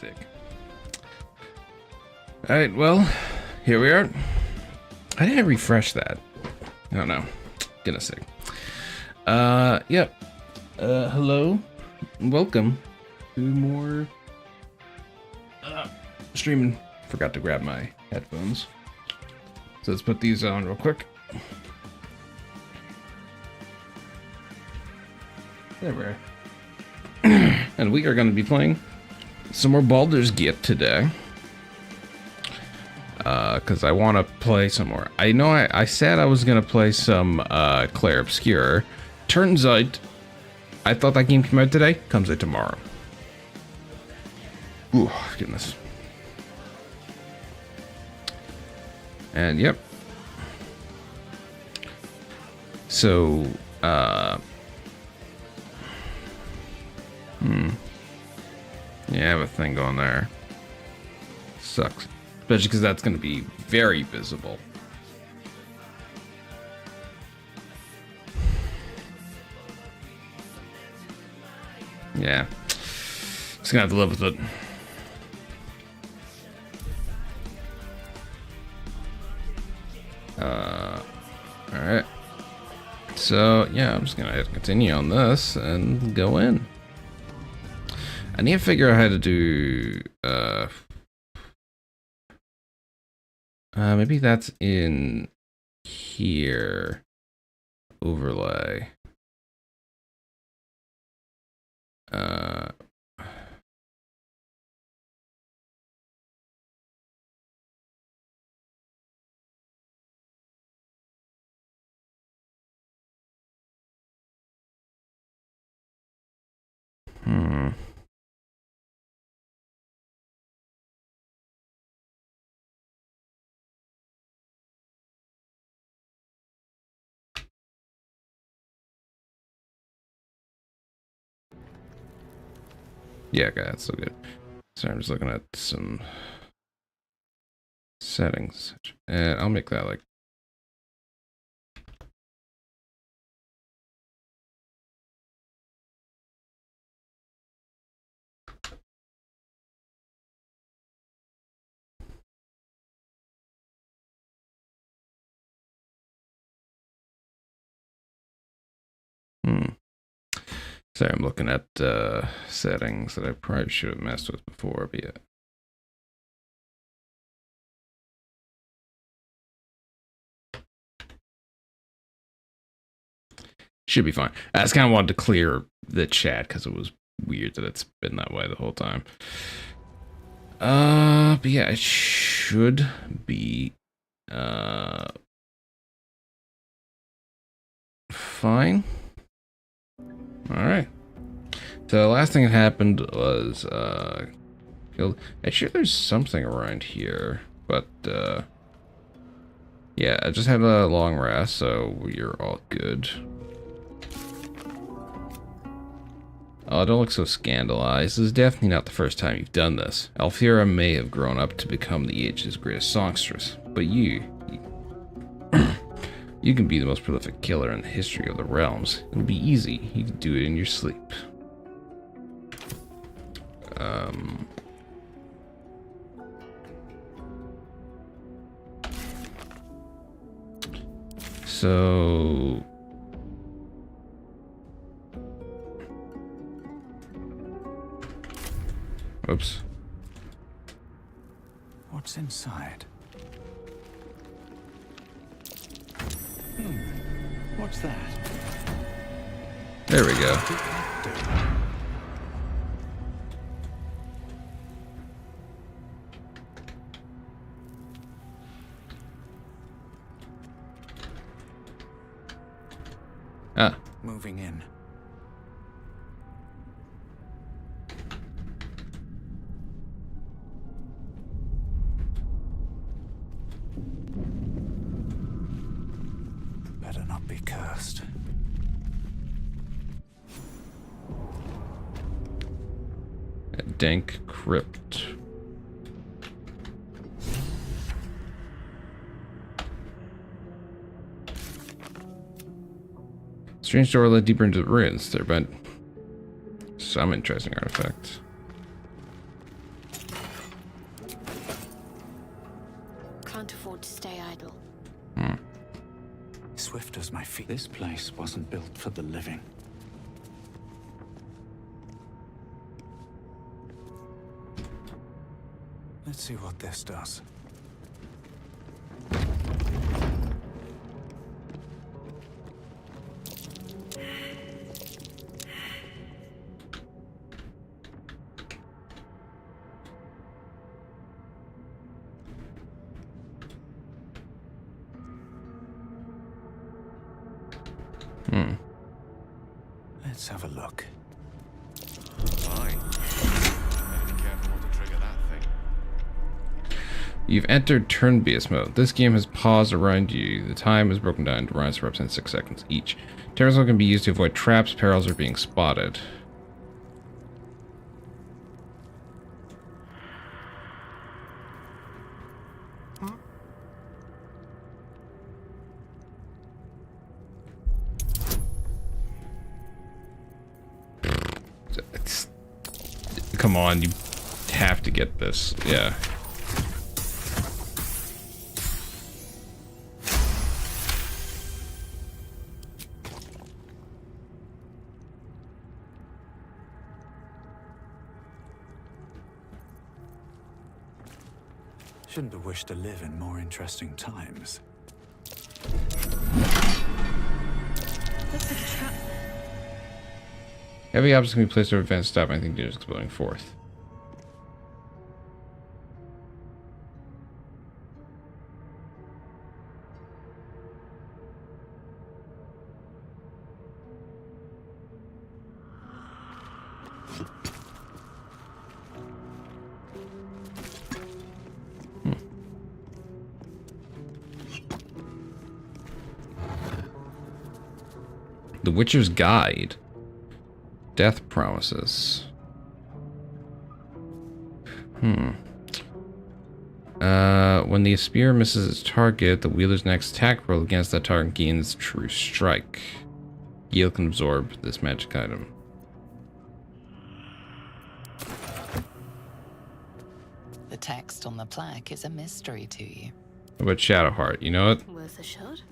Sick. Alright, well, here we are. I didn't refresh that. I don't know. Goodness sake. Yep. Hello. Welcome to more streaming. Forgot to grab my headphones. So let's put these on real quick. There we are. And we are going to be playing some more Baldur's Gate today. Because I want to play some more. I know I said I was going to play some Clair Obscur. Turns out, I thought that game came out today. Comes out tomorrow. Ooh, goodness. And yep. So, yeah, I have a thing going there. Sucks. Especially because that's going to be very visible. Yeah. Just gonna have to live with it. Alright. So, yeah, I'm just gonna hit continue on this and go in. I need to figure out how to do, maybe that's in here. Overlay. Yeah, okay, that's so good. Sorry, I'm just looking at some settings. And I'll make that like... Sorry, I'm looking at settings that I probably should have messed with before, but yeah. Should be fine. I just kind of wanted to clear the chat because it was weird that it's been that way the whole time. But yeah, it should be fine. Alright. So the last thing that happened was I'm sure there's something around here, but yeah, I just had a long rest, so you're all good. Oh, don't look so scandalized. This is definitely not the first time you've done this. Alfira may have grown up to become the age's greatest songstress, but you can be the most prolific killer in the history of the realms. It'll be easy. You can do it in your sleep. So... Oops. What's inside? What's that? There we go. Ah. Moving in. Better not be cursed. A dank crypt. Strange door led deeper into the ruins. There been some interesting artifacts. can't afford to stay idle. Swift as my feet. This place wasn't built for the living. Let's see what this does. Let's have a look. Fine. Better be careful not to trigger that thing. You've entered turn-based mode. This game has paused around you. The time is broken down into rounds to represent 6 seconds each. Turns can be used to avoid traps, perils, or being spotted. Come on, you have to get this. Yeah. Shouldn't have wished to live in more interesting times. Looks like a trap. Heavy objects can be placed over advanced stop anything dangerous exploding forth. The Witcher's Guide. Death promises. When the spear misses its target, the wielder's next attack roll against that target gains True Strike. Gale can absorb this magic item. The text on the plaque is a mystery to you. What about Shadowheart? You know it? Worth a shot?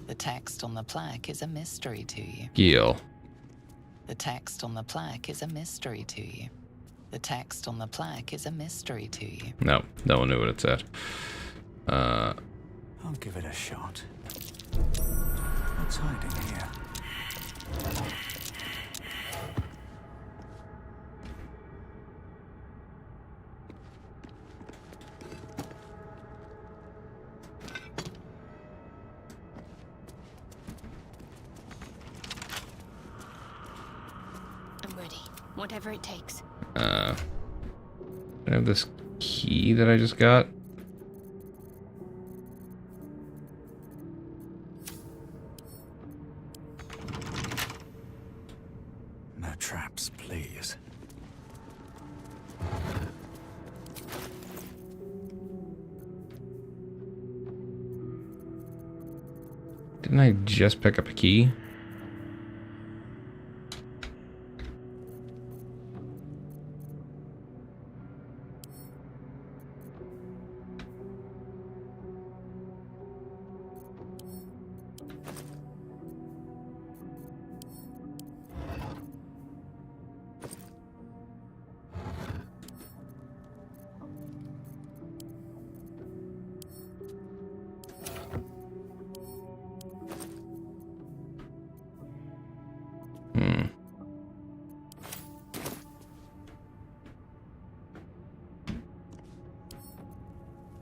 The text on the plaque is a mystery to you. Gale. The text on the plaque is a mystery to you. The text on the plaque is a mystery to you. No, no one knew what it said. I'll give it a shot. What's hiding here? I'm ready. Whatever it takes. I have this key that I just got. No traps, please. Didn't I just pick up a key?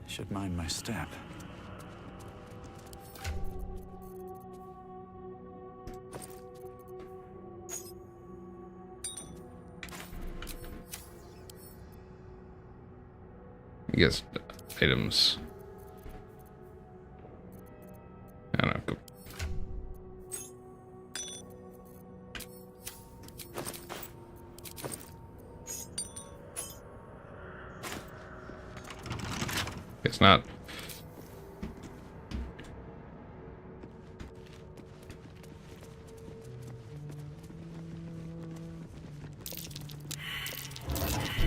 Should mind my step. I guess items. I don't know. Go. It's not.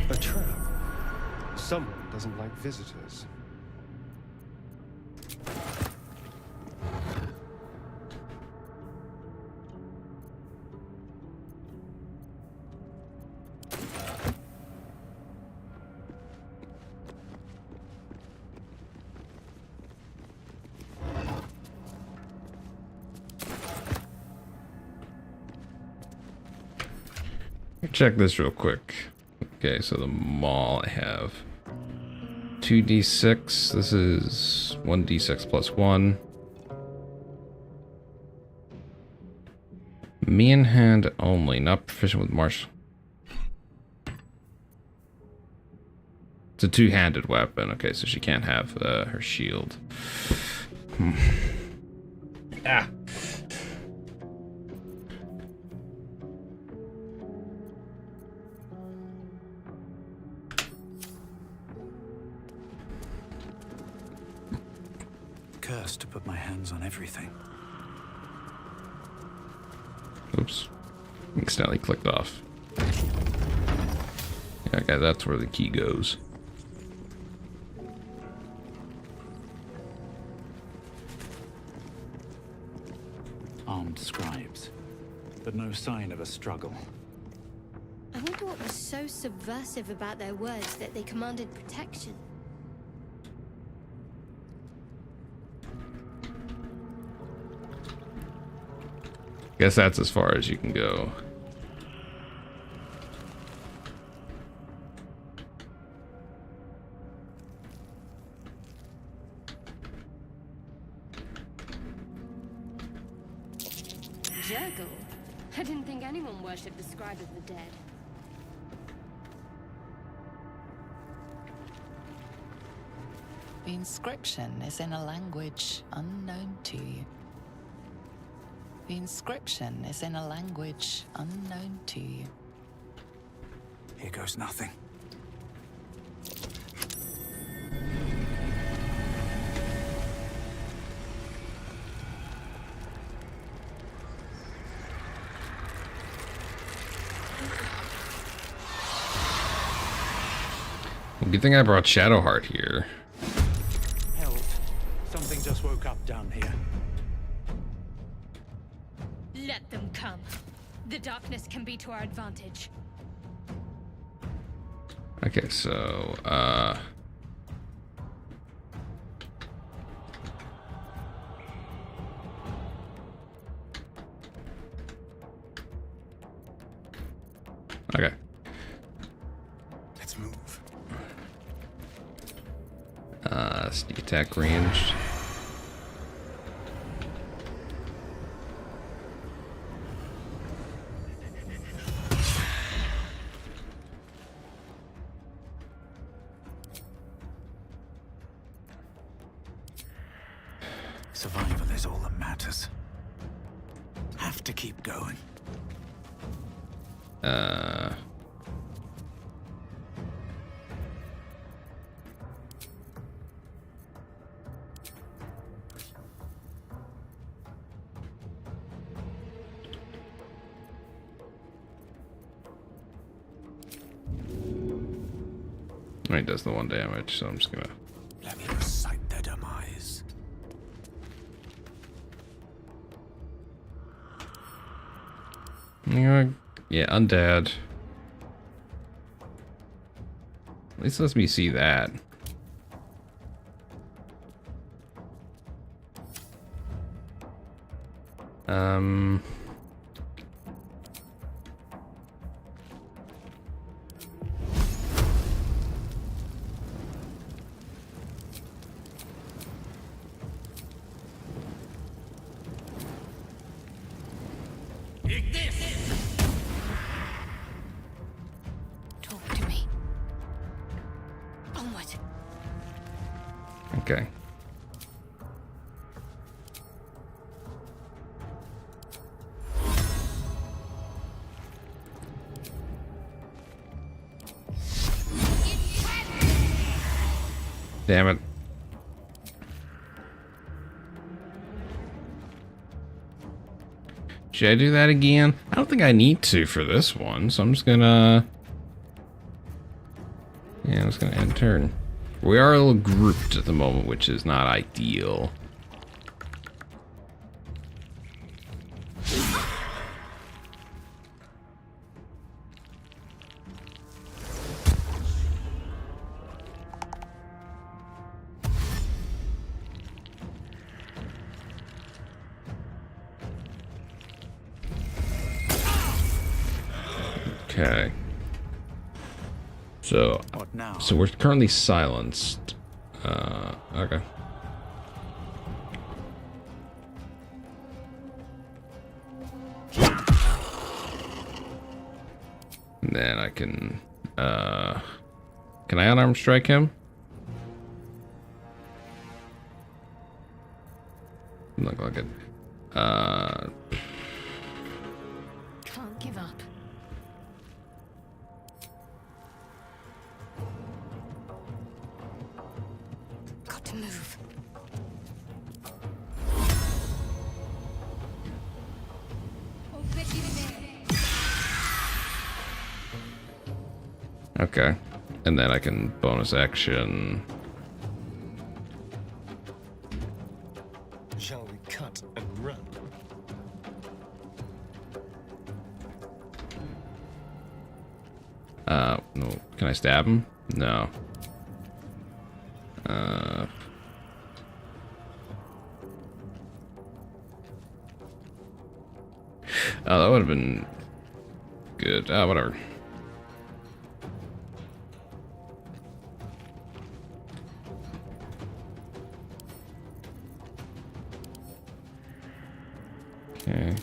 A trap. Someone doesn't like visitors. Check this real quick. Okay, so the maul I have 2d6. This is 1d6 plus 1. Me in hand only, not proficient with martial. It's a two-handed weapon. Okay, so she can't have her shield. Ah. Cursed to put my hands on everything. Oops. Accidentally clicked off. Yeah, okay, that's where the key goes. Armed scribes, but no sign of a struggle. I wonder what was so subversive about their words that they commanded protection. Guess that's as far as you can go. Jurgle? I didn't think anyone worshipped the scribe of the dead. The inscription is in a language unknown to you. The inscription is in a language unknown to you. Here goes nothing. Good thing I brought Shadowheart here. Help. Something just woke up down here. Let them come. The darkness can be to our advantage. Okay, so, okay. Let's move. Sneak attack ranged. Survival is all that matters. Have to keep going. He does the 1 damage, so I'm just gonna. Let me recite their demise. Yeah, undead. At least lets me see that. Talk to me. Onward. Okay. Damn it. Should I do that again? I don't think I need to for this one, so I'm just gonna... Yeah, I'm just gonna end turn. We are a little grouped at the moment, which is not ideal. Okay. So, What now? so we're currently silenced. Okay. And then I can I unarmed strike him? Look like it. Can't give up. Got to move. Okay. And then I can bonus action. Shall we cut and run? No. Can I stab him? No. Oh, that would have been good. Whatever. Okay.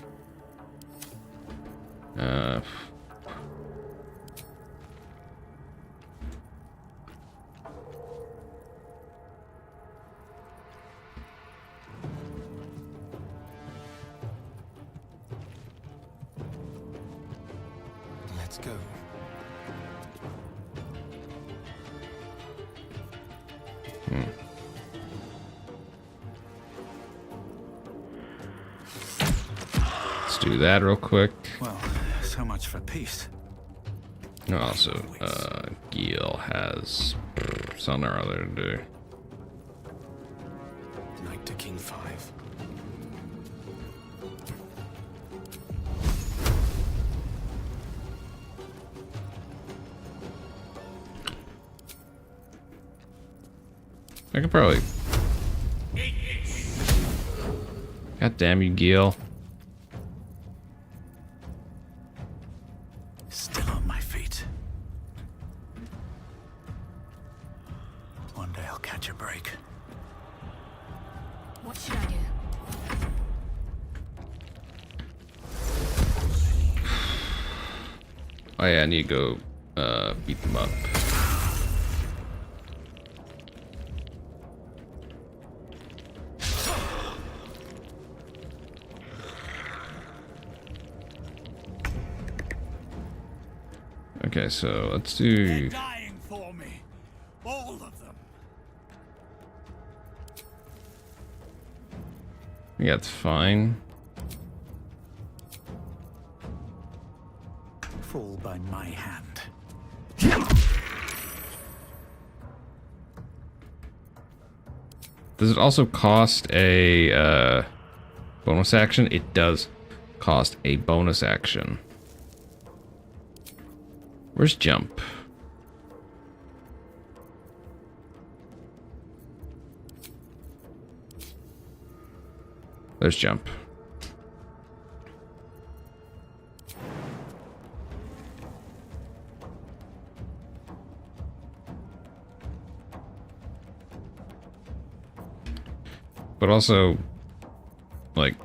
Let's go. Let's do that real quick. Well, so much for peace. Also, Gil has something or other to do. Knight to King 5. I could probably. God damn you, Gil. Still on my feet. One day I'll catch a break. What should I do? Oh yeah, I need to go beat them up. Okay, so let's do. Dying for me. All of them. Yeah, it's fine. Fall by my hand. Does it also cost a bonus action? It does cost a bonus action. Where's jump? There's jump. But also, like,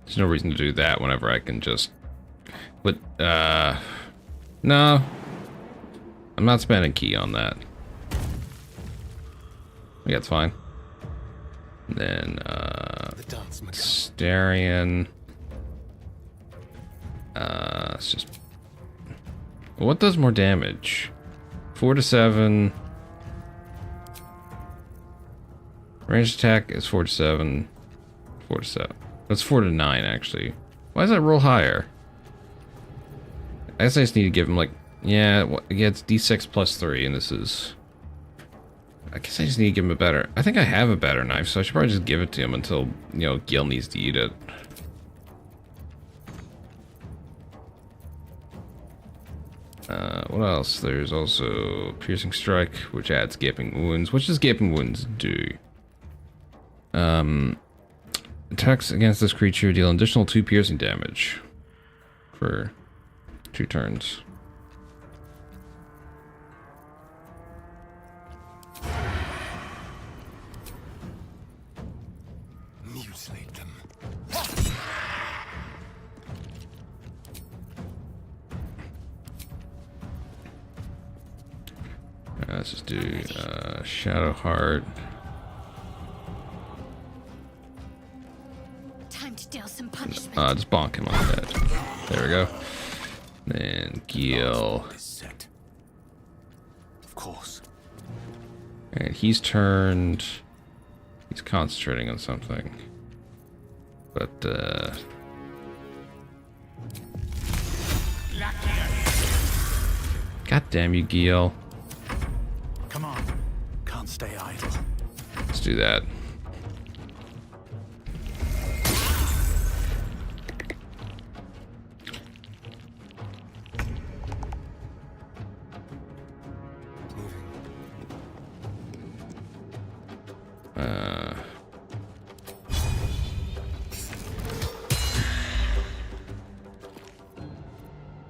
there's no reason to do that whenever I can just... But, no. I'm not spending key on that. Yeah, it's fine. And then, The dance macabre. Starion. It's just... What does more damage? 4 to 7. Range attack is 4 to 7. 4 to 7. That's 4 to 9, actually. Why does that roll higher? I guess I just need to give him, like... Yeah, it's D6 plus 3, and this is... I guess I just need to give him a better... I think I have a better knife, so I should probably just give it to him until, you know, Gil needs to eat it. What else? There's also Piercing Strike, which adds Gaping Wounds. What does Gaping Wounds do? Attacks against this creature deal an additional 2 piercing damage. For... 2 turns. Mutilate them. Let's just do Shadow Heart. Time to deal some punishment. Just bonk him on the head. There we go. Then Gil. Is set. Of course. And he's turned. He's concentrating on something. But, God damn you, Gil. Come on. Can't stay idle. Let's do that.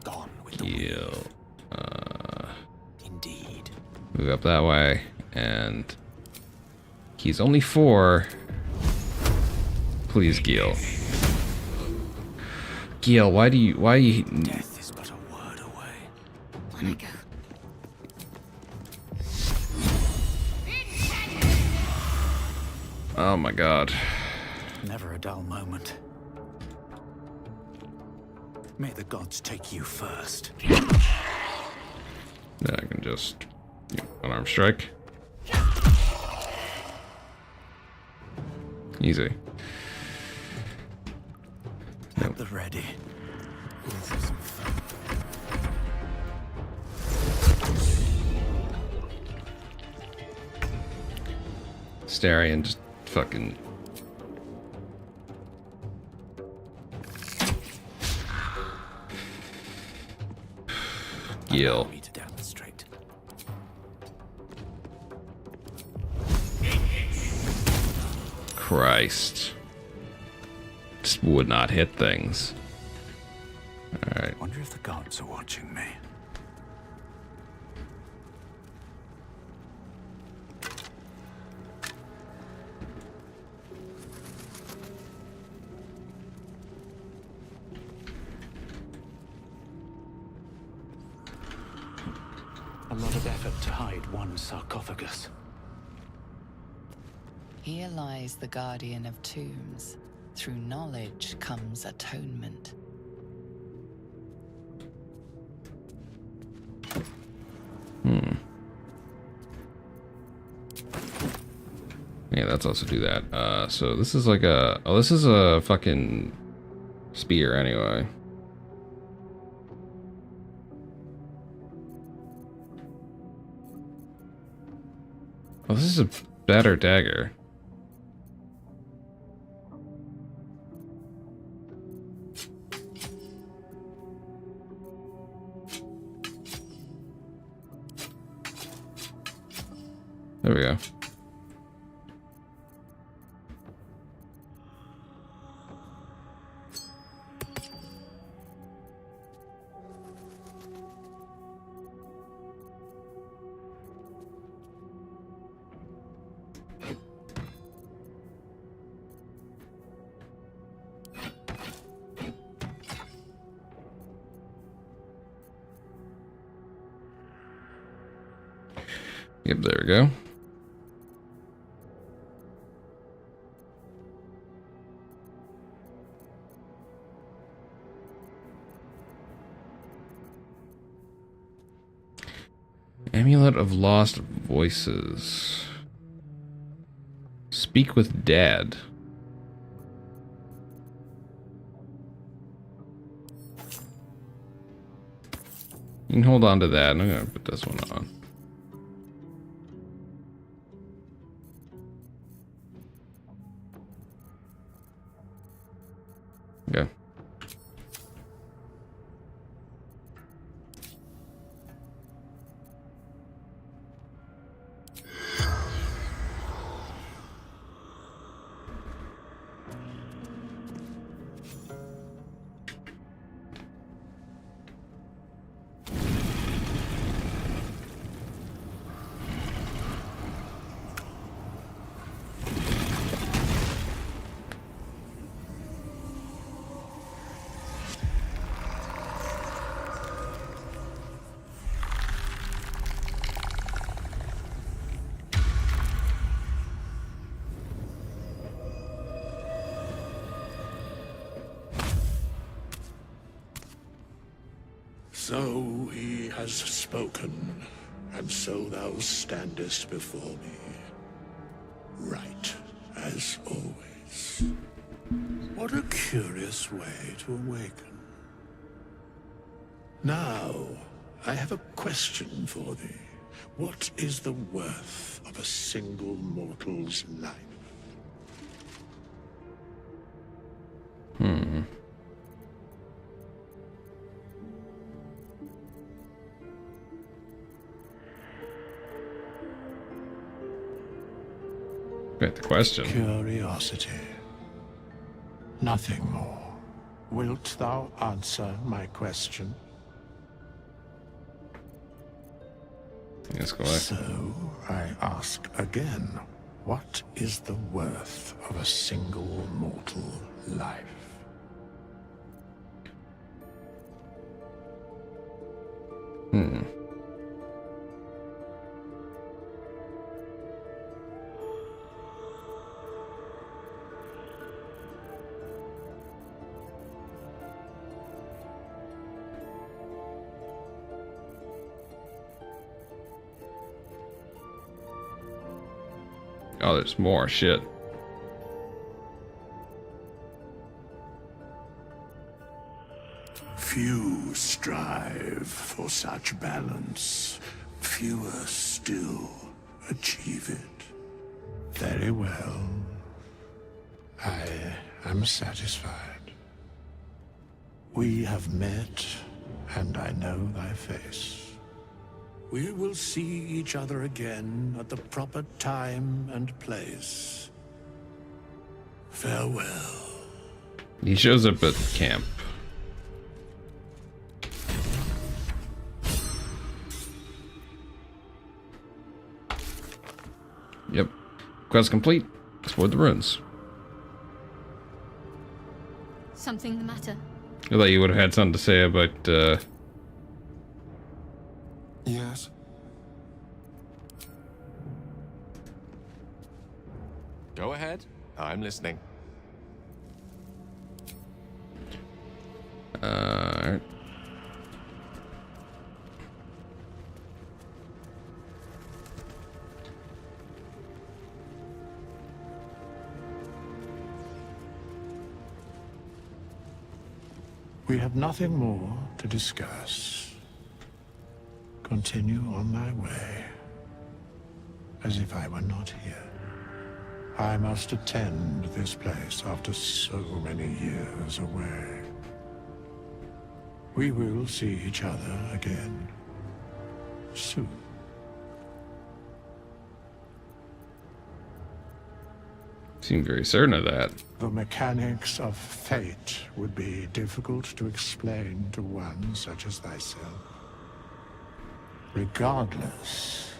Gone with the Gil. Indeed. Move up that way. And he's only 4. Please, Gil. Gil, why do you Death is but a word away. On I go. Oh my god. Never a dull moment. May the gods take you first. Then I can just unarmed strike. Easy. At the ready. Let's have some fun. Starion just fucking. Gil. Allow me to demonstrate. Christ. Just would not hit things. Alright. Wonder if the gods are watching me. A lot of effort to hide one sarcophagus. Here lies the guardian of tombs. Through knowledge comes atonement. Yeah, let's also do that. So this is like a... Oh, this is a fucking spear anyway. Oh, this is a better dagger. There we go. Yep, there we go. Amulet of Lost Voices. Speak with Dad. You can hold on to that. I'm gonna put this one on. Okay. So he has spoken, and so thou standest before me. Right, as always. What a curious way to awaken. Now, I have a question for thee. What is the worth of a single mortal's life? Great the question. Curiosity. Nothing more. Wilt thou answer my question? Yes, go ahead. So, I ask again, what is the worth of a single mortal life? Oh, there's more shit. Few strive for such balance. Fewer still achieve it. Very well. I am satisfied. We have met, and I know thy face. We will see each other again at the proper time and place. Farewell. He shows up at camp. Yep. Quest complete. Explore the ruins. Something the matter? I thought you would have had something to say about, Yes. Go ahead. I'm listening. alright. We have nothing more to discuss. Continue on thy way, as if I were not here. I must attend this place after so many years away. We will see each other again soon. Seem very certain of that. The mechanics of fate would be difficult to explain to one such as thyself. Regardless,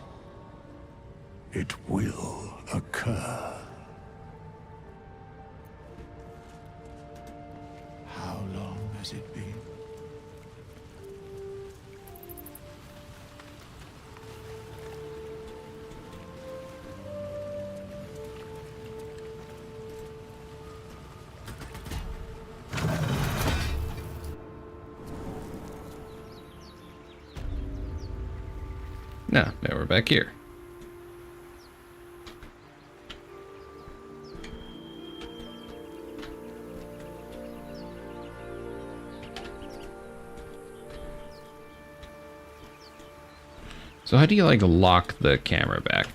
it will occur. How long has it been? Now we're back here. So how do you like lock the camera back?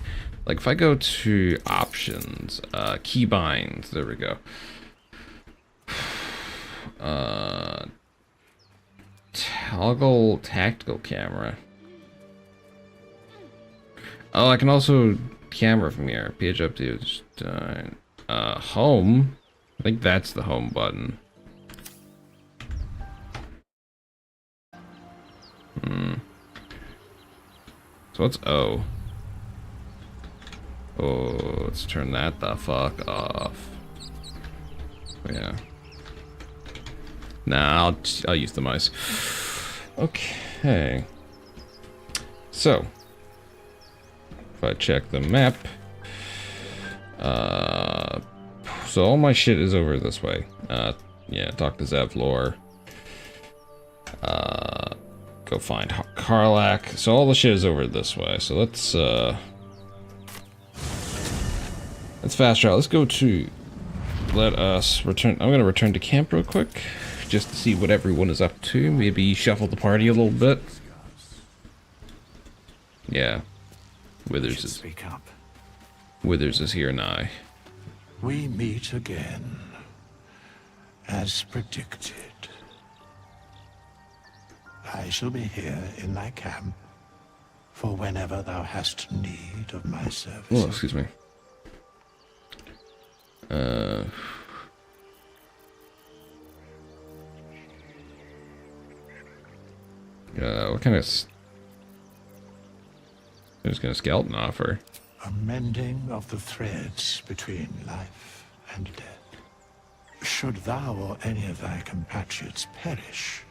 Like if I go to options, keybinds, there we go. Toggle tactical camera. Oh, I can also camera from here. Page up to home. I think that's the home button. So what's O? Oh, let's turn that the fuck off. Yeah. Nah, I'll use the mice. Okay. So, if I check the map, so all my shit is over this way. Yeah, talk to Zavlor. go find Karlak. So all the shit is over this way. So let's fast travel. Let's go to. Let us return. I'm gonna return to camp real quick, just to see what everyone is up to. Maybe shuffle the party a little bit. Yeah, Withers is. Speak up. Withers is here nigh. We meet again, as predicted. I shall be here in thy camp for whenever thou hast need of my services. Oh, excuse me. What kind of... I'm just gonna skeleton offer. A mending of the threads between life and death. Should thou or any of thy compatriots perish,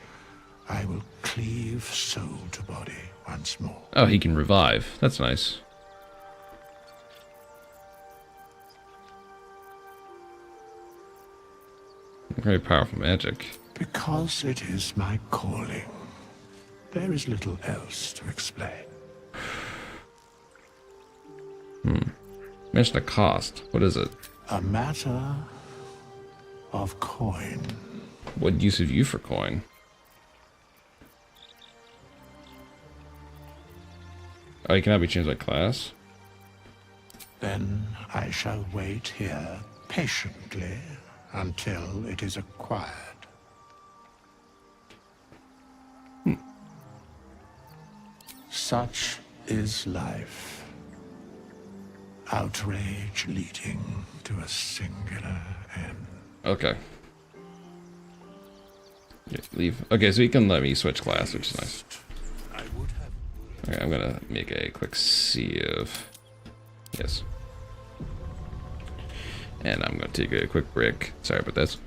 I will cleave soul to body once more. Oh, he can revive. That's nice. Very powerful magic. Because it is my calling. There is little else to explain. Mention the cost. What is it? A matter of coin. What use have you for coin? Oh, you cannot be changed by class? Then I shall wait here patiently until it is acquired. Such is life. Outrage leading to a singular end. Okay. Yeah, leave. Okay, so you can let me switch class, which is nice. I would have. Okay, I'm gonna make a quick save. Yes. And I'm gonna take a quick break. Sorry about this.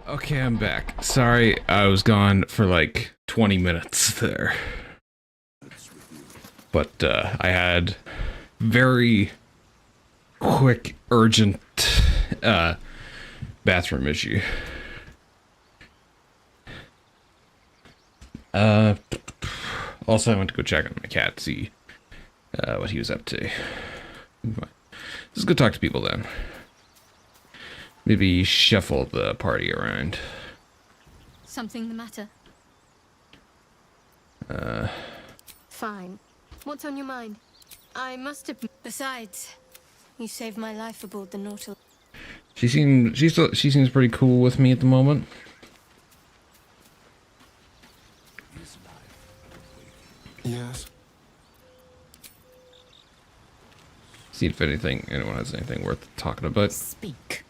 Okay, I'm back. Sorry, I was gone for like 20 minutes there. But I had very quick, urgent bathroom issue. Also, I went to go check on my cat, see what he was up to. Let's go talk to people then. Maybe shuffle the party around. Something the matter? Fine. What's on your mind? I must have... Besides, you saved my life aboard the Nautilus. She seems pretty cool with me at the moment. Yes. See if anyone has anything worth talking about. Speak.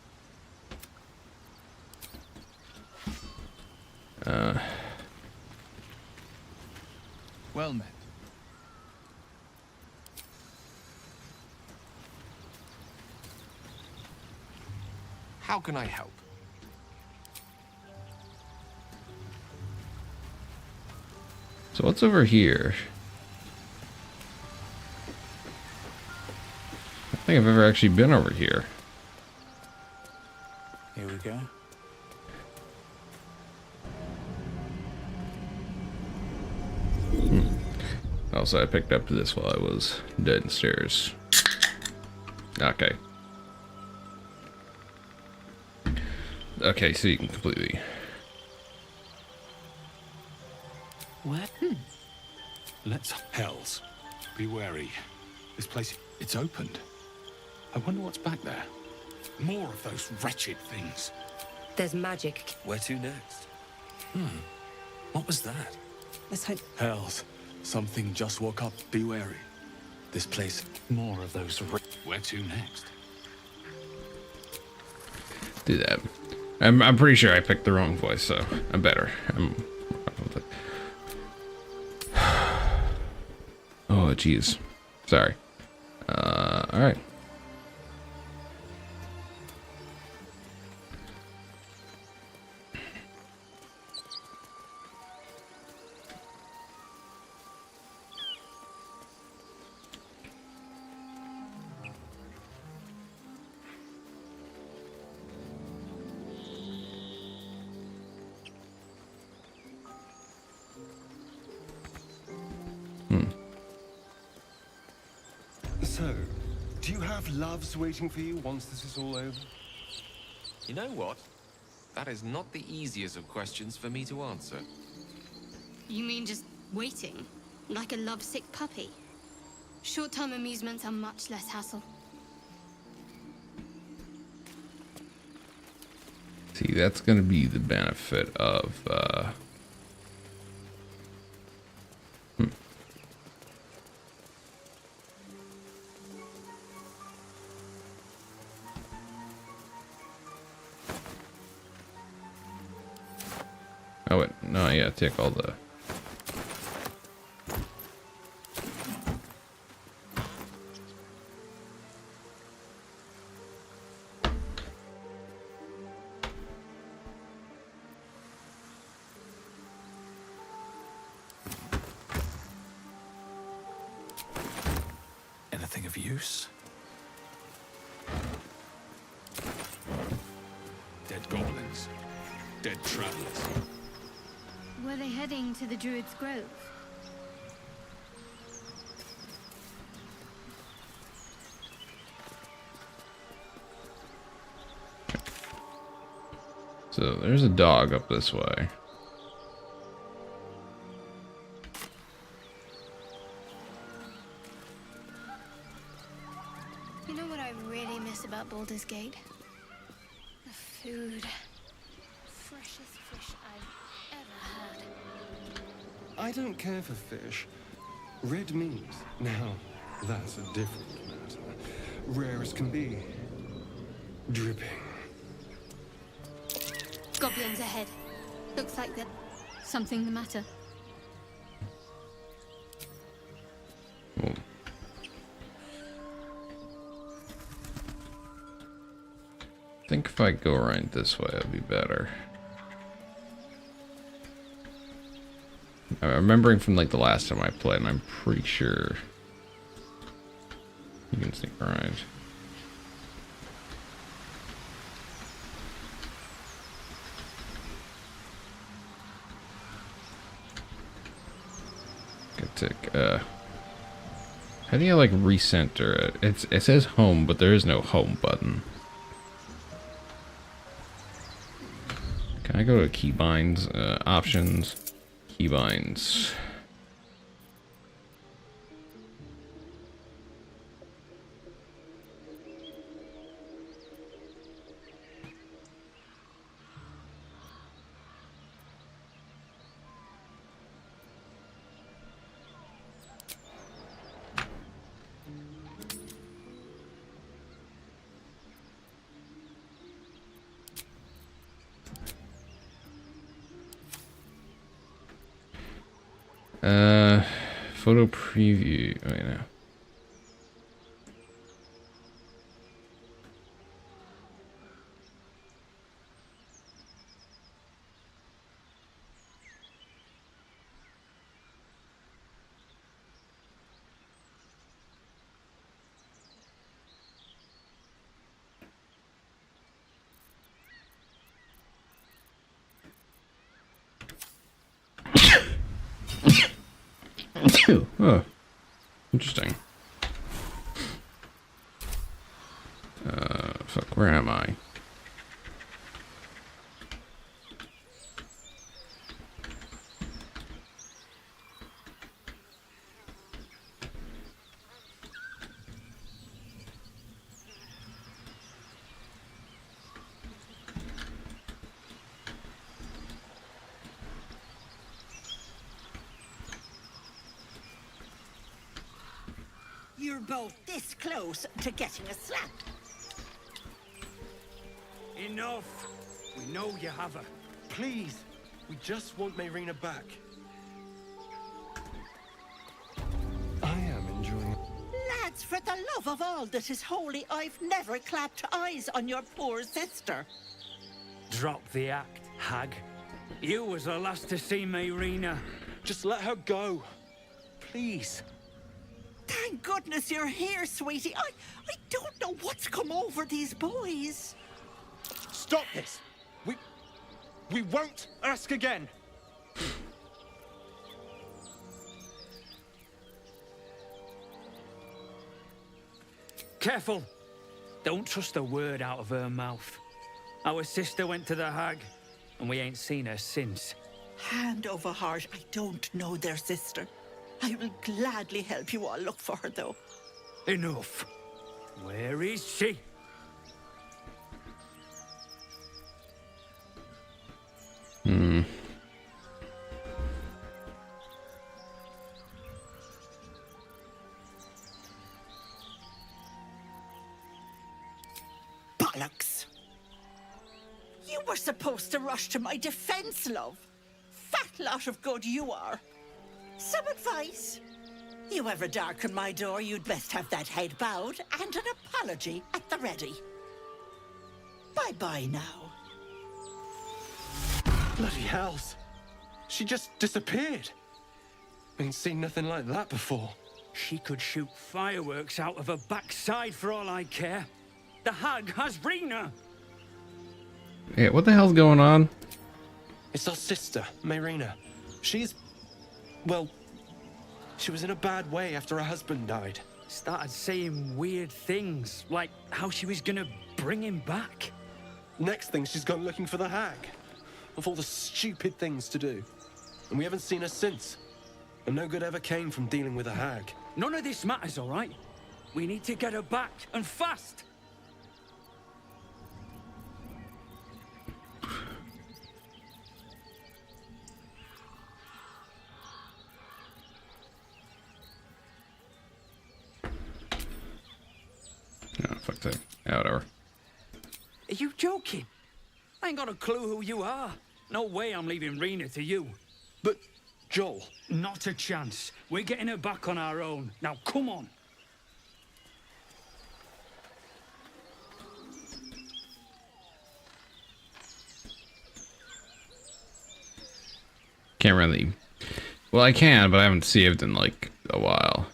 Well met. How can I help? So what's over here? I don't think I've ever actually been over here. Here we go. Also, I picked up this while I was downstairs. Okay. Okay, so you can completely... Where? Let's... Hells. Be wary. This place, it's opened. I wonder what's back there. More of those wretched things. There's magic. Where to next? What was that? Let's hope. Hells. Something just woke up. Be wary. This place, more of those... Where to next? do that. I'm pretty sure I picked the wrong voice, so I'm better. Oh, jeez. Sorry. All right. So, do you have loves waiting for you once this is all over? You know what? That is not the easiest of questions for me to answer. You mean just waiting? Like a lovesick puppy? Short-term amusements are much less hassle. See, that's going to be the benefit of, Oh, wait. No, yeah, take all the... Anything of use? Dead goblins. Dead travelers. Were they heading to the Druid's Grove? So there's a dog up this way. You know what I really miss about Baldur's Gate? The food. Freshest fish I've ever had. I don't care for fish. Red meat, now, that's a different matter. Rare as can be. Dripping. Goblins ahead. Looks like that. Something the matter. Oh. I think if I go around this way, it'll be better. I'm remembering from like the last time I played, and I'm pretty sure you can sneak around. How do you like recenter it? It says home, but there is no home button. Can I go to keybinds, options, keybinds? Photo preview. Oh, yeah. Oh, interesting. Fuck, where am I? You're both this close to getting a slap. Enough! We know you have her. Please, we just want Mayrina back. I am enjoying. Lads, for the love of all that is holy, I've never clapped eyes on your poor sister. Drop the act, hag. You was the last to see Mayrina. Just let her go. Please. Thank goodness you're here, sweetie. I don't know what's come over these boys. Stop this! We won't ask again! Careful! Don't trust a word out of her mouth. Our sister went to the hag, and we ain't seen her since. Hand over heart, I don't know their sister. I will gladly help you all look for her, though. Enough. Where is she? Bollocks! You were supposed to rush to my defense, love. Fat lot of good you are. Some advice? You ever darken my door, you'd best have that head bowed and an apology at the ready. Bye-bye now. Bloody hells. She just disappeared. Ain't seen nothing like that before. She could shoot fireworks out of her backside for all I care. The hag has Rena. Yeah, what the hell's going on? It's our sister, Mayrina. She's... well... she was in a bad way after her husband died. Started saying weird things, like how she was gonna bring him back. Next thing, she's gone looking for the hag. Of all the stupid things to do. And we haven't seen her since. And no good ever came from dealing with a hag. None of this matters, all right? We need to get her back, and fast! Oh, fuck that. Yeah, whatever. Are you joking? I ain't got a clue who you are. No way I'm leaving Rena to you. But, Joel... Not a chance. We're getting her back on our own. Now, come on. Can't really Well, I can, but I haven't saved in like a while.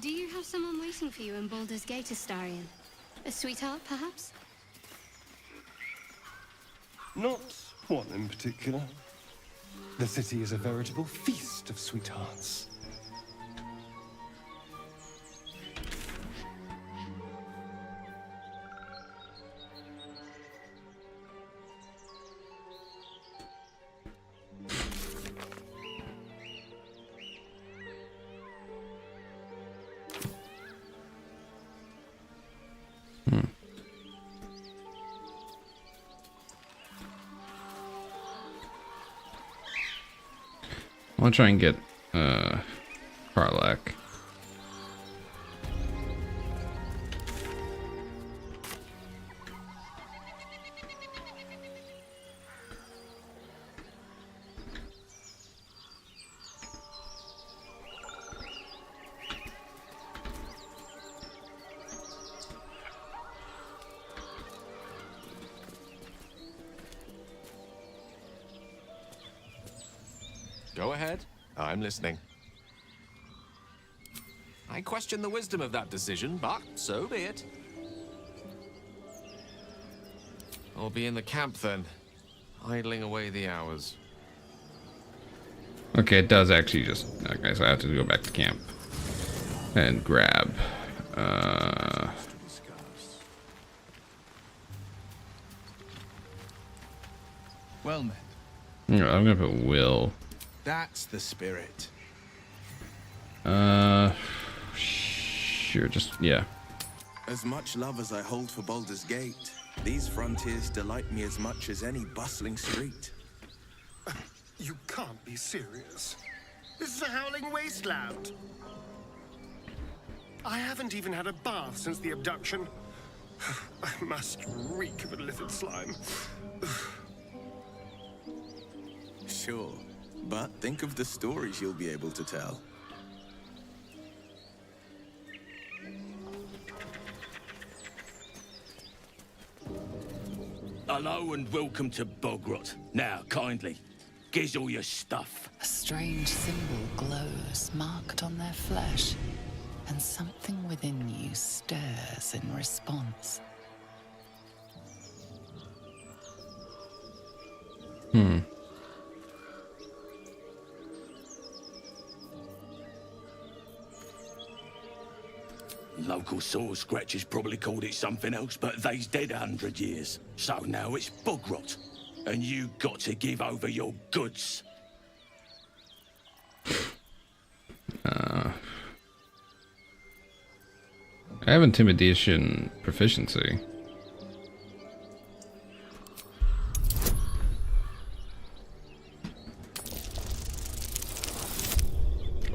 Do you have someone waiting for you in Baldur's Gate, Astarion? A sweetheart, perhaps? Not one in particular. The city is a veritable feast of sweethearts. I'll try and get Karlak. Go ahead. I'm listening. I question the wisdom of that decision, but so be it. I'll be in the camp then, idling away the hours. Okay, it does actually just... Okay, so I have to go back to camp. And grab... Well met. I'm gonna put Will. That's the spirit. Sure, just... yeah. As much love as I hold for Baldur's Gate, these frontiers delight me as much as any bustling street. You can't be serious. This is a howling wasteland. I haven't even had a bath since the abduction. I must reek of illithid slime. Sure, but think of the stories you'll be able to tell. Hello and welcome to Bogrot. Now, kindly, gives all your stuff. A strange symbol glows, marked on their flesh, and something within you stirs in response. Local sword scratchers probably called it something else, but they's dead 100 years. So now it's Bogrot, and you got to give over your goods. I have intimidation proficiency.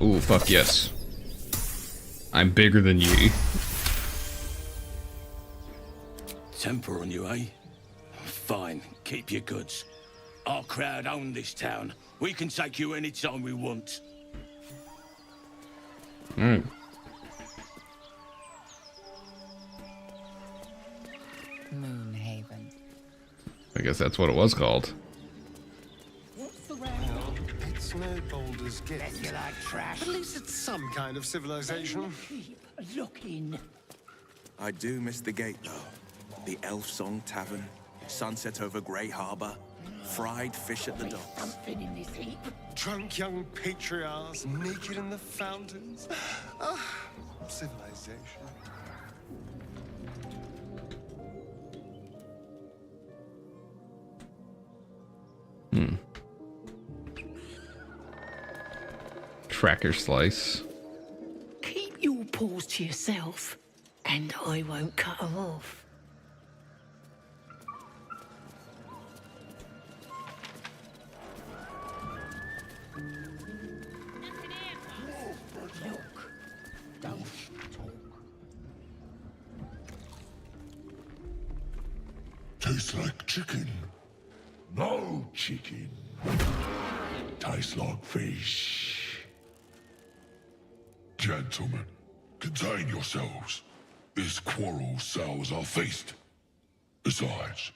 Ooh, fuck yes. I'm bigger than you. Temper on you, eh? Fine, keep your goods. Our crowd own this town. We can take you any time we want. Alright. Moonhaven. I guess that's what it was called. Well, it's no Baldur's Gate. You like trash? At least it's some kind of civilization. Keep looking. I do miss the gate, though. The Elf Song Tavern, sunset over Grey Harbor, fried fish at the docks. Something in this heap. Drunk young patriarchs, naked in the fountains. Ah, civilization. Tracker slice. Keep your paws to yourself, and I won't cut them off. Look, don't talk. Tastes like chicken. No chicken. tastes like fish. Gentlemen, contain yourselves. This quarrel sours our feast. Besides,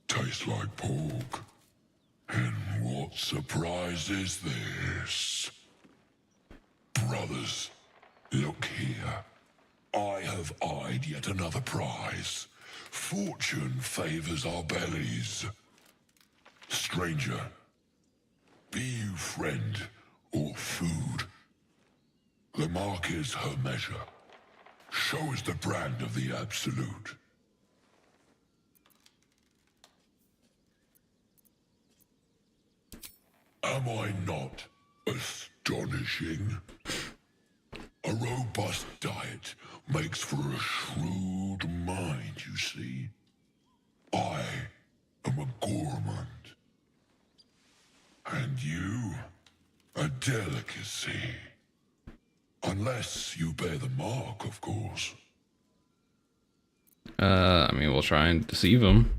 tastes like pork. And what surprise is this? Brothers, look here. I have eyed yet another prize. Fortune favors our bellies. Stranger, be you friend or food? The mark is her measure. Show us the brand of the absolute. Am I not astonishing? A robust diet makes for a shrewd mind, you see. I am a gourmand. And you, a delicacy. Unless you bear the mark, of course. I mean, we'll try and deceive him.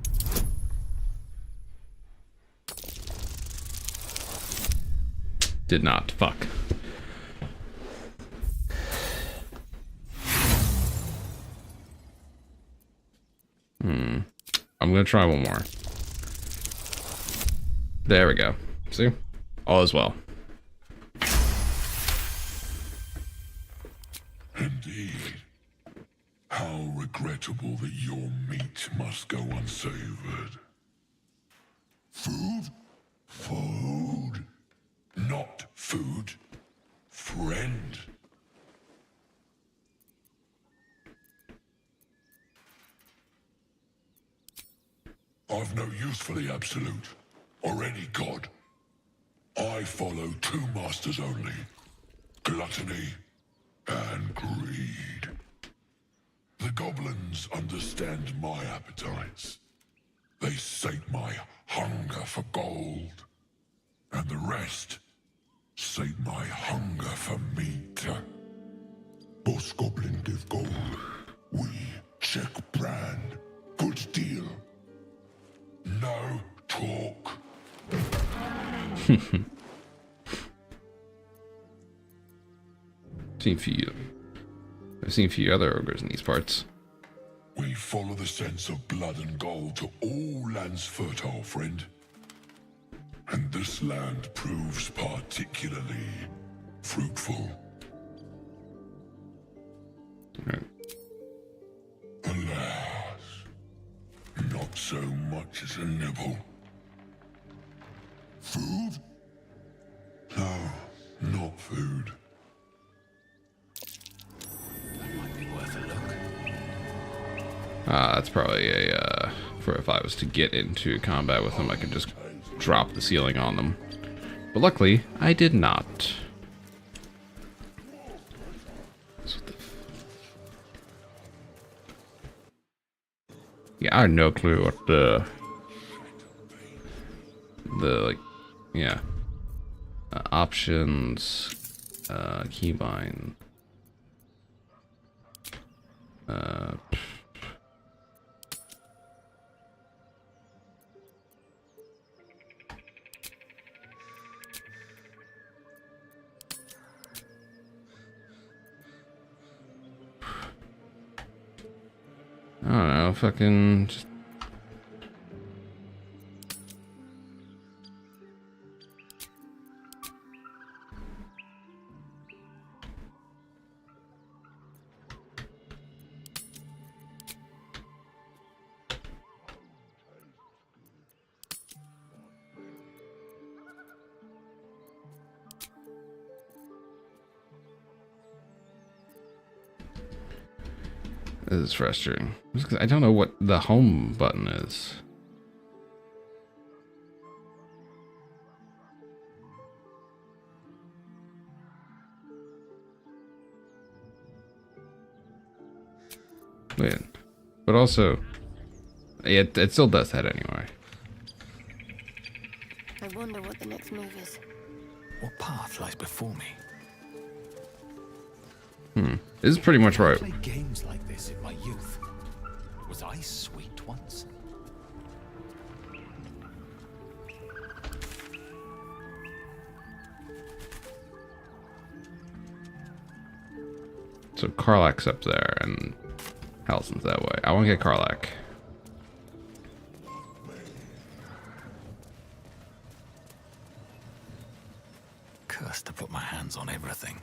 Did not. Fuck. I'm gonna try one more. There we go. See? All is well. Indeed. How regrettable that your meat must go unsavored. Food? Food? Not food. Friend. I've no use for the Absolute, or any god. I follow two masters only. Gluttony and greed. The goblins understand my appetites. They sate my hunger for gold. And the rest sate my hunger for meat. Boss Goblin give gold. We check brand. Good deal. No talk. I've seen a few other ogres in these parts. We follow the sense of blood and gold to all lands fertile, friend. And this land proves particularly fruitful. Right. Alas, not so much as a nibble. Food? No, not food. That might be worth a look. That's probably a, for if I was to get into combat with them, I could just drop the ceiling on them. But luckily, I did not. Yeah, I had no clue what the like, yeah, options, keybind, I don't know, fucking just... This is frustrating. I don't know what the home button is. Wait, but also, it still does that anyway. I wonder what the next move is. What path lies before me? This is pretty much right. I played games like this in my youth. Was I sweet once? So Karlach's up there, and Halsin's that way. I want to get Karlach. Cursed to put my hands on everything.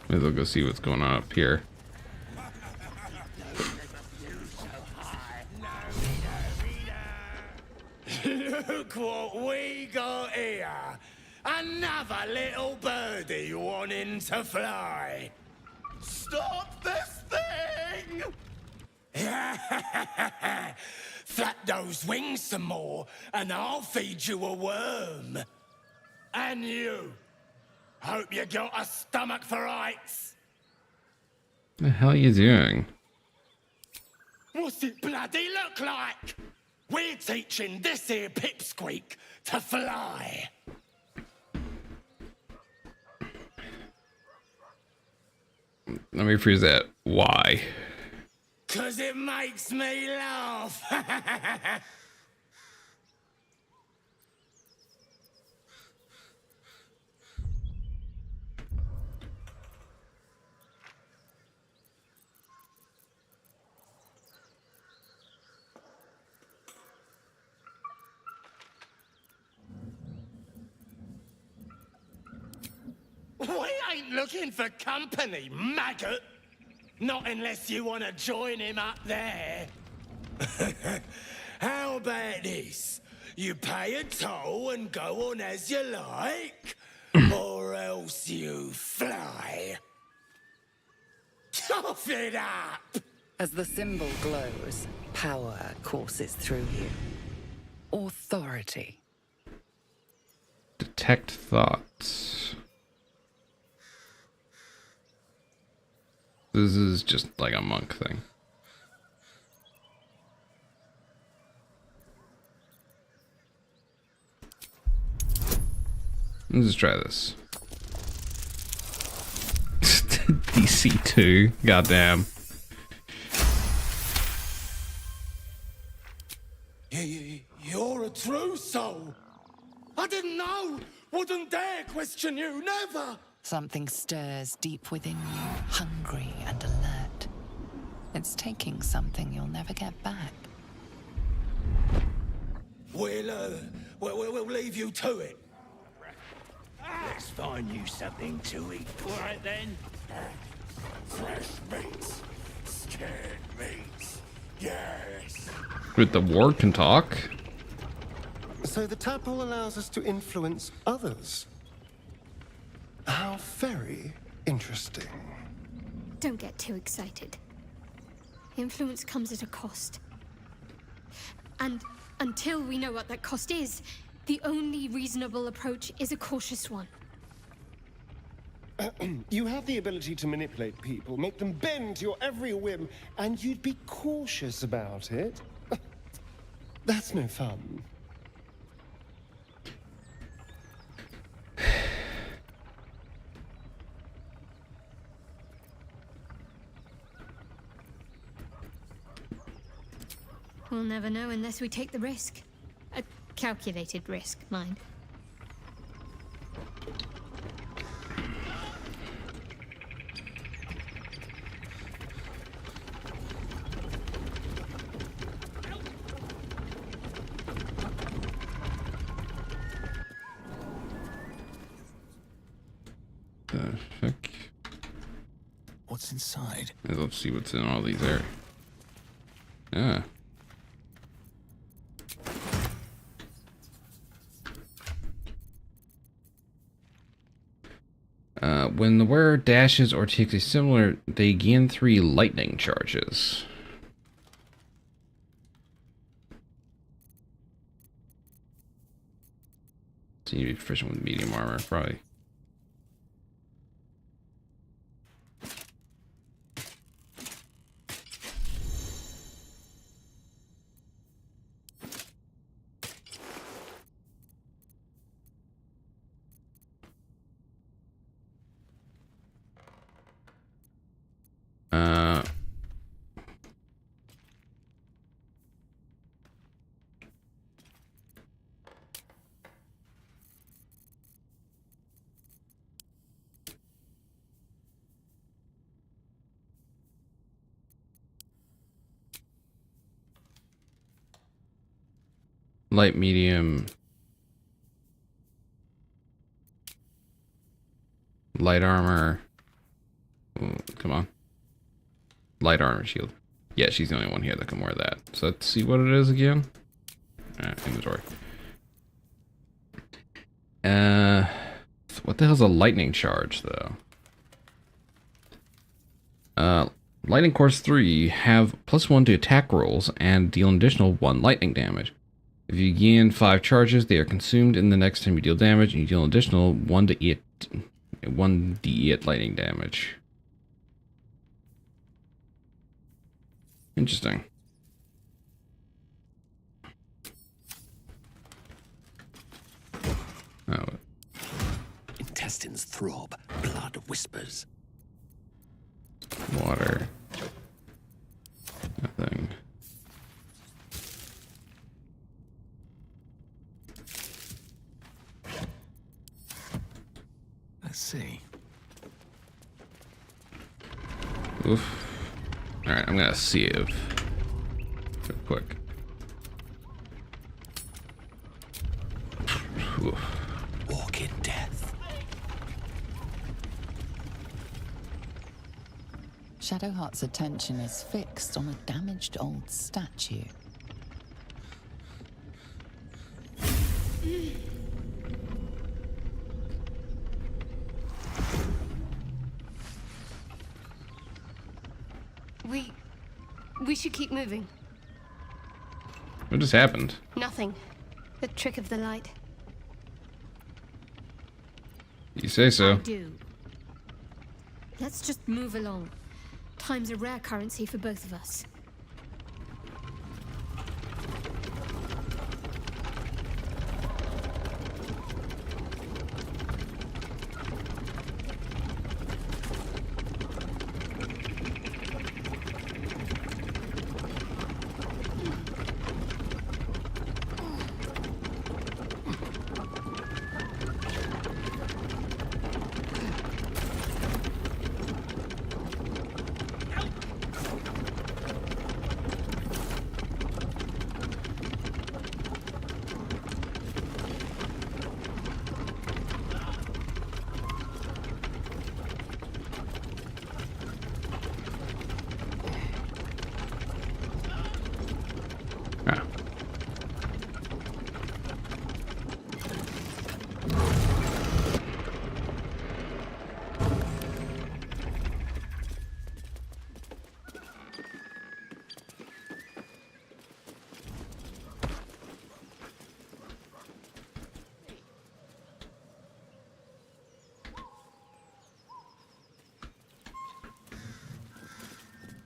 Maybe I'll go see what's going on up here. Look what we got here. Another little birdie wanting to fly. Stop this thing! Flap those wings some more, and I'll feed you a worm. And you. Hope you got a stomach for heights. The hell are you doing? What's it bloody look like? We're teaching this here pipsqueak to fly. Let me rephrase that. Why? 'Cause it makes me laugh. We ain't looking for company, maggot. Not unless you want to join him up there. How about this? You pay a toll and go on as you like, or else you fly. Cough it up! As the symbol glows, power courses through you. Authority. Detect thoughts. This is just like a monk thing. Let's just try this. DC 2. Goddamn. You're a true soul. I didn't know. Wouldn't dare question you, never. Something stirs deep within you, hungry and alert. It's taking something you'll never get back. We'll leave you to it. Let's find you something to eat. All right then. Fresh meats, scared meats. Yes. With the ward can talk. So the tadpole allows us to influence others. How very interesting. Don't get too excited. Influence comes at a cost. And until we know what that cost is, the only reasonable approach is a cautious one. You have the ability to manipulate people, make them bend to your every whim, and you'd be cautious about it? That's no fun. We'll never know unless we take the risk. A calculated risk, mind. The fuck? What's inside? Let's see what's in all these areas. Yeah. When the wearer dashes or takes a similar, they gain 3 lightning charges. So you need to be proficient with medium armor, probably. Light, medium, light armor. Ooh, come on. Light armor shield. Yeah, she's the only one here that can wear that. So let's see what it is again. Inventory. What the hell's a lightning charge, though? Lightning Course 3 have +1 to attack rolls and deal an additional 1 lightning damage. If you gain 5 charges, they are consumed in the next time you deal damage, and you deal an additional 1d8 lightning damage. Interesting. Oh. Intestines throb, blood whispers. Water. Nothing. Let's see. Oof. Alright, I'm gonna save. Real quick. Oof. Walk in death. Shadowheart's attention is fixed on a damaged old statue. We should keep moving. What just happened? Nothing. The trick of the light. You say so. I do. Let's just move along. Time's a rare currency for both of us.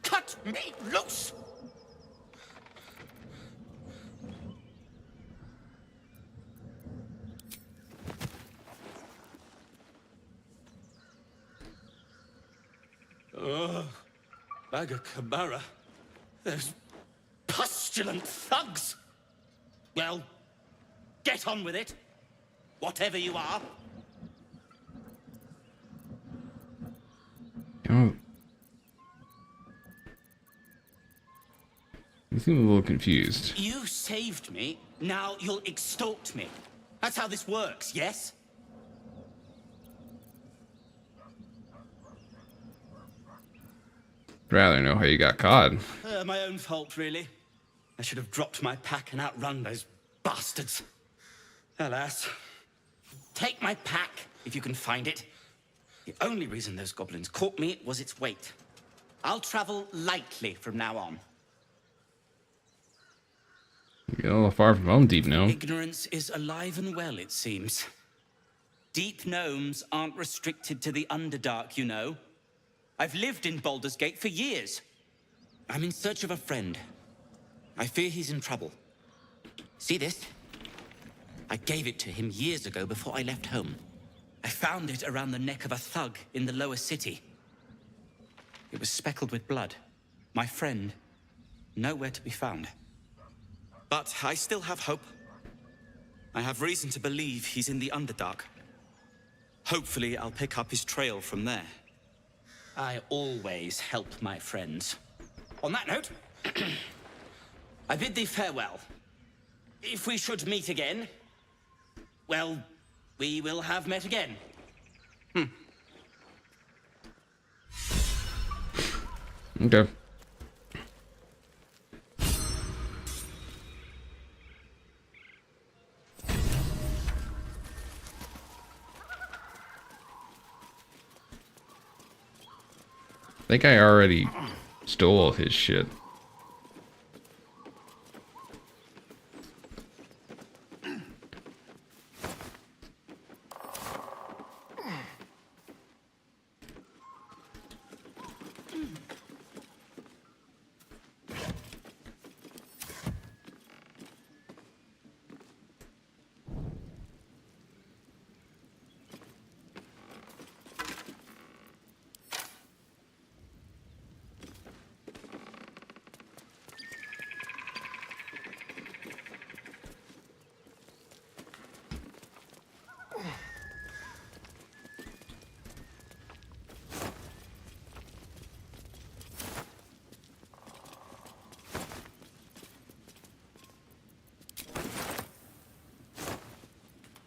Cut me loose! Bag Cabara. Those pustulant thugs. Well, get on with it. Whatever you are. Oh. You seem a little confused. You saved me, now you'll extort me. That's how this works, yes? Rather know how you got caught. My own fault, really. I should have dropped my pack and outrun those bastards. Alas. Take my pack, if you can find it. The only reason those goblins caught me was its weight. I'll travel lightly from now on. You get a little far from home, Deep Gnome. Ignorance is alive and well, it seems. Deep gnomes aren't restricted to the Underdark, you know. I've lived in Baldur's Gate for years. I'm in search of a friend. I fear he's in trouble. See this? I gave it to him years ago before I left home. I found it around the neck of a thug in the lower city. It was speckled with blood. My friend, nowhere to be found. But I still have hope. I have reason to believe he's in the Underdark. Hopefully, I'll pick up his trail from there. I always help my friends. On that note, I bid thee farewell. If we should meet again, well, we will have met again. Okay. I think I already stole his shit.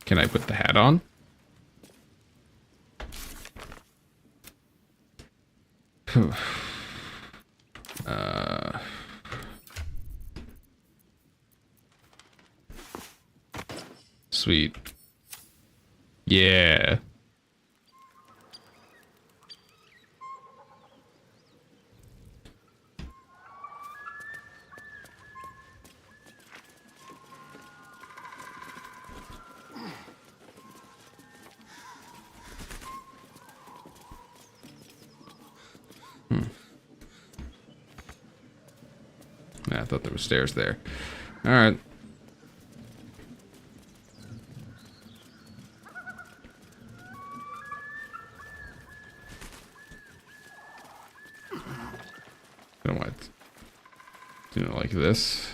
Can I put the hat on? Sweet. Yeah. I thought there were stairs there. All right. Don't want to do it like this.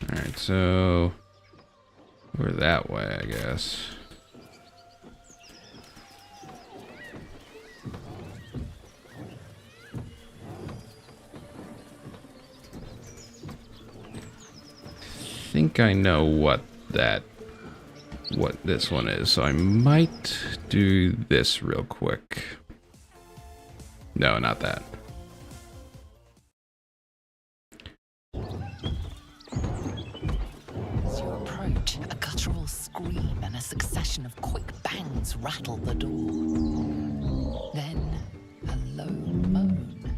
Alright, so we're that way, I guess. I think I know what this one is, so I might do this real quick. No, not that. As you approach, a guttural scream and a succession of quick bangs rattle the door. Then, a low moan.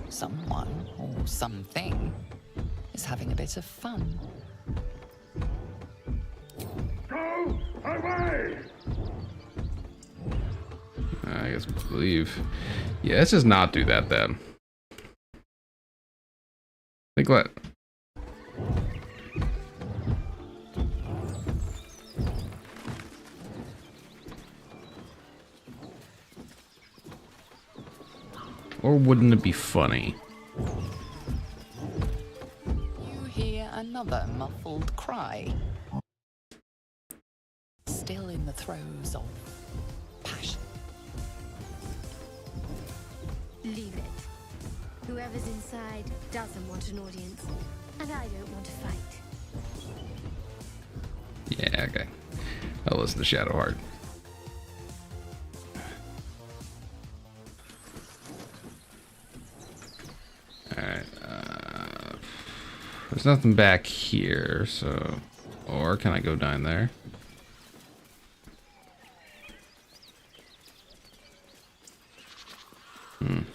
Someone, or something, is having a bit of fun. Go away! I guess we'll leave. Yeah, let's just not do that then. Think what? Or wouldn't it be funny? You hear another muffled cry. Still in the throes of passion. Leave it. Whoever's inside doesn't want an audience, and I don't want to fight. Yeah, okay. I'll listen to Shadowheart. Alright, there's nothing back here, so... Or can I go down there?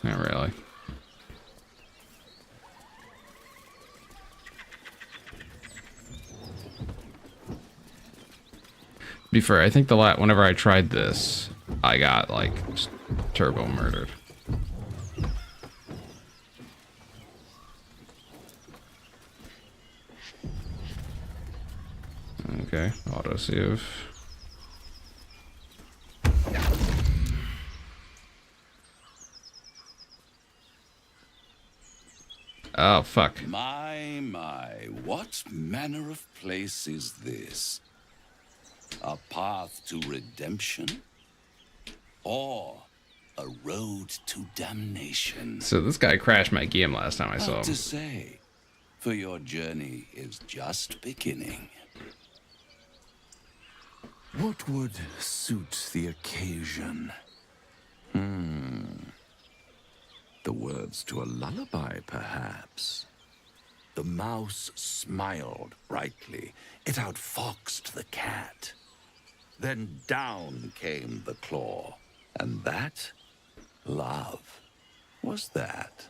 Not really. To be fair, I think whenever I tried this, I got, like, just turbo murdered. Okay, autosave. Oh, fuck. My, what manner of place is this? A path to redemption? Or a road to damnation? So this guy crashed my game last time I saw him. Hard to say, for your journey is just beginning. What would suit the occasion? The words to a lullaby, perhaps. The mouse smiled brightly. It outfoxed the cat. Then down came the claw. And that, love, was that.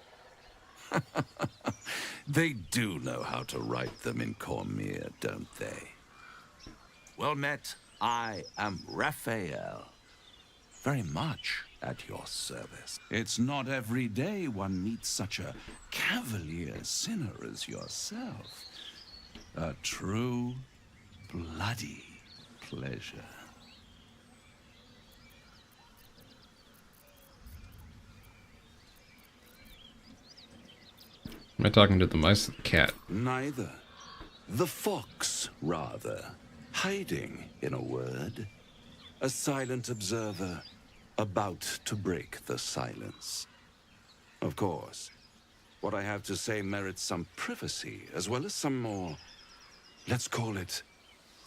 They do know how to write them in Cormier, don't they? Well met, I am Raphael. Very much at your service. It's not every day one meets such a cavalier sinner as yourself. A true, bloody pleasure. Am I talking to the mice or the cat? Neither. The fox, rather. Hiding, in a word. A silent observer, about to break the silence. Of course, what I have to say merits some privacy, as well as some more, let's call it,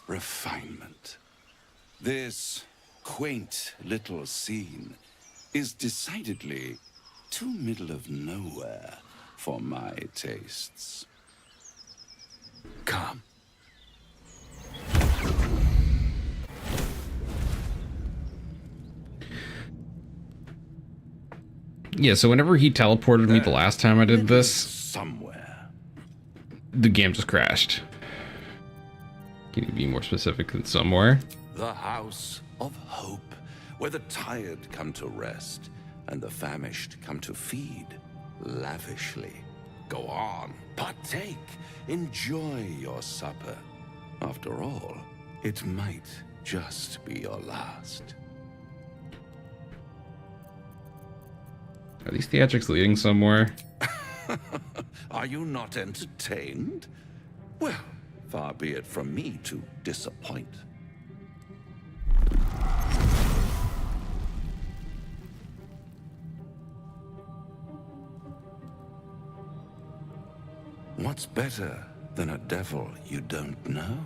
refinement. This quaint little scene is decidedly too middle of nowhere for my tastes. Come. Yeah, so whenever he teleported me the last time I did this, somewhere, the game just crashed. Can you be more specific than somewhere? The house of hope, where the tired come to rest and the famished come to feed lavishly. Go on, partake, enjoy your supper. After all, it might just be your last. Are these theatrics leading somewhere? Are you not entertained? Well, far be it from me to disappoint. What's better than a devil you don't know?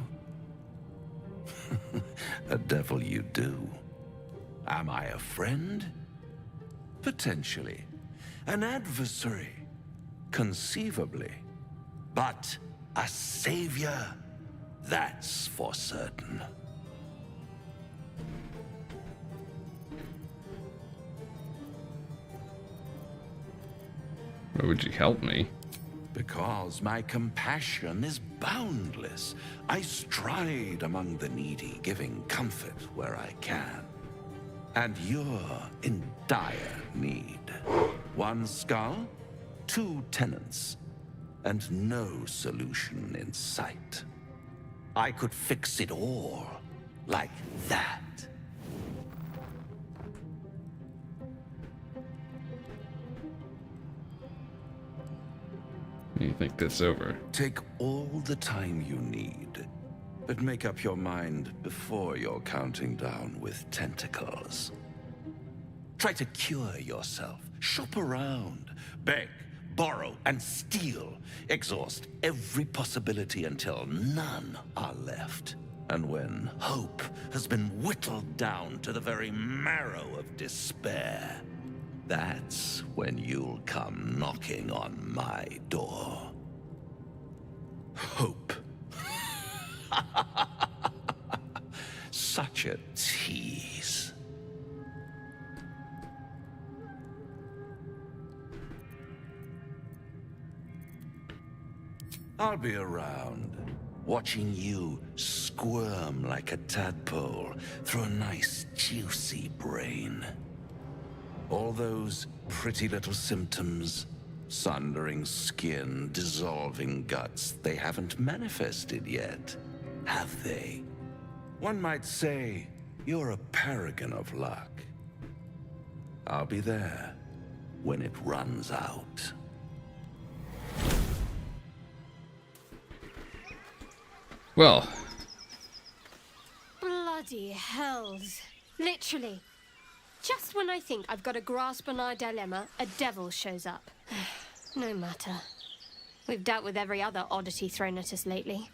A devil you do. Am I a friend? Potentially. An adversary? Conceivably. But a savior? That's for certain. Why would you help me? Because my compassion is boundless. I stride among the needy, giving comfort where I can. And you're in dire need. One skull, 2 tenants, and no solution in sight. I could fix it all, like that. You think this over? Take all the time you need, but make up your mind before you're counting down with tentacles. Try to cure yourself. Shop around. Beg, borrow, and steal. Exhaust every possibility until none are left. And when hope has been whittled down to the very marrow of despair, that's when you'll come knocking on my door. Hope. Such a tease. I'll be around, watching you squirm like a tadpole through a nice, juicy brain. All those pretty little symptoms, sundering skin, dissolving guts, they haven't manifested yet, have they? One might say you're a paragon of luck. I'll be there when it runs out. Well. Bloody hells. Literally. Just when I think I've got a grasp on our dilemma, a devil shows up. No matter. We've dealt with every other oddity thrown at us lately.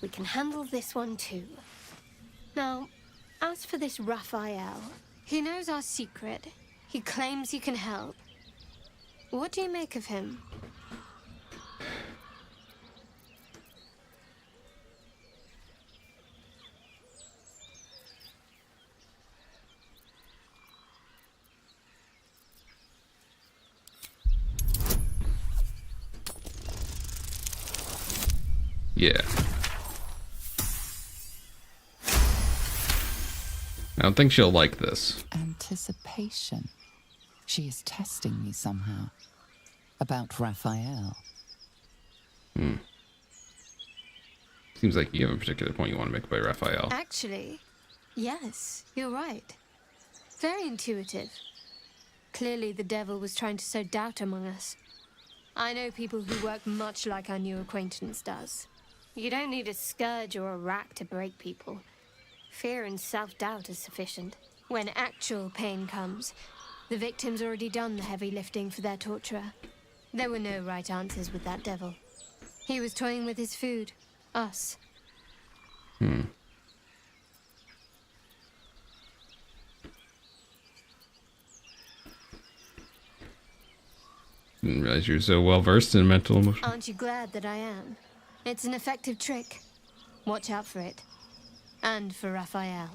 We can handle this one too. Now, as for this Raphael, he knows our secret. He claims he can help. What do you make of him? Yeah. I don't think she'll like this. Anticipation. She is testing me somehow. About Raphael. Seems like you have a particular point you want to make about Raphael. Actually, yes, you're right. Very intuitive. Clearly the devil was trying to sow doubt among us. I know people who work much like our new acquaintance does. You don't need a scourge or a rack to break people. Fear and self-doubt is sufficient. When actual pain comes, the victim's already done the heavy lifting for their torturer. There were no right answers with that devil. He was toying with his food. Us. Didn't realize you were so well versed in mental emotion. Aren't you glad that I am? It's an effective trick. Watch out for it. And for Raphael.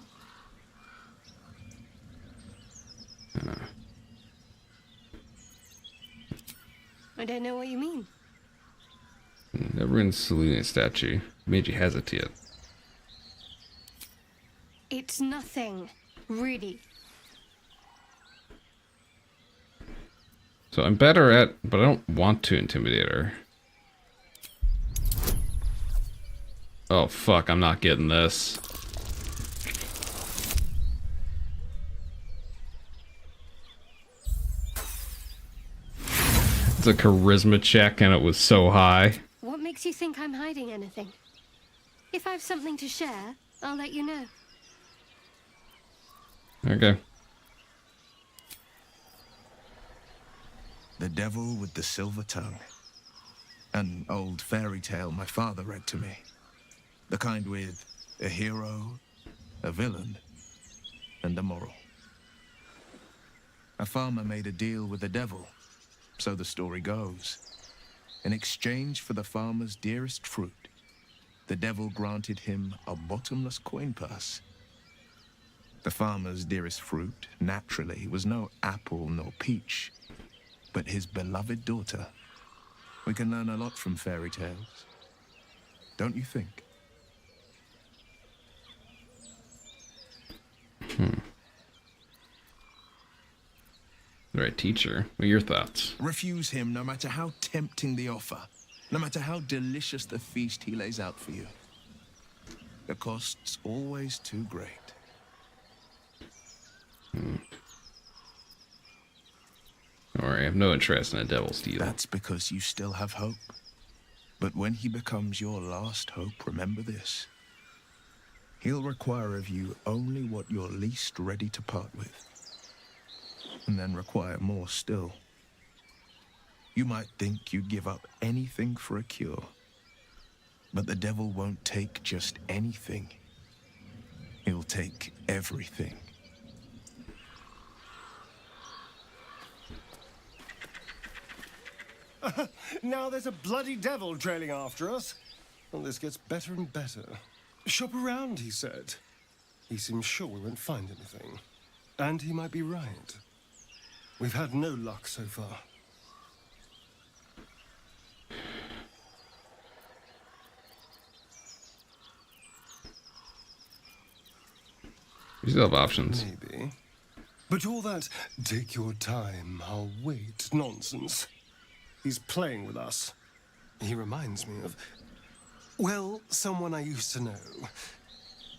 I don't know what you mean. Everyone's saluting a statue. Made you hesitate. It's nothing. Really. So I'm better at, but I don't want to intimidate her. Oh fuck, I'm not getting this. It's a charisma check and it was so high. What makes you think I'm hiding anything? If I have something to share, I'll let you know. Okay. The Devil with the Silver Tongue. An old fairy tale my father read to me. The kind with a hero, a villain, and a moral. A farmer made a deal with the devil, so the story goes. In exchange for the farmer's dearest fruit, the devil granted him a bottomless coin purse. The farmer's dearest fruit, naturally, was no apple nor peach, but his beloved daughter. We can learn a lot from fairy tales, don't you think? Right, teacher. What are your thoughts? Refuse him no matter how tempting the offer, no matter how delicious the feast he lays out for you. The cost's always too great. Don't worry, I have no interest in a devil's deal. That's because you still have hope. But when he becomes your last hope, remember this. He'll require of you only what you're least ready to part with. And then require more still. You might think you'd give up anything for a cure. But the devil won't take just anything. He'll take everything. Now there's a bloody devil trailing after us. Well, this gets better and better. Shop around, he said. He seems sure we won't find anything. And he might be right. We've had no luck so far. You still have options. Maybe. But all that, take your time, I'll wait, nonsense. He's playing with us. He reminds me of, well, someone I used to know.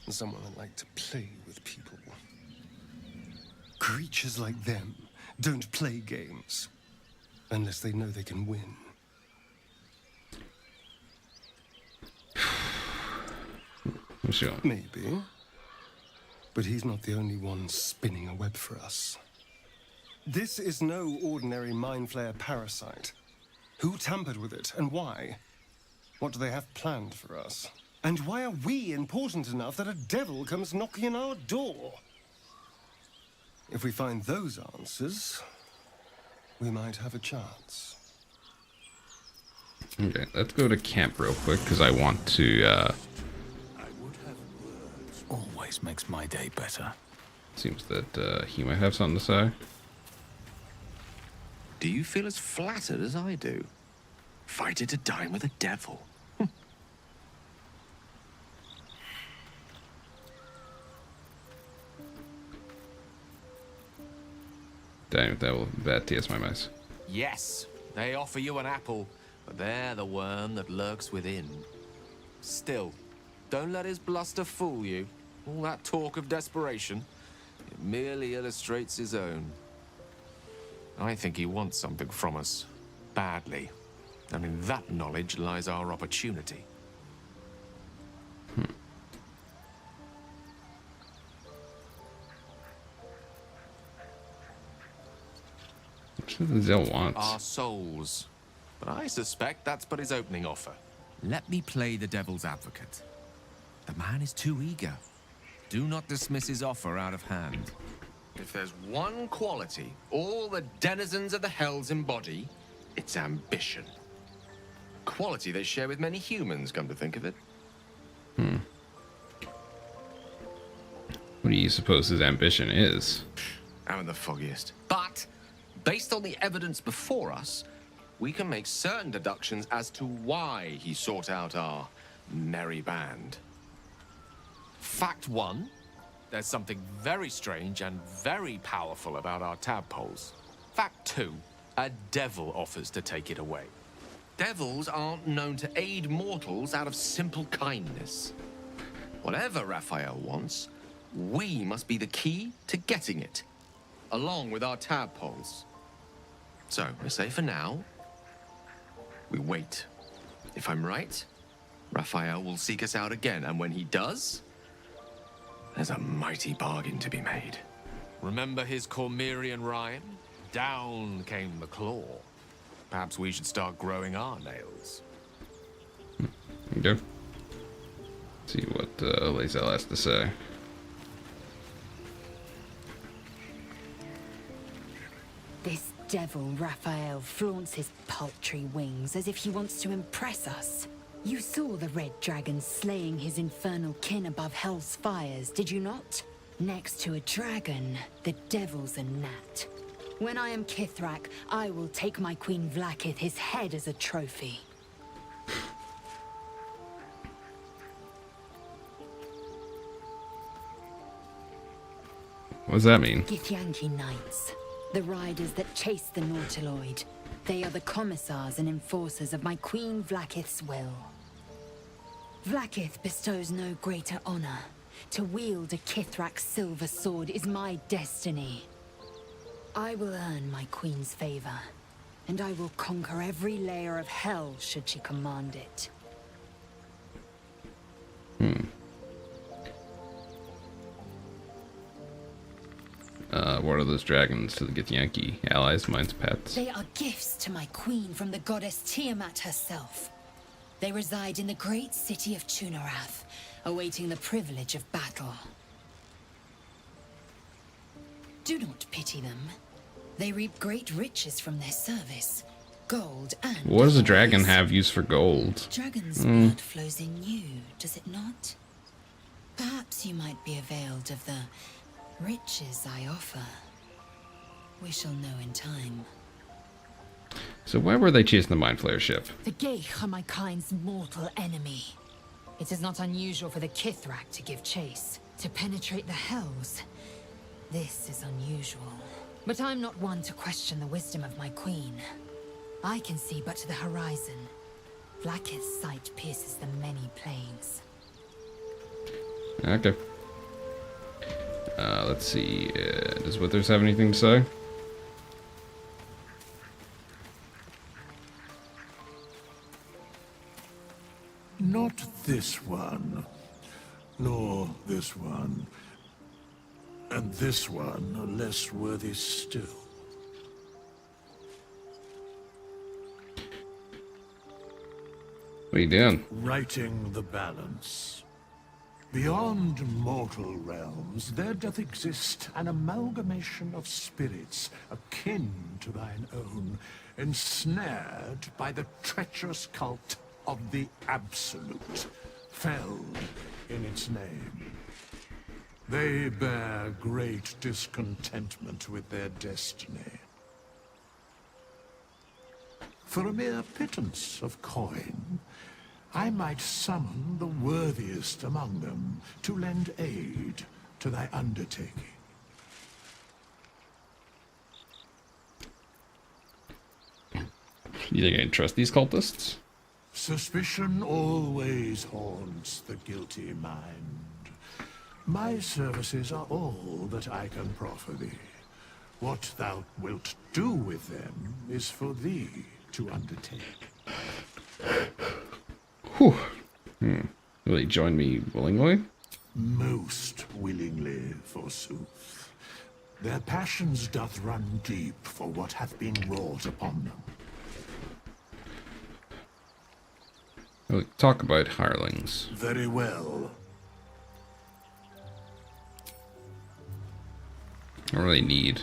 Someone that liked to play with people. Creatures like them don't play games unless they know they can win. Sure. Maybe. But he's not the only one spinning a web for us. This is no ordinary Mind Flayer parasite. Who tampered with it, and why? What do they have planned for us? And why are we important enough that a devil comes knocking on our door? If we find those answers, we might have a chance. Okay, let's go to camp real quick, because I want to, Always makes my day better. seems that, he might have something to say. Do you feel as flattered as I do? Fighting to dine with a devil. Damn, that will bad tears my mice. Yes, they offer you an apple, but they're the worm that lurks within. Still, don't let his bluster fool you. All that talk of desperation, it merely illustrates his own. I think he wants something from us, badly. And in that knowledge lies our opportunity. What does Zell want? Our souls. But I suspect that's but his opening offer. Let me play the devil's advocate. The man is too eager. Do not dismiss his offer out of hand. If there's one quality all the denizens of the hells embody, it's ambition. Quality they share with many humans, come to think of it. What do you suppose his ambition is? I'm the foggiest. But, based on the evidence before us, we can make certain deductions as to why he sought out our merry band. Fact one, there's something very strange and very powerful about our tadpoles. Fact two, a devil offers to take it away. Devils aren't known to aid mortals out of simple kindness. Whatever Raphael wants, we must be the key to getting it, along with our tadpoles. So, I say for now, we wait. If I'm right, Raphael will seek us out again, and when he does, there's a mighty bargain to be made. Remember his Cormyrean rhyme? Down came the claw. Perhaps we should start growing our nails. Okay. See what Lae'zel has to say. This devil Raphael flaunts his paltry wings as if he wants to impress us. You saw the red dragon slaying his infernal kin above hell's fires, did you not? Next to a dragon, the devil's a gnat. When I am Kithrak, I will take my Queen Vlaakith his head as a trophy. What does that mean? Githyanki Knights, the riders that chase the Nautiloid. They are the commissars and enforcers of my Queen Vlaakith's will. Vlaakith bestows no greater honor. To wield a Kithrak's silver sword is my destiny. I will earn my queen's favor, and I will conquer every layer of hell should she command it. What are those dragons to the Githyanki allies? Mine's pets. They are gifts to my queen from the goddess Tiamat herself. They reside in the great city of Tunarath, awaiting the privilege of battle. Do not pity them. They reap great riches from their service. Gold and... What does a dragon have use for gold? Dragon's blood flows in you, does it not? Perhaps you might be availed of the riches I offer. We shall know in time. So why were they chasing the Mind Flayer ship? The Geich are my kind's mortal enemy. It is not unusual for the Kithrak to give chase, to penetrate the Hells. This is unusual. But I'm not one to question the wisdom of my queen. I can see but to the horizon. Blackest sight pierces the many plains. Okay. Let's see. Does Withers have anything to say? Not this one, nor this one, and this one are less worthy still. What are you doing? Righting the balance. Beyond mortal realms, there doth exist an amalgamation of spirits akin to thine own, ensnared by the treacherous cult of the Absolute, felled in its name. They bear great discontentment with their destiny. For a mere pittance of coin, I might summon the worthiest among them to lend aid to thy undertaking. You think I can trust these cultists? Suspicion always haunts the guilty mind. My services are all that I can proffer thee. What thou wilt do with them is for thee to undertake. Whew. Will he join me willingly? Most willingly, forsooth. Their passions doth run deep for what hath been wrought upon them. We'll talk about hirelings. Very well. I don't really need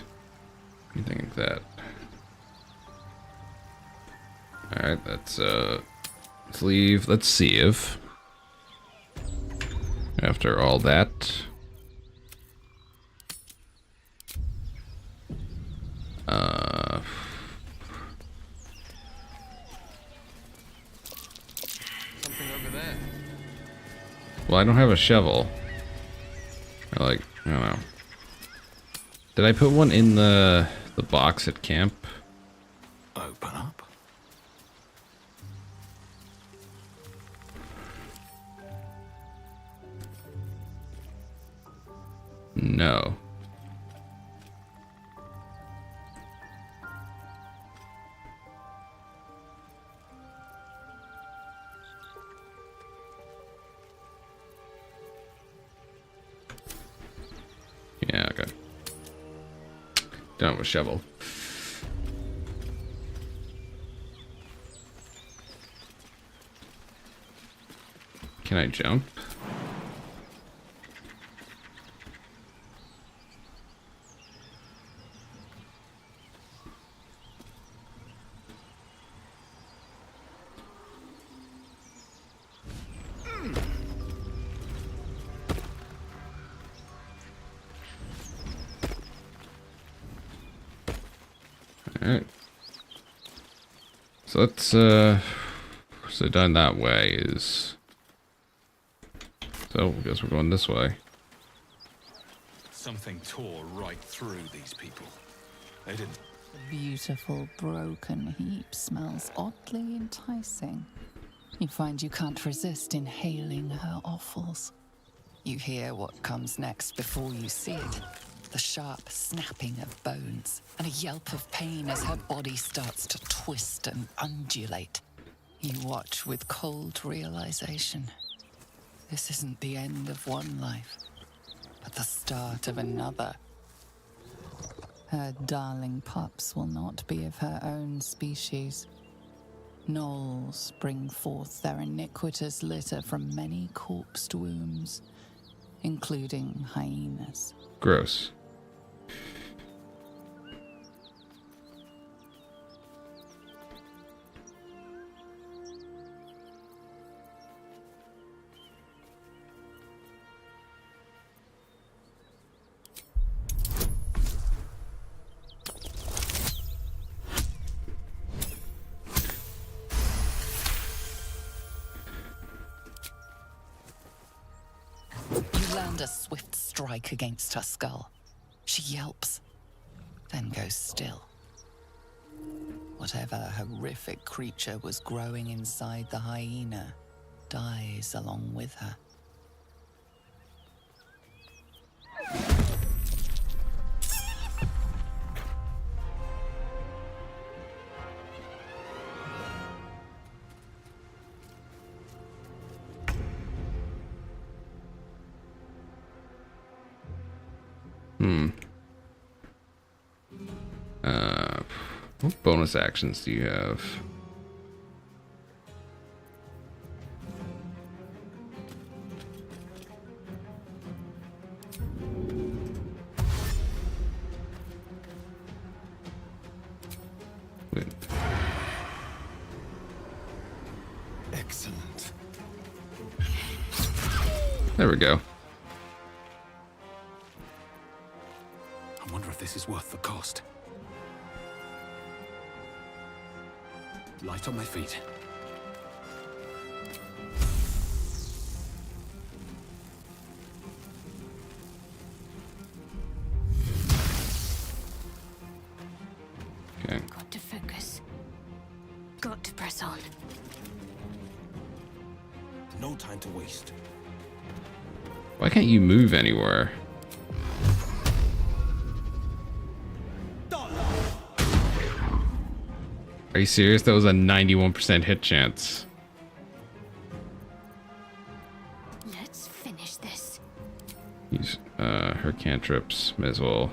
anything like that. Alright, let's leave. Let's see if after all that Something over there. well, I don't have a shovel. I don't know. Did I put one in the box at camp? Open up. No. Yeah, okay. Don't have a shovel. Can I jump? Alright. So let's, so done that way is... So, I guess we're going this way. Something tore right through these people. They didn't. The beautiful broken heap smells oddly enticing. You find you can't resist inhaling her offals. You hear what comes next before you see it. The sharp snapping of bones, and a yelp of pain as her body starts to twist and undulate. You watch with cold realization. This isn't the end of one life, but the start of another. Her darling pups will not be of her own species. Gnolls bring forth their iniquitous litter from many corpsed wombs, including hyenas. Gross. land a swift strike against her skull. She yelps, then goes still. Whatever horrific creature was growing inside the hyena dies along with her. What bonus actions do you have? Wait. Excellent. There we go. I wonder if this is worth the cost. Light on my feet. Okay. Got to focus. Got to press on. No time to waste. Why can't you move anywhere? Are you serious? That was a 91% hit chance. Let's finish this. Use her cantrips as well.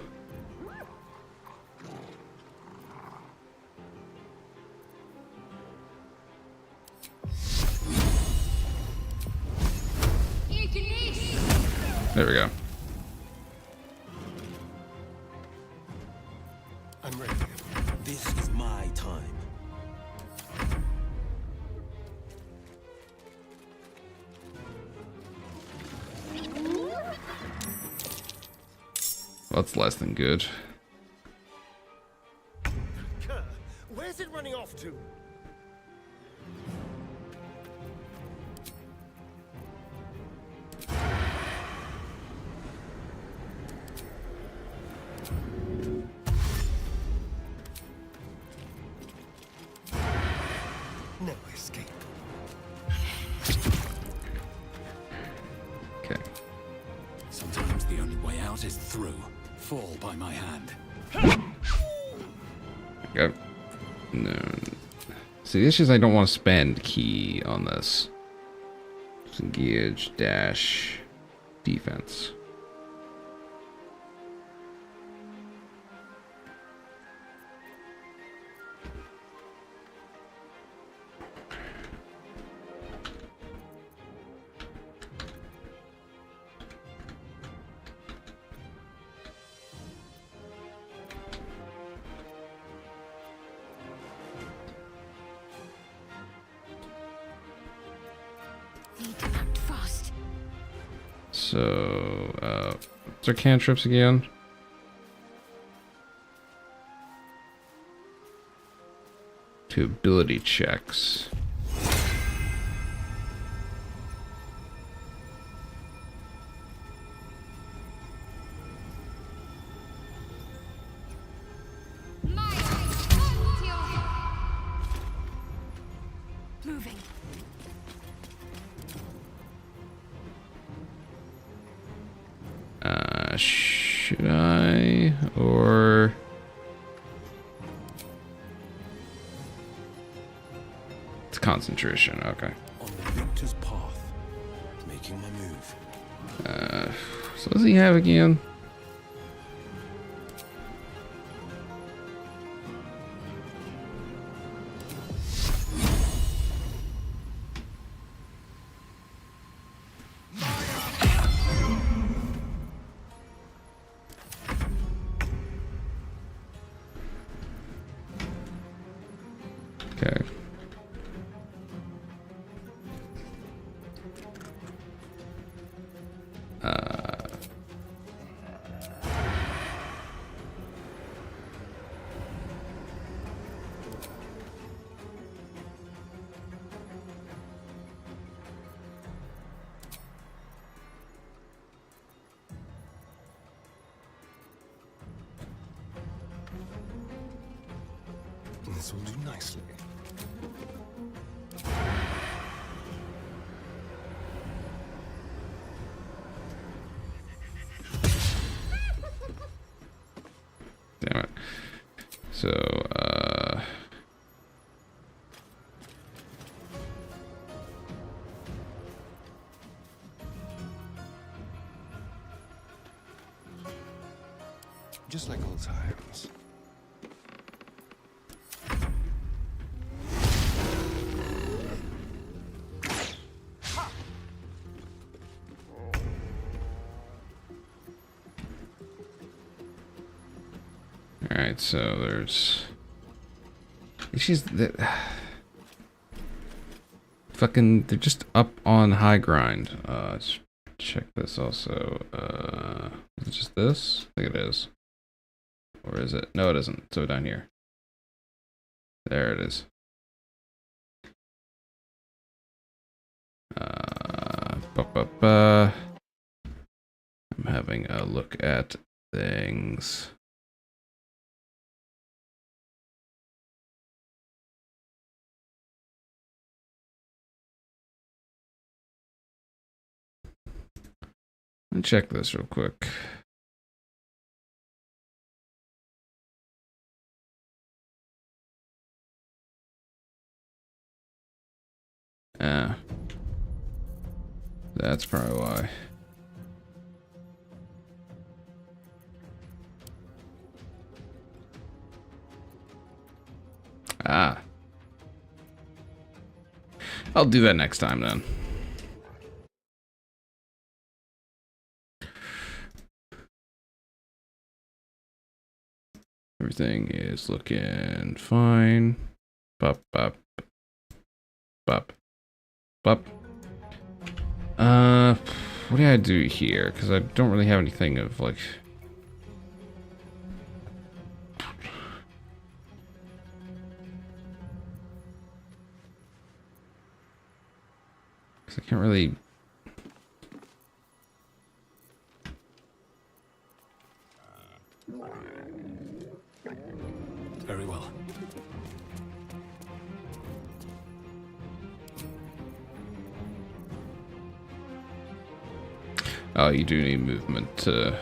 There we go. I'm ready. This is my time. That's less than good. Where's it running off to? No escape. Okay. Sometimes the only way out is through. Fall by my hand. Okay. No. See, the issue is I don't want to spend key on this. Disengage, dash, defense. Need to act fast. So, what's our cantrips again? To ability checks. Moving. Should I? Or... It's concentration, okay. On the victor's path, making my move. So what does he have again? Okay. This will do nicely. Damn it. So, just like old times. alright, so there's... She's... Fucking... They're just up on high grind. Let's check this also. Is it just this? I think it is. Or is it? No, it isn't. So down here. There it is. I'm having a look at things. Let me check this real quick. That's probably why. Ah. I'll do that next time then. Everything is looking fine. Bop, bop. Bop. Bop. What do I do here? Because I don't really have anything of like... Because I can't really... Very well. Oh, you do need movement to...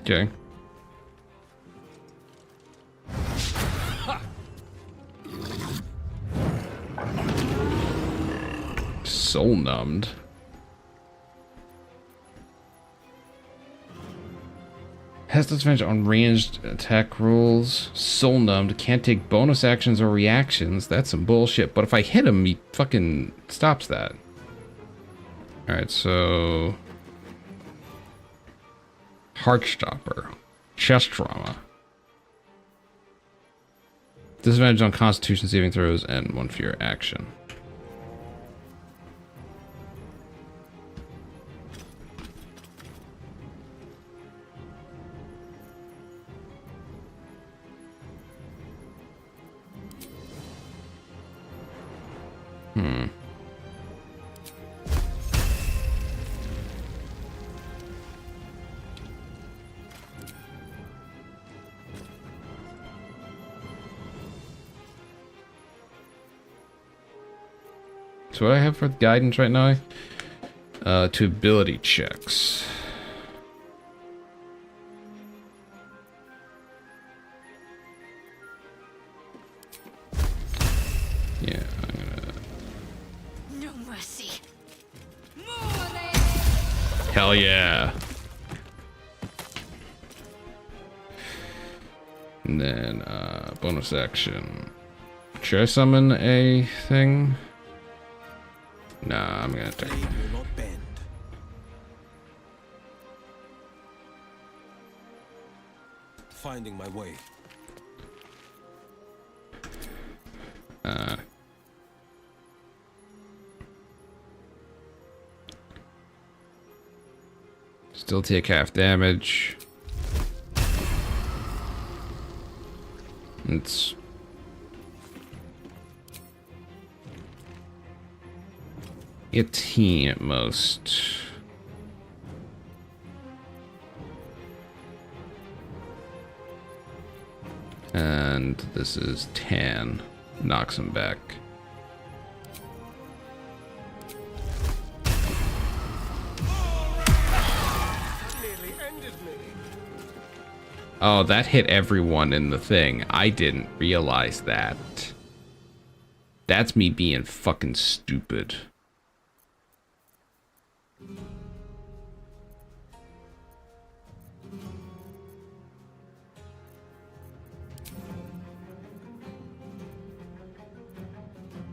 Okay. Soul numbed. Has disadvantage on ranged attack rolls. Soul numbed. Can't take bonus actions or reactions. That's some bullshit. But if I hit him, he fucking stops that. Alright, so... Heartstopper. Chest trauma. Disadvantage on constitution saving throws and 1 fear action. So what I have for guidance right now? To ability checks. Yeah, I'm gonna... No mercy. Hell yeah. And then, bonus action. Should I summon a thing? Nah, I'm gonna take... Finding my way. Still take half damage. It's a teen at most. And this is 10. Knocks him back. Oh, that hit everyone in the thing. I didn't realize that. That's me being fucking stupid.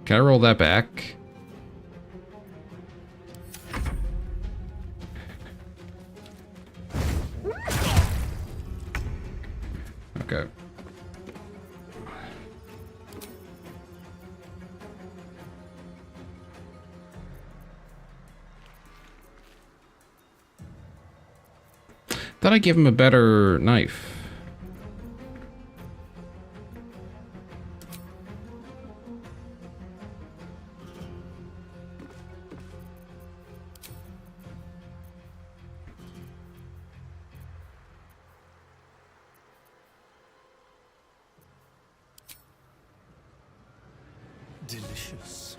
Can I roll that back? Okay. Thought I'd give him a better knife. Delicious.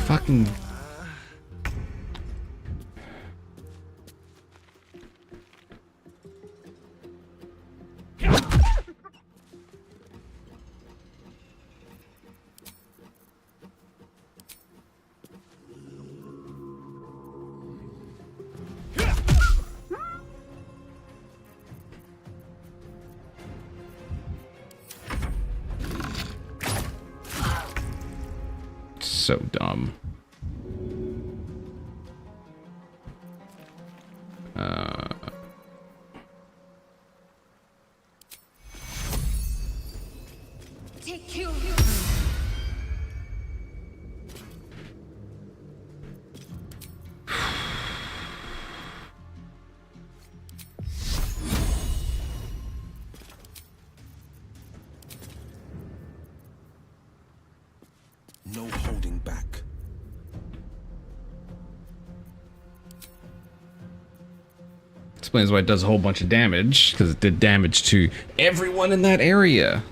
Fucking... So dumb. Take you. No holding back. Explains why it does a whole bunch of damage, because it did damage to everyone in that area.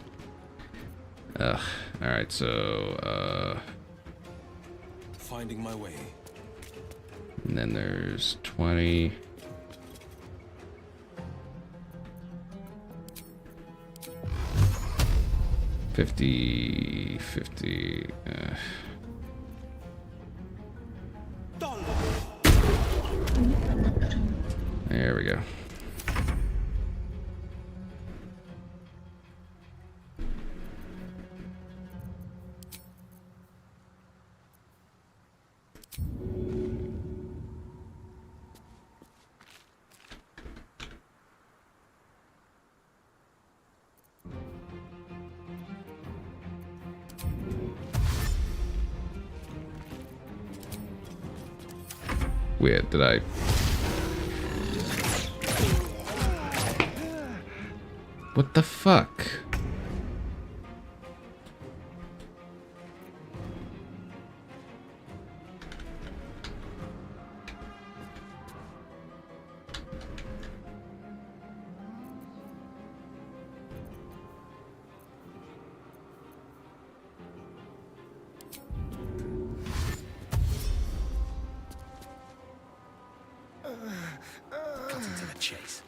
Ugh. Alright, so, Finding my way. and then there's 20. $50, $50. There we go. Weird, did I... What the fuck? Cutting to the chase.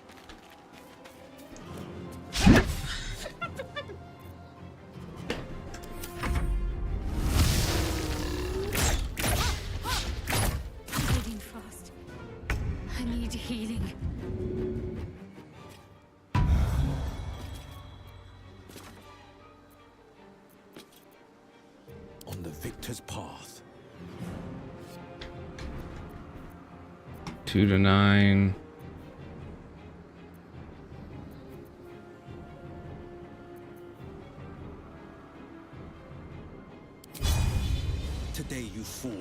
Bleeding fast. I need healing. On the victor's path. 2 to 9. fall.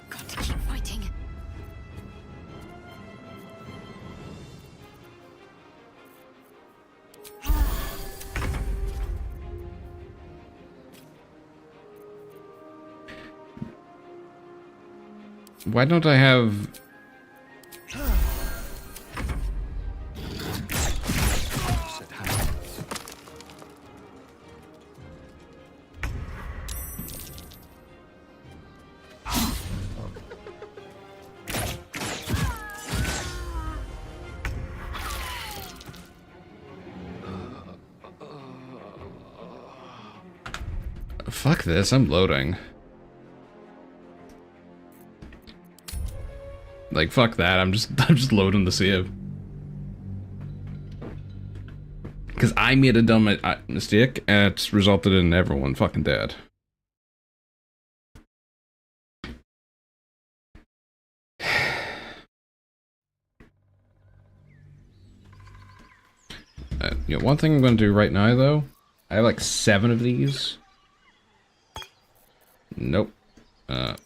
Got to keep fighting. Why don't I have... Fuck this, I'm loading. Like, fuck that, I'm just loading the save. Because I made a dumb mistake, and it's resulted in everyone fucking dead. You know, one thing I'm going to do right now, though, I have like 7 of these. Nope. And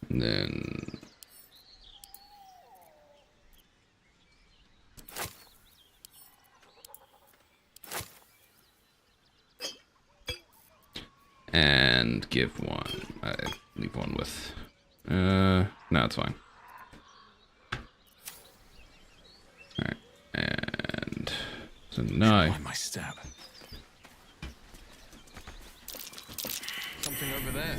then... and give one. I leave one with. No, it's fine. All right, and so now. My step. Something over there.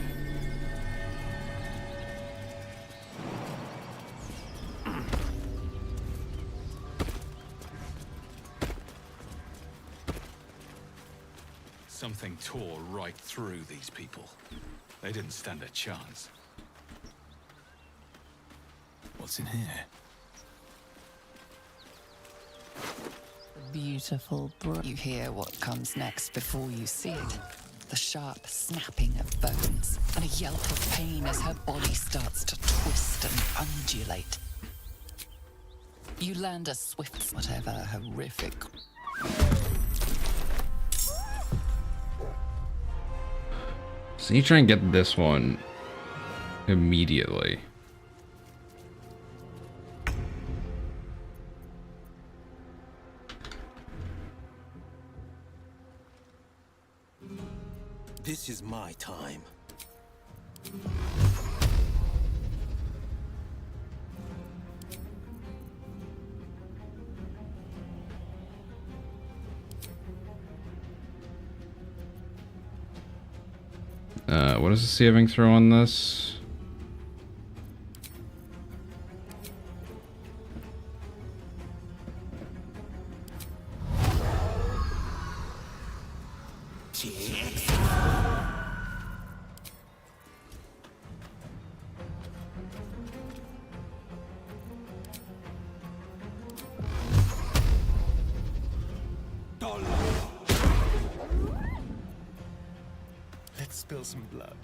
Something tore right through these people. They didn't stand a chance. What's in here? Beautiful brook. You hear what comes next before you see it. The sharp snapping of bones and a yelp of pain as her body starts to twist and undulate. You land a swift, whatever horrific. So you try and get this one immediately. This is my time. What is the saving throw on this? Let's spill some blood.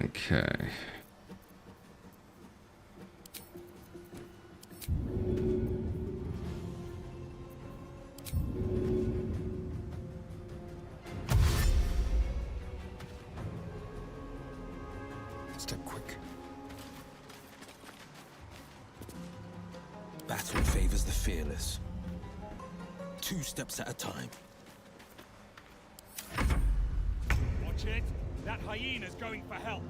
Okay. Step quick. Battle favors the fearless. 2 steps at a time. Watch it! That hyena's going for help!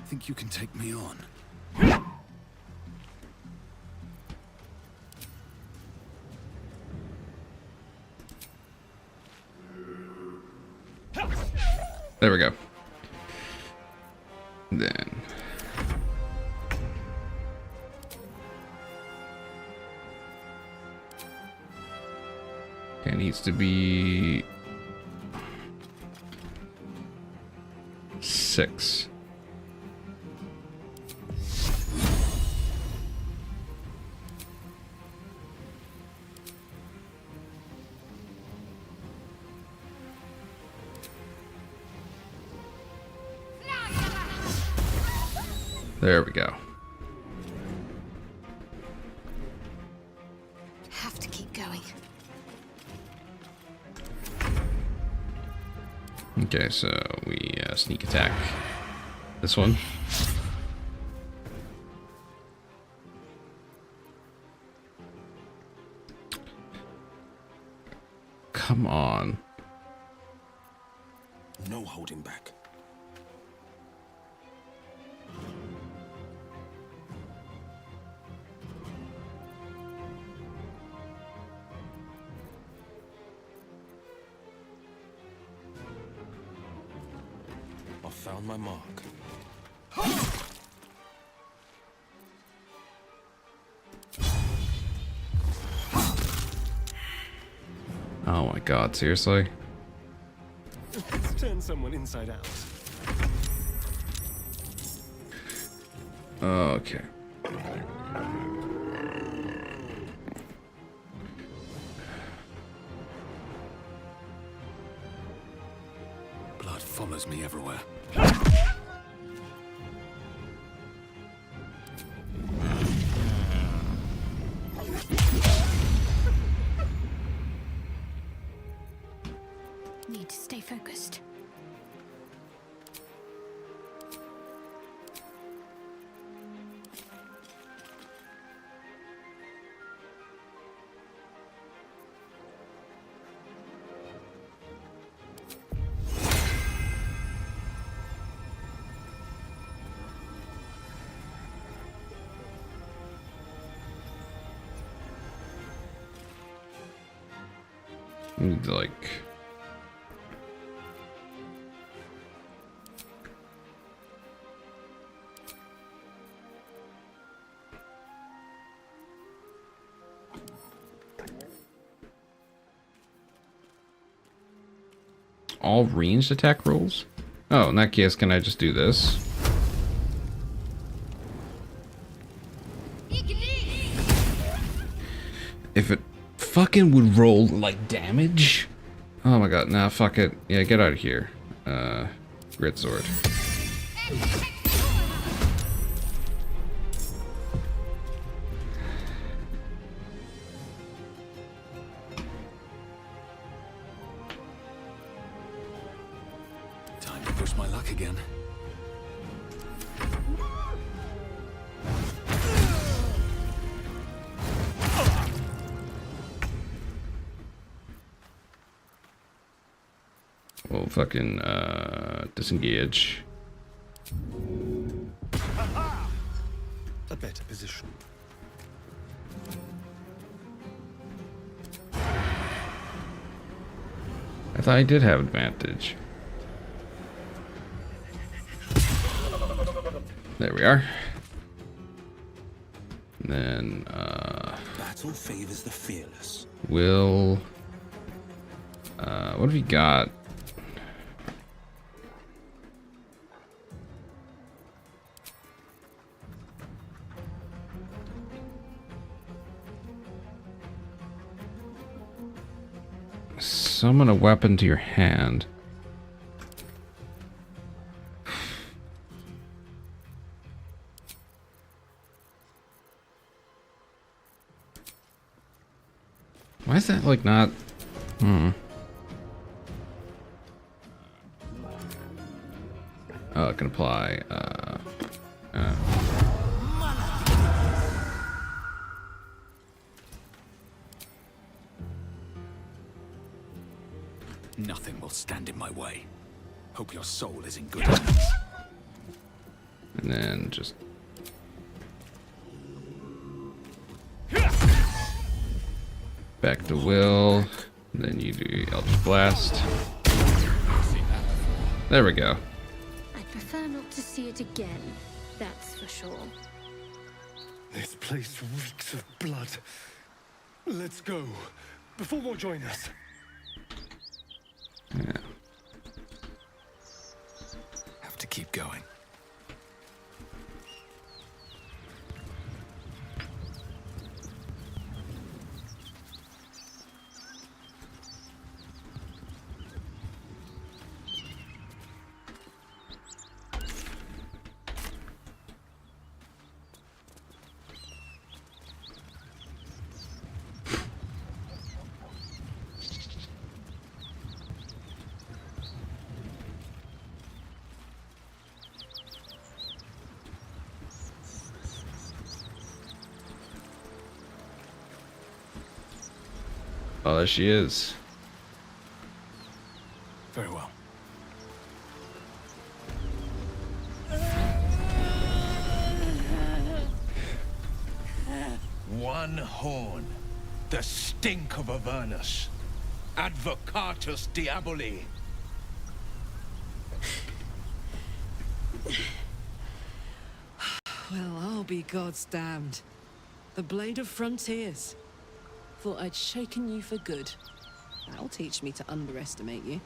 Think you can take me on? There we go. Then it needs to be 6. There we go. Have to keep going. Okay, so we sneak attack this one. Come on. No holding back. I found my mark. Oh my god, seriously? Let's turn someone inside out. Okay. Blood follows me everywhere. Need to stay focused. Need to, like, all ranged attack rolls? Oh, in that case, can I just do this? If it fucking would roll like damage? Oh my god, nah, fuck it. Yeah, get out of here. Grit sword. Time to push my luck again. We'll fucking disengage. A better position. I thought I did have advantage. There we are. And then Battle favors the fearless. we'll what have we got? Summon a weapon to your hand. Why is that like not? Oh, it can apply. Nothing will stand in my way. Hope your soul is in good hands. And just... back to Will. Then you do Eldritch Blast. There we go. I'd prefer not to see it again, that's for sure. This place reeks of blood. Let's go, before more join us. Yeah. Have to keep going. Oh, there she is. Very well. One horn, the stink of Avernus. Advocatus Diaboli. Well, I'll be God's damned. The Blade of Frontiers. Thought I'd shaken you for good. That'll teach me to underestimate you.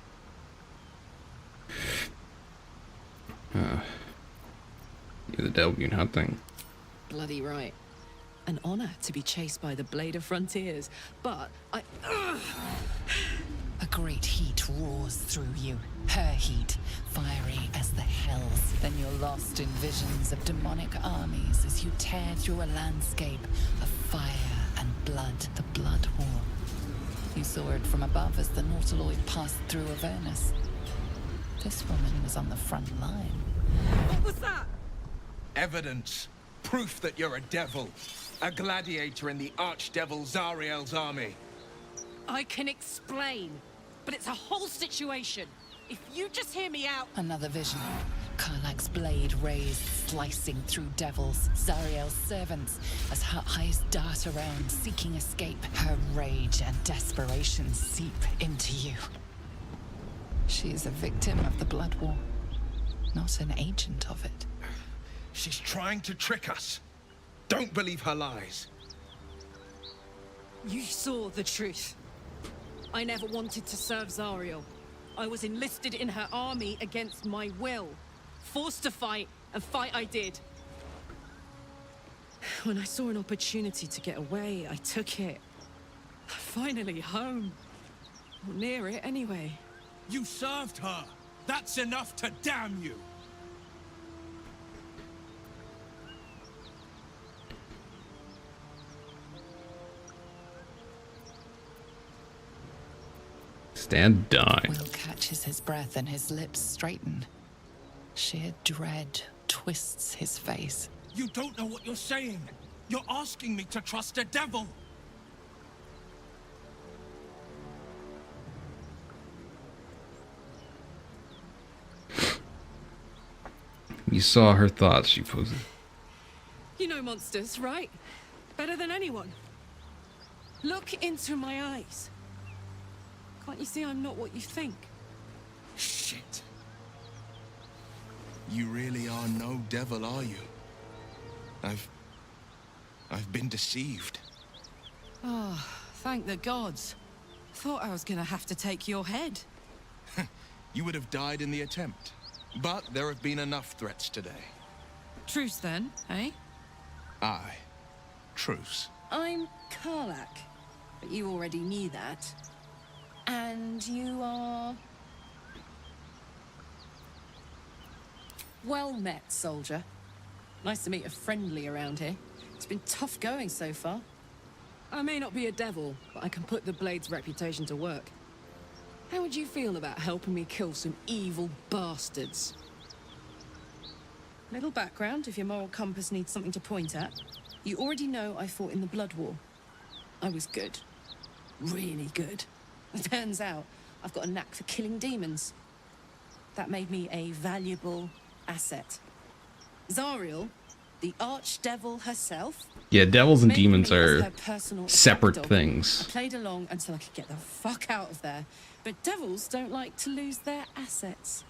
You're the Delbune hunting. Bloody right. An honor to be chased by the Blade of Frontiers, but I... A great heat roars through you. Her heat, fiery as the hells. Then you're lost in visions of demonic armies as you tear through a landscape of fire and blood. The Blood War. You saw it from above as the Nautiloid passed through Avernus. This woman was on the front line. What was that? Evidence. Proof that you're a devil. A gladiator in the archdevil Zariel's army. I can explain, but it's a whole situation. If you just hear me out... Another vision. Karlach's blade raised, slicing through devils, Zariel's servants, as her eyes dart around, seeking escape. Her rage and desperation seep into you. She is a victim of the Blood War, not an agent of it. She's trying to trick us. Don't believe her lies. You saw the truth. I never wanted to serve Zariel. I was enlisted in her army against my will. Forced to fight, and fight I did. When I saw an opportunity to get away, I took it. Finally home. Or near it, anyway. You served her. That's enough to damn you. Stand die. Will catches his breath and his lips straighten. Sheer dread twists his face. You don't know what you're saying. You're asking me to trust a devil. You saw her thoughts, she posed. You know monsters, right? Better than anyone. Look into my eyes. Can't you see I'm not what you think? Shit. You really are no devil, are you? I've been deceived. Oh, thank the gods. Thought I was gonna have to take your head. You would have died in the attempt. But there have been enough threats today. Truce then, eh? Aye. Truce. I'm Karlach, but you already knew that. And you are... Well met, soldier. Nice to meet a friendly around here. It's been tough going so far. I may not be a devil, but I can put the Blade's reputation to work. How would you feel about helping me kill some evil bastards? Little background, if your moral compass needs something to point at. You already know I fought in the Blood War. I was good. Really good. It turns out I've got a knack for killing demons. That made me a valuable asset. Zariel, the archdevil herself. Yeah, devils and made demons me as are her personal separate attack dog. things. I played along until I could get the fuck out of there. But devils don't like to lose their assets.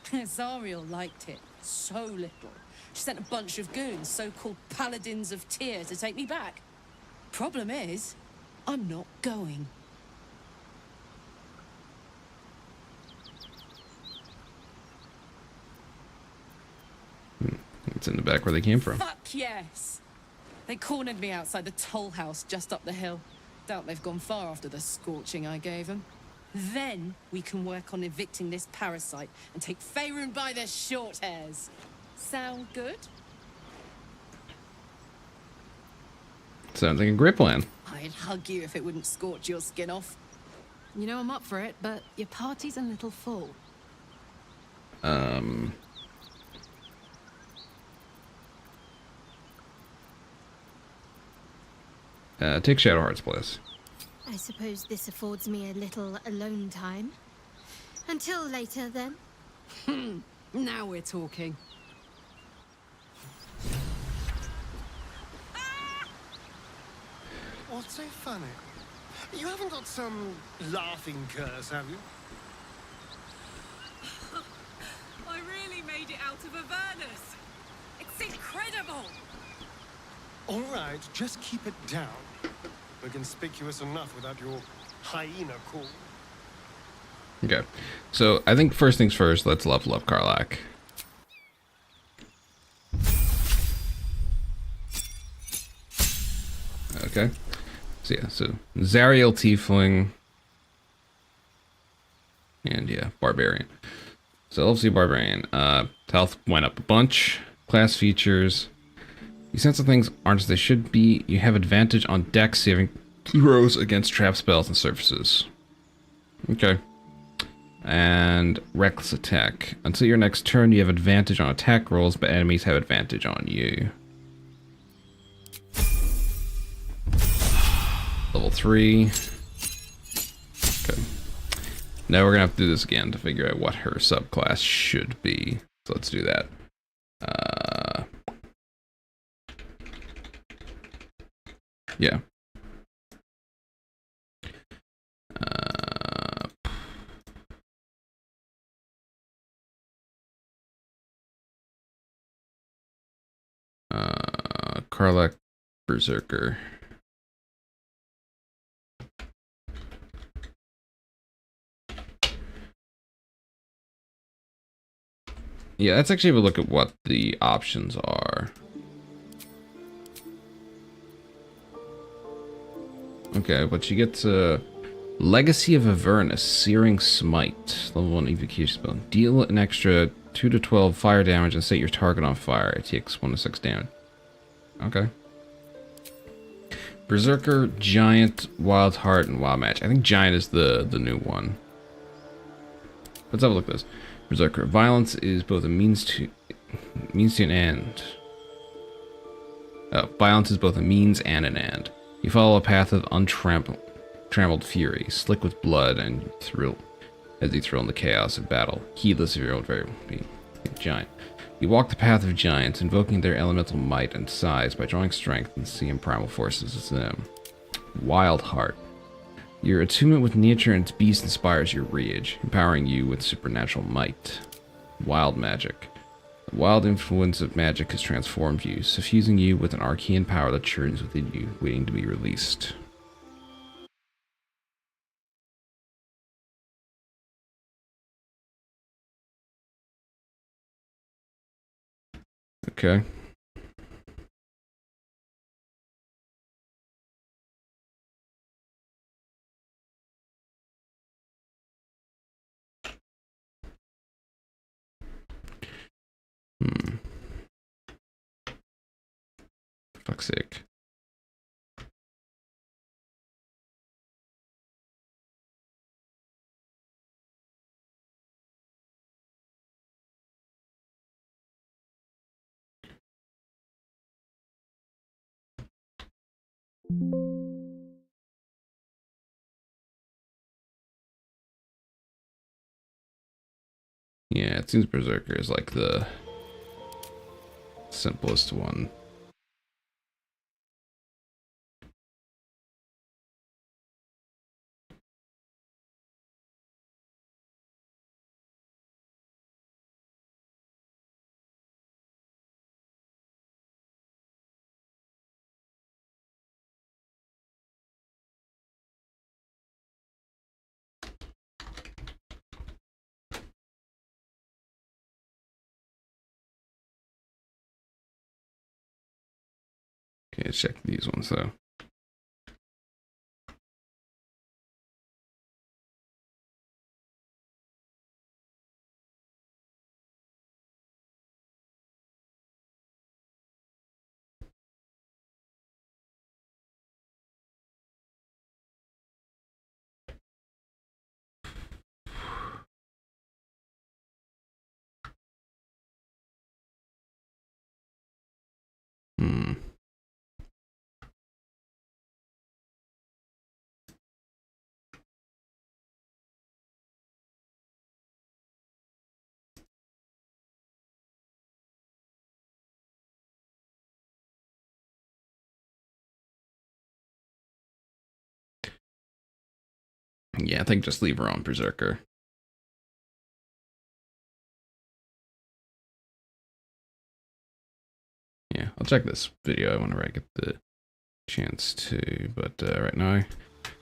Zariel liked it so little. She sent a bunch of goons, so-called paladins of Tyr, to take me back. Problem is, I'm not going. It's in the back where they came from. Fuck yes! They cornered me outside the toll house just up the hill. Doubt they've gone far after the scorching I gave them. Then we can work on evicting this parasite and take Faerun by the short hairs. Sound good? Sounds like a great plan. I'd hug you if it wouldn't scorch your skin off. You know I'm up for it, but your party's a little full. Take Shadowheart's place. I suppose this affords me a little alone time. Until later, then. Now we're talking. What's so funny? You haven't got some laughing curse, have you? I really made it out of Avernus. It's incredible. All right, just keep it down. We're conspicuous enough without your hyena call. Okay, so I think first things first, let's level up Karlach. Okay, so yeah, so Zariel Tiefling, and yeah, Barbarian. So obviously Barbarian. Health went up a bunch. Class features. These sense of things aren't as they should be. You have advantage on dex saving throws against trap spells and surfaces. Okay. And reckless attack. Until your next turn, you have advantage on attack rolls, but enemies have advantage on you. Level 3. Okay. Now we're gonna have to do this again to figure out what her subclass should be. So let's do that. Yeah. Karlach Berserker. Yeah, let's actually have a look at what the options are. Okay, but she gets a Legacy of Avernus, Searing Smite, level 1 evocation spell. Deal an extra 2 to 12 fire damage and set your target on fire. It takes 1 to 6 damage. Okay. Berserker, Giant, Wild Heart, and Wild Match. I think Giant is the new one. Let's have a look at this. Berserker. Violence is both a means to an end. Violence is both a means and an end. You follow a path of untrammeled fury, slick with blood, and thrill as you thrill in the chaos of battle, heedless of your own very being. Giant. You walk the path of giants, invoking their elemental might and size by drawing strength and seeing primal forces as them. Wild Heart. Your attunement with nature and its beast inspires your rage, empowering you with supernatural might. Wild Magic. The wild influence of magic has transformed you, suffusing you with an arcane power that churns within you, waiting to be released. Okay. Fuck's sake. Yeah, it seems Berserker is like the simplest one. Okay, let's check these ones though. Hmm. Yeah, I think just leave her on Berserker. Yeah, I'll check this video whenever I get the chance to, but right now,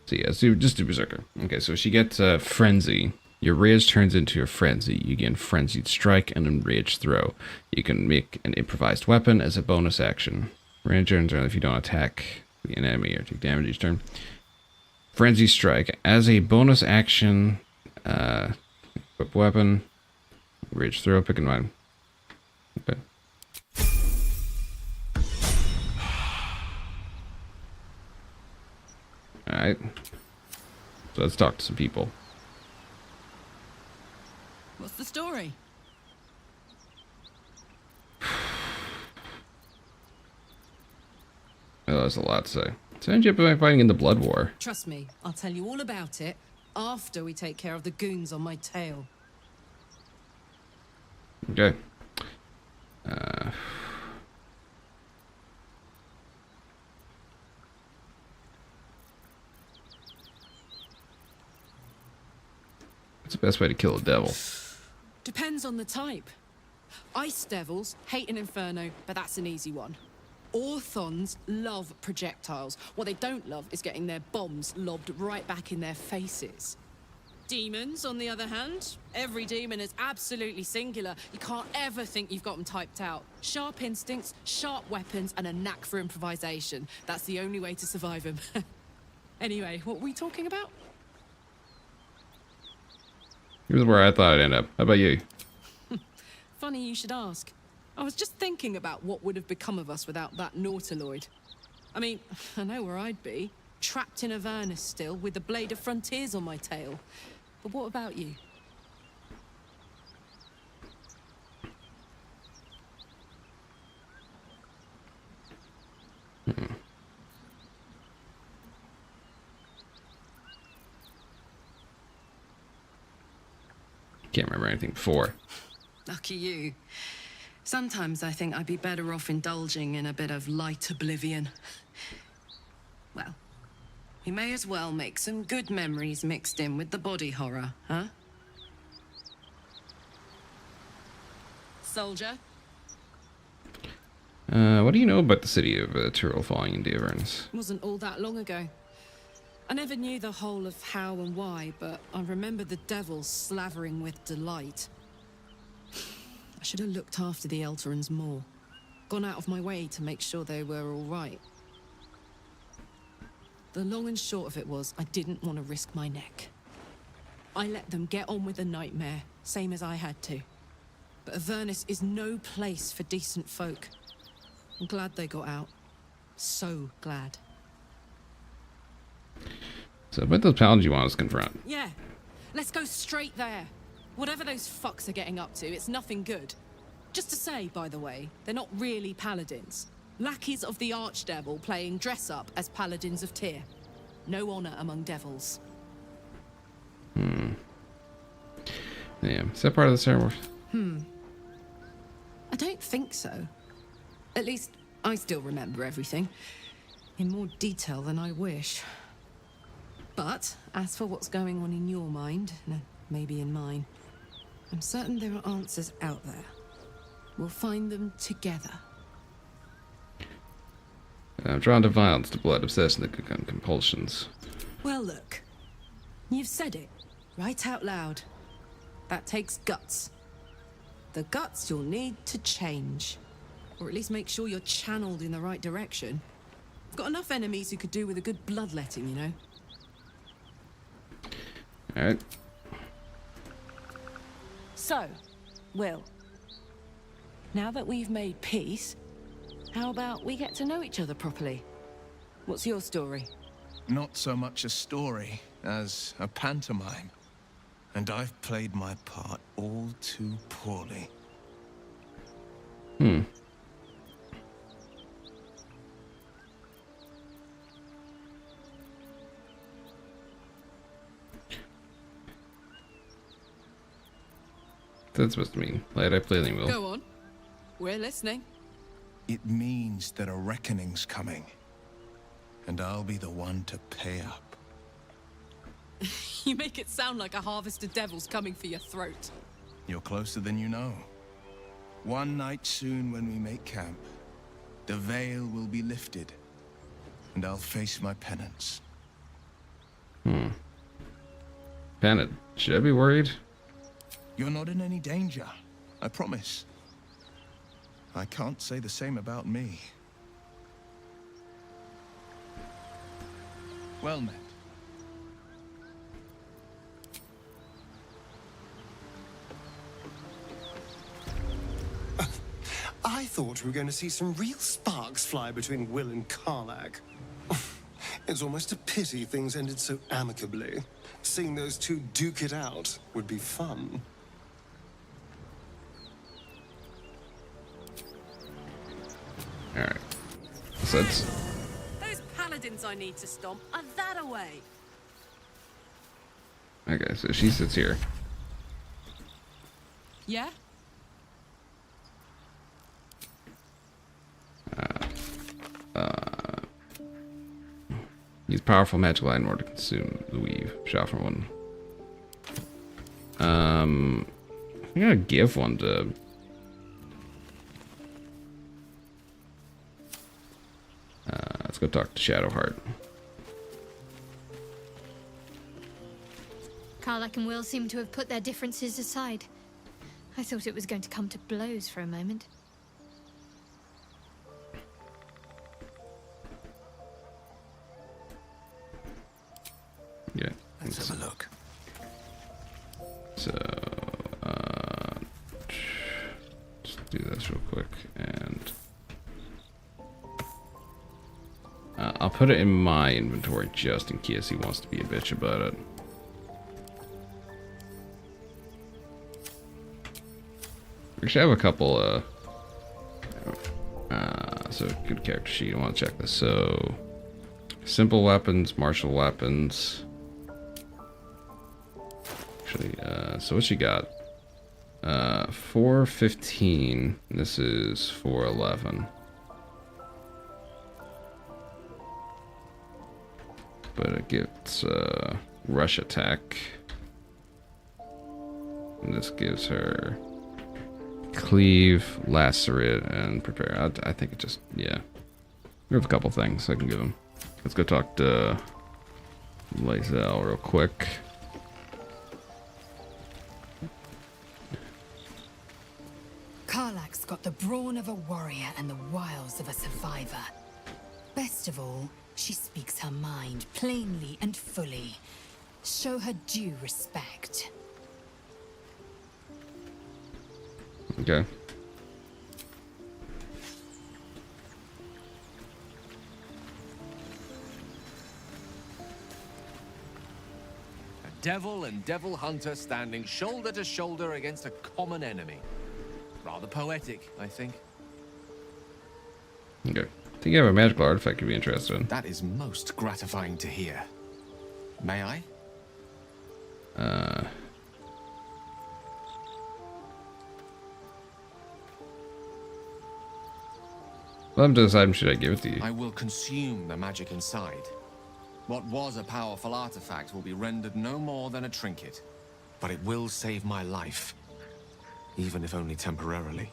so yeah, let's just do Berserker. Okay, so she gets Frenzy. Your rage turns into a frenzy. You gain Frenzied Strike and Enraged Throw. You can make an improvised weapon as a bonus action. Range turns if you don't attack an enemy or take damage each turn. Frenzy Strike. As a bonus action, equip weapon, Rage Throw, pick and one. Okay. Alright. So let's talk to some people. What's the story? Oh, that's a lot to say. So ended up by fighting in the Blood War. Trust me, I'll tell you all about it after we take care of the goons on my tail. Okay. What's the best way to kill a devil? Depends on the type. Ice devils hate an inferno, but that's an easy one. Orthons love projectiles. What they don't love is getting their bombs lobbed right back in their faces. Demons, on the other hand, every demon is absolutely singular. You can't ever think you've got them typed out. Sharp instincts, sharp weapons, and a knack for improvisation. That's the only way to survive them. Anyway, what were we talking about? Here's where I thought I'd end up. How about you? Funny you should ask. I was just thinking about what would have become of us without that Nautiloid. I mean, I know where I'd be. Trapped in Avernus still, with the Blade of Frontiers on my tail. But what about you? Can't remember anything before. Lucky you. Sometimes I think I'd be better off indulging in a bit of light oblivion. Well, we may as well make some good memories mixed in with the body horror, huh? Soldier? What do you know about the city of Tyrrell falling into Avernus? Wasn't all that long ago. I never knew the whole of how and why, but I remember the devils slavering with delight. I should have looked after the Elterans more. Gone out of my way to make sure they were all right. The long and short of it was, I didn't want to risk my neck. I let them get on with the nightmare, same as I had to. But Avernus is no place for decent folk. I'm glad they got out. So glad. So about those paladins you want us to confront. Yeah, let's go straight there. Whatever those fucks are getting up to, it's nothing good. Just to say, by the way, they're not really paladins. Lackeys of the Archdevil playing dress-up as paladins of Tyr. No honor among devils. Yeah, is that part of the ceremony? I don't think so. At least, I still remember everything. In more detail than I wish. But, as for what's going on in your mind, and maybe in mine, I'm certain there are answers out there. We'll find them together. I'm drawn to violence, to blood, obsession, to compulsions. Well, look. You've said it, right out loud. That takes guts. The guts you'll need to change. Or at least make sure you're channeled in the right direction. I've got enough enemies who could do with a good bloodletting, you know? Alright. So, Will. Now that we've made peace, how about we get to know each other properly? What's your story? Not so much a story as a pantomime. And I've played my part all too poorly. That's supposed to mean. Like, I play the will. Go on. We're listening. It means that a reckoning's coming. And I'll be the one to pay up. You make it sound like a harvest of devils coming for your throat. You're closer than you know. One night soon when we make camp, the veil will be lifted, and I'll face my penance. Panic. Should I be worried? You're not in any danger, I promise. I can't say the same about me. Well met. I thought we were going to see some real sparks fly between Will and Karlach. It's almost a pity things ended so amicably. Seeing those two duke it out would be fun. Alright. So that's... Those paladins I need to stomp are that away. Okay, so she sits here. Yeah? Use powerful magic light in order to consume the weave. Shot from one. I'm gonna give one to... let's go talk to Shadowheart. Karlach and Will seem to have put their differences aside. I thought it was going to come to blows for a moment. Yeah. Let's have a look. So, let's do this real quick, and I'll put it in my inventory just in case he wants to be a bitch about it. We should have a couple, so good character sheet. I want to check this. So, simple weapons, martial weapons. Actually, so what she got? 415. This is 411. But it gets rush attack. And this gives her cleave, lacerate, and prepare. I think it just, yeah. We have a couple things I can give him. Let's go talk to Lae'zel real quick. Karlach's got the brawn of a warrior and the wiles of a survivor. Best of all, she speaks her mind plainly and fully. Show her due respect. Okay. A devil and devil hunter standing shoulder to shoulder against a common enemy. Rather poetic, I think. Okay. I think you have a magical artifact you'd be interested in. That is most gratifying to hear. May I? Well, I'm deciding should I give it to you. I will consume the magic inside. What was a powerful artifact will be rendered no more than a trinket. But it will save my life. Even if only temporarily.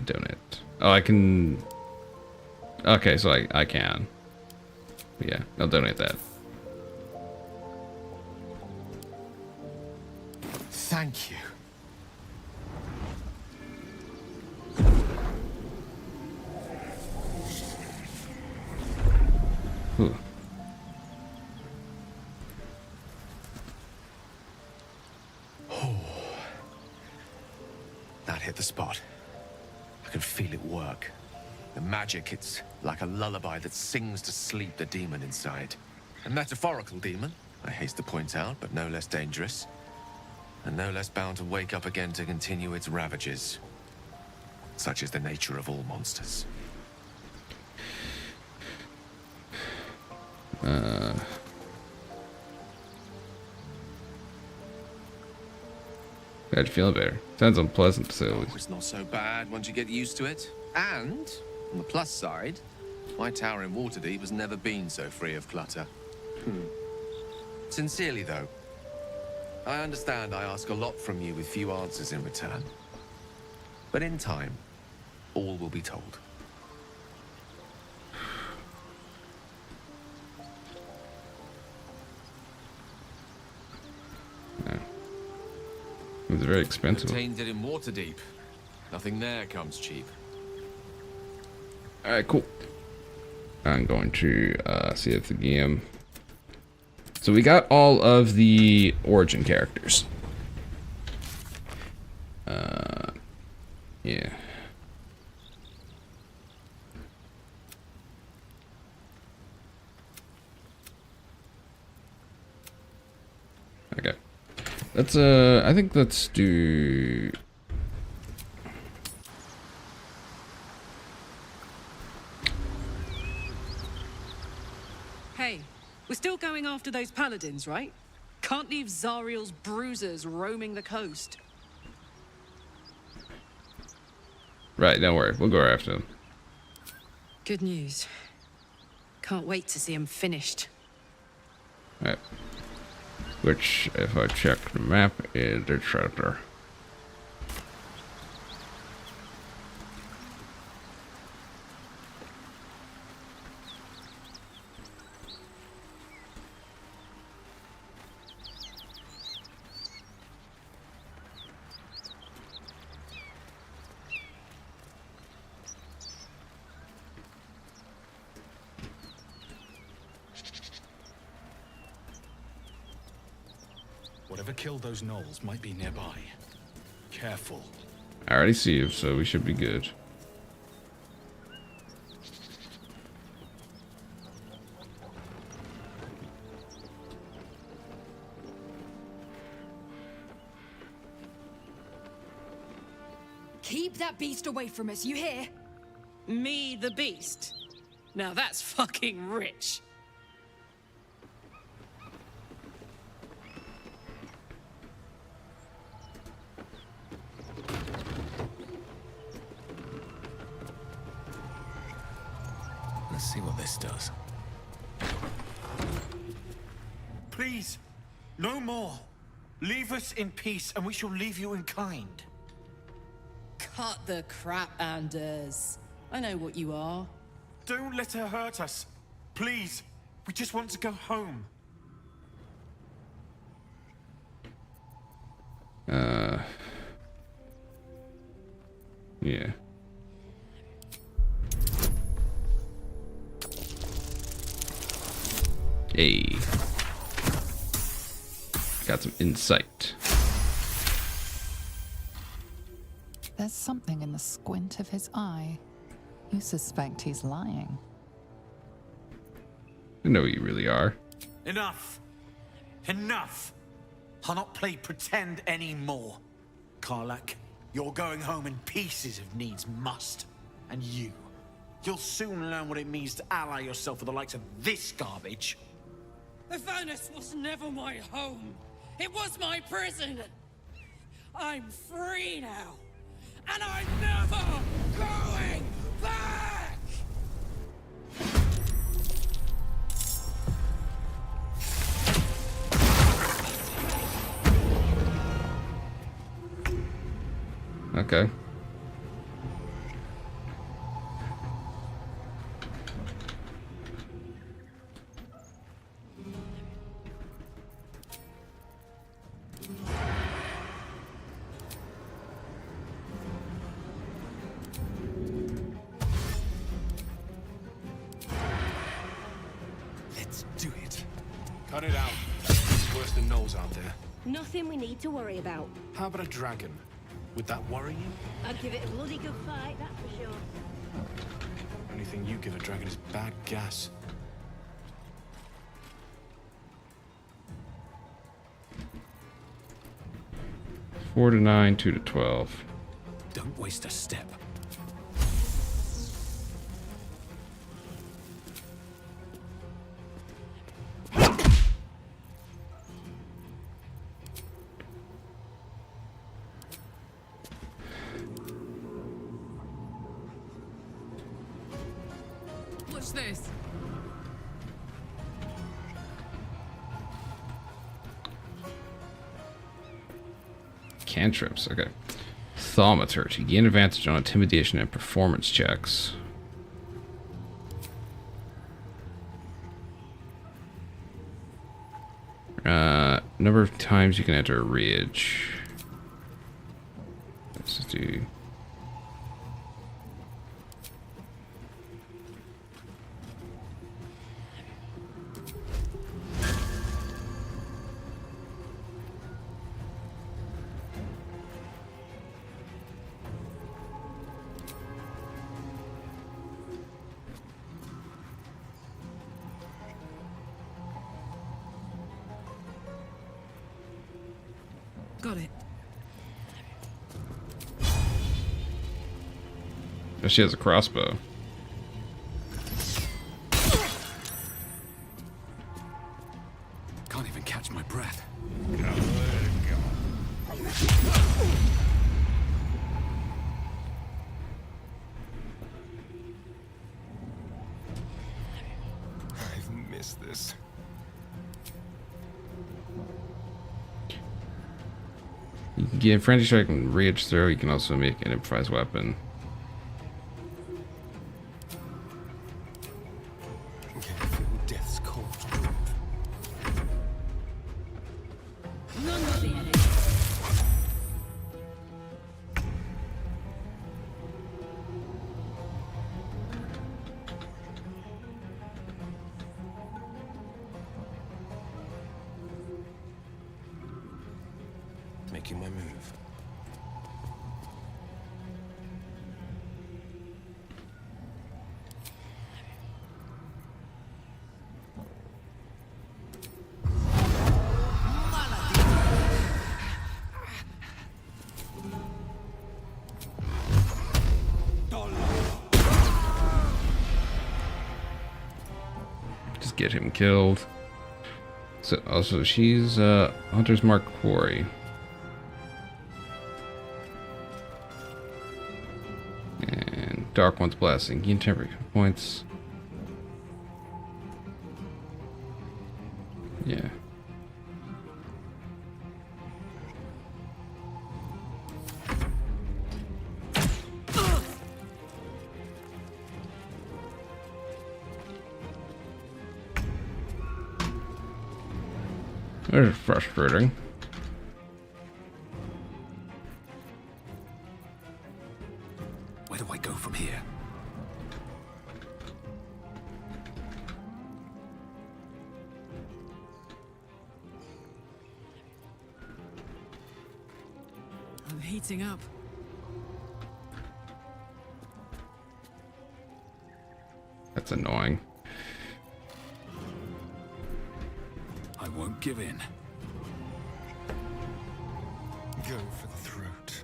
Donate. Oh, I can... Okay, so I can. Yeah, I'll donate that. Thank you. Ooh. That hit the spot. I can feel it work. The magic, it's like a lullaby that sings to sleep the demon inside. A metaphorical demon, I haste to point out, but no less dangerous. And no less bound to wake up again to continue its ravages. Such is the nature of all monsters. Glad you feel better. Sounds unpleasant, so... It's not so bad once you get used to it. And, on the plus side, my tower in Waterdeep has never been so free of clutter. Sincerely, though, I understand I ask a lot from you with few answers in return. But in time, all will be told. It was very expensive. Contained it in Waterdeep. Nothing there comes cheap. Alright, cool. I'm going to see if the game... So we got all of the origin characters. Yeah. Okay. Let's, I think let's do... Hey, we're still going after those paladins, right? Can't leave Zariel's bruisers roaming the coast. Right, don't worry. We'll go after them. Good news. Can't wait to see them finished. Alright. Which, if I check the map, is the treasure. Whatever killed those gnolls might be nearby. Careful. I already see you, so we should be good. Keep that beast away from us, you hear? Me, the beast? Now that's fucking rich. Let's see what this does. Please, no more. Leave us in peace, and we shall leave you in kind. Cut the crap, Anders. I know what you are. Don't let her hurt us. Please, we just want to go home. Yeah. Hey. Got some insight. There's something in the squint of his eye. You suspect he's lying. I know you really are. Enough. Enough. I'll not play pretend anymore. Karlak, you're going home in pieces if needs must. And you'll soon learn what it means to ally yourself with the likes of this garbage. Avernus was never my home. It was my prison. I'm free now. And I'm never going back! Okay. Let's do it. Cut it out. It's worse than Knowles out there. Nothing we need to worry about. How about a dragon? Would that worry you? I'd give it a bloody good fight, that's for sure. Only thing you give a dragon is bad gas. Four to 9, 2 to 12. Don't waste a step. What's this? Cantrips, okay. Thaumaturge. You gain advantage on intimidation and performance checks. Number of times you can enter a ridge. Let's do... Got it. Oh, she has a crossbow. Can't even catch my breath. I've missed this. You can get frenzy strike and rage throw. You can also make an improvised weapon. Can feel death's cold grip. None of the enemy. Making my move. Just get him killed. So also she's Hunter's Mark Quarry. And Dark One's Blessing. Gain temporary points. Yeah. That's frustrating. Where do I go from here? I'm heating up. That's annoying. I won't give in. Go for the throat.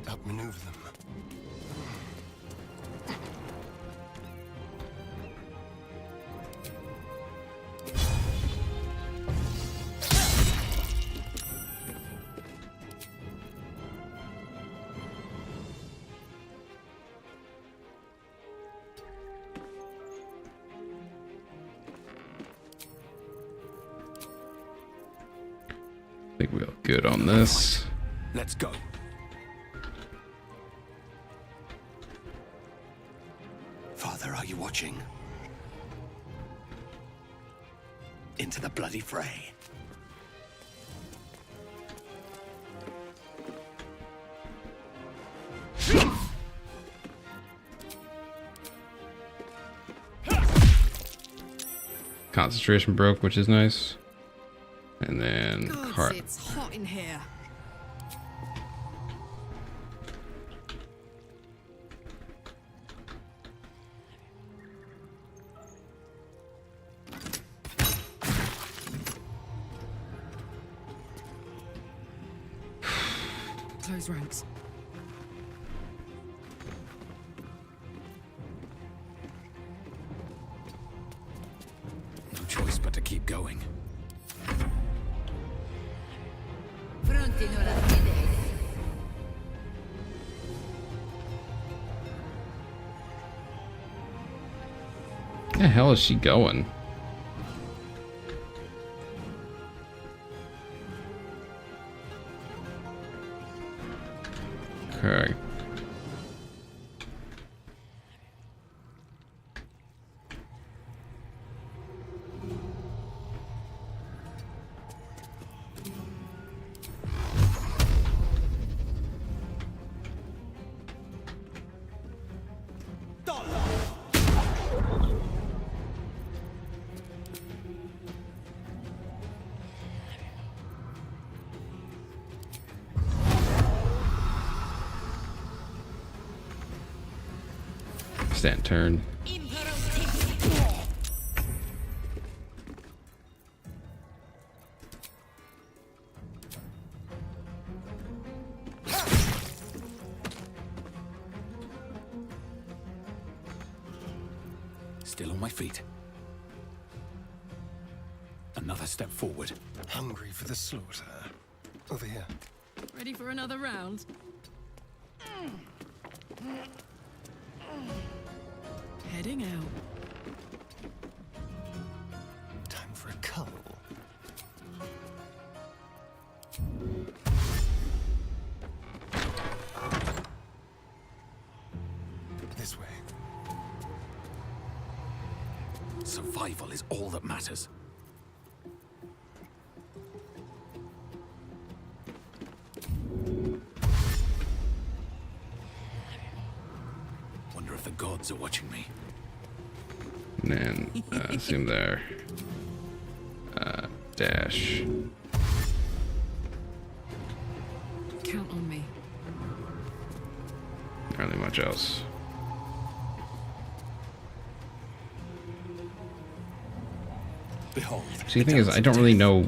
outmaneuver them. I think we're good on this. Let's go. Father, are you watching? Into the bloody fray. Concentration broke, which is nice. And then God, it's hot in here. Close ranks. No choice but to keep going. The hell is she going? Okay. Stand turn. Still on my feet. Another step forward. Hungry for the slaughter. Over here. Ready for another round? Heading out. Time for a cull. This way. Survival is all that matters. Wonder if the gods are watching me. And then assume there. Dash. Count on me. Not really much else. Behold. See, the thing is, I don't really know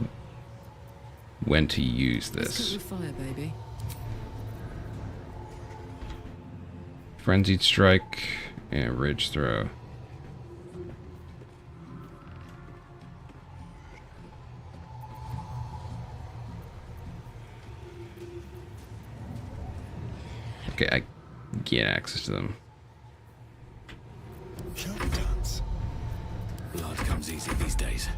when to use Let's this. go with fire, baby. Frenzied Strike and Ridge Throw. Okay, I get access to them. Blood comes easy these days.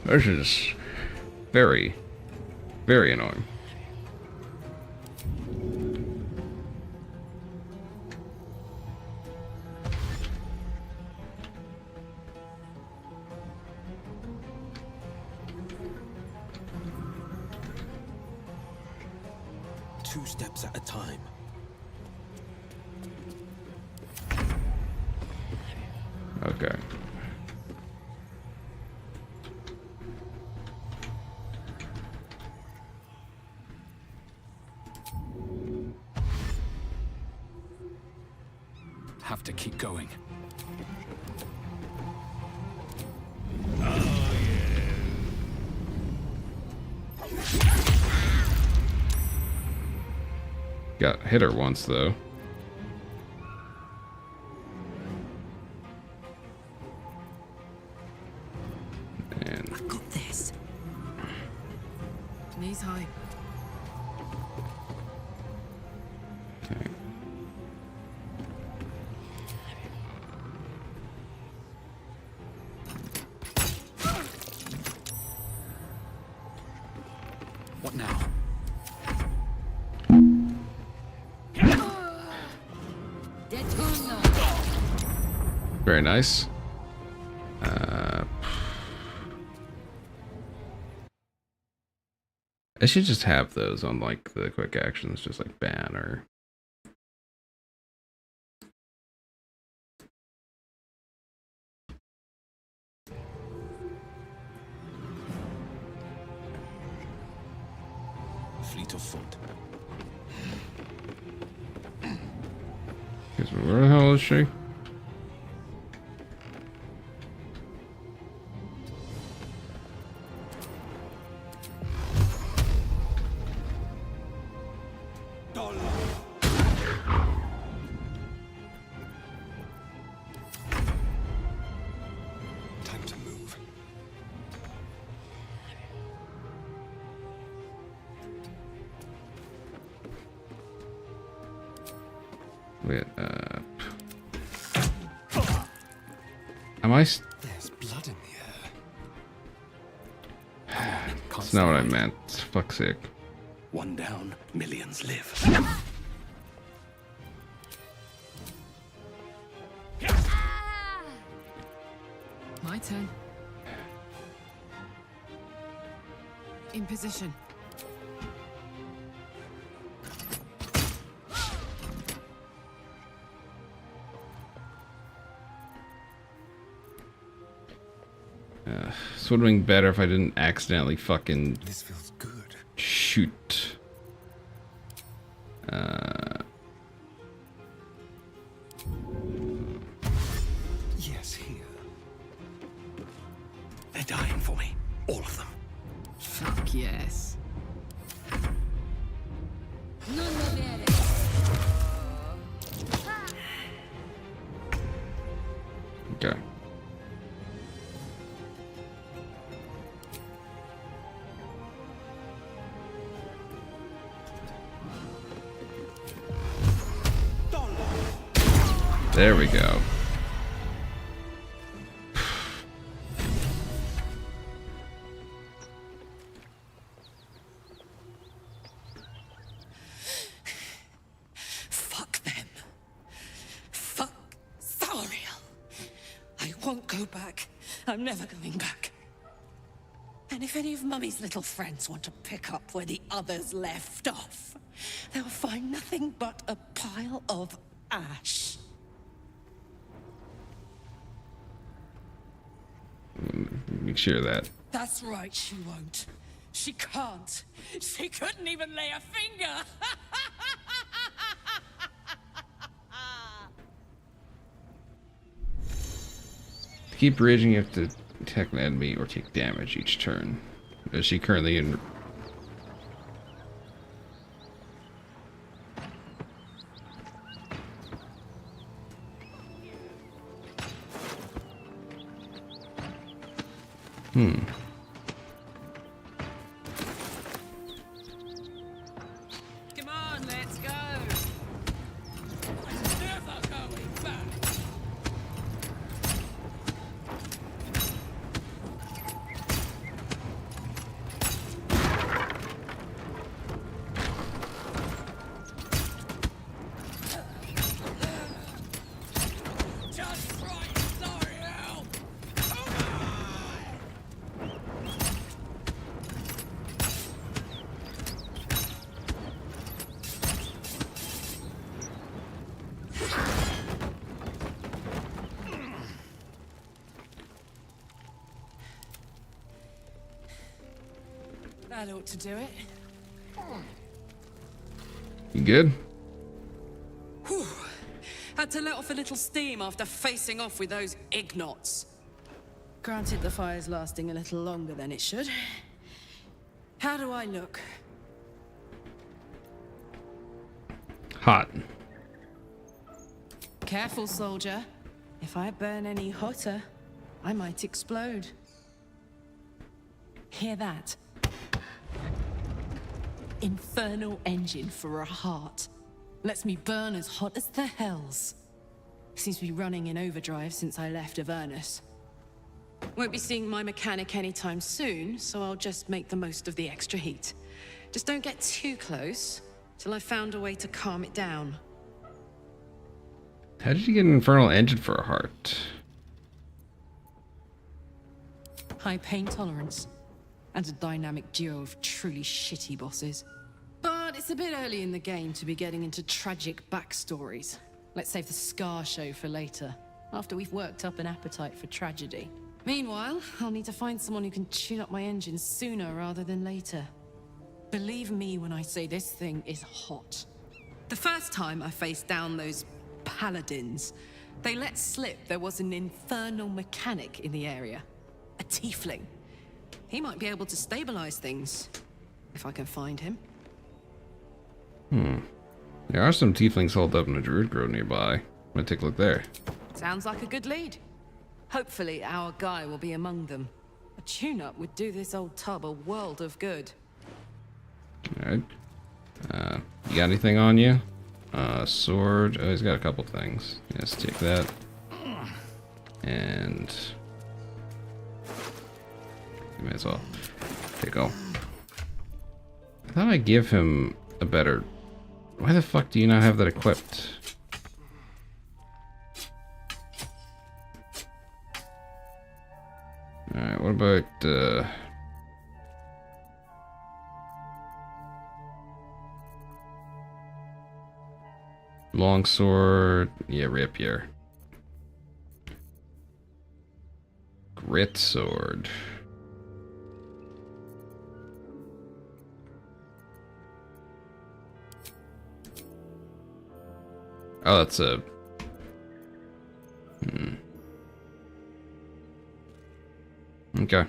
This is very, very annoying. Two steps at a time. Okay. Have to keep going. Got hit her once though. And I've got this. Knees high. okay. What now? Very nice. I should just have those on like the quick actions, just like ban or. Fleet of foot. Where the hell is she? Time to move. Wait, am I? There's blood in the air. That's not what I meant. Fuck's sake. One down, millions live. My turn. In position. This would have been better if I didn't accidentally fucking. This feels good. Shoot. Yes, here. They're dying for me. All of them. Fuck yes. Okay. There we go. Fuck them. Fuck Zariel. I won't go back. I'm never going back. And if any of Mummy's little friends want to pick up where the others left off, they'll find nothing but a pile of ash. Make sure of that. That's right, she won't. She can't. She couldn't even lay a finger. To keep raging, you have to attack an enemy or take damage each turn. Is she currently in? Come on, let's go. Never going back. Just right, Zariel. That ought to do it. You good? Whew. Had to let off a little steam after facing off with those ignots. Granted, the fire's lasting a little longer than it should. How do I look? Hot. Careful, soldier. If I burn any hotter, I might explode. Hear that? Infernal engine for a heart. Lets me burn as hot as the hells. Seems to be running in overdrive since I left Avernus. Won't be seeing my mechanic anytime soon, so I'll just make the most of the extra heat. Just don't get too close, till I've found a way to calm it down. How did you get an infernal engine for a heart? High pain tolerance, and a dynamic duo of truly shitty bosses. But it's a bit early in the game to be getting into tragic backstories. Let's save the Scar show for later, after we've worked up an appetite for tragedy. Meanwhile, I'll need to find someone who can tune up my engine sooner rather than later. Believe me when I say this thing is hot. The first time I faced down those paladins, they let slip there was an infernal mechanic in the area. A tiefling. He might be able to stabilize things, if I can find him. There are some tieflings holed up in a druid grove nearby. I'm gonna take a look there. Sounds like a good lead. Hopefully our guy will be among them. A tune-up would do this old tub a world of good. Alright. You got anything on you? Sword. Oh, he's got a couple things. Let's take that. And you may as well take all. I thought I'd give him a better. Why the fuck do you not have that equipped? Alright, what about longsword? Yeah, rapier. Grit sword. Oh, that's a... Okay.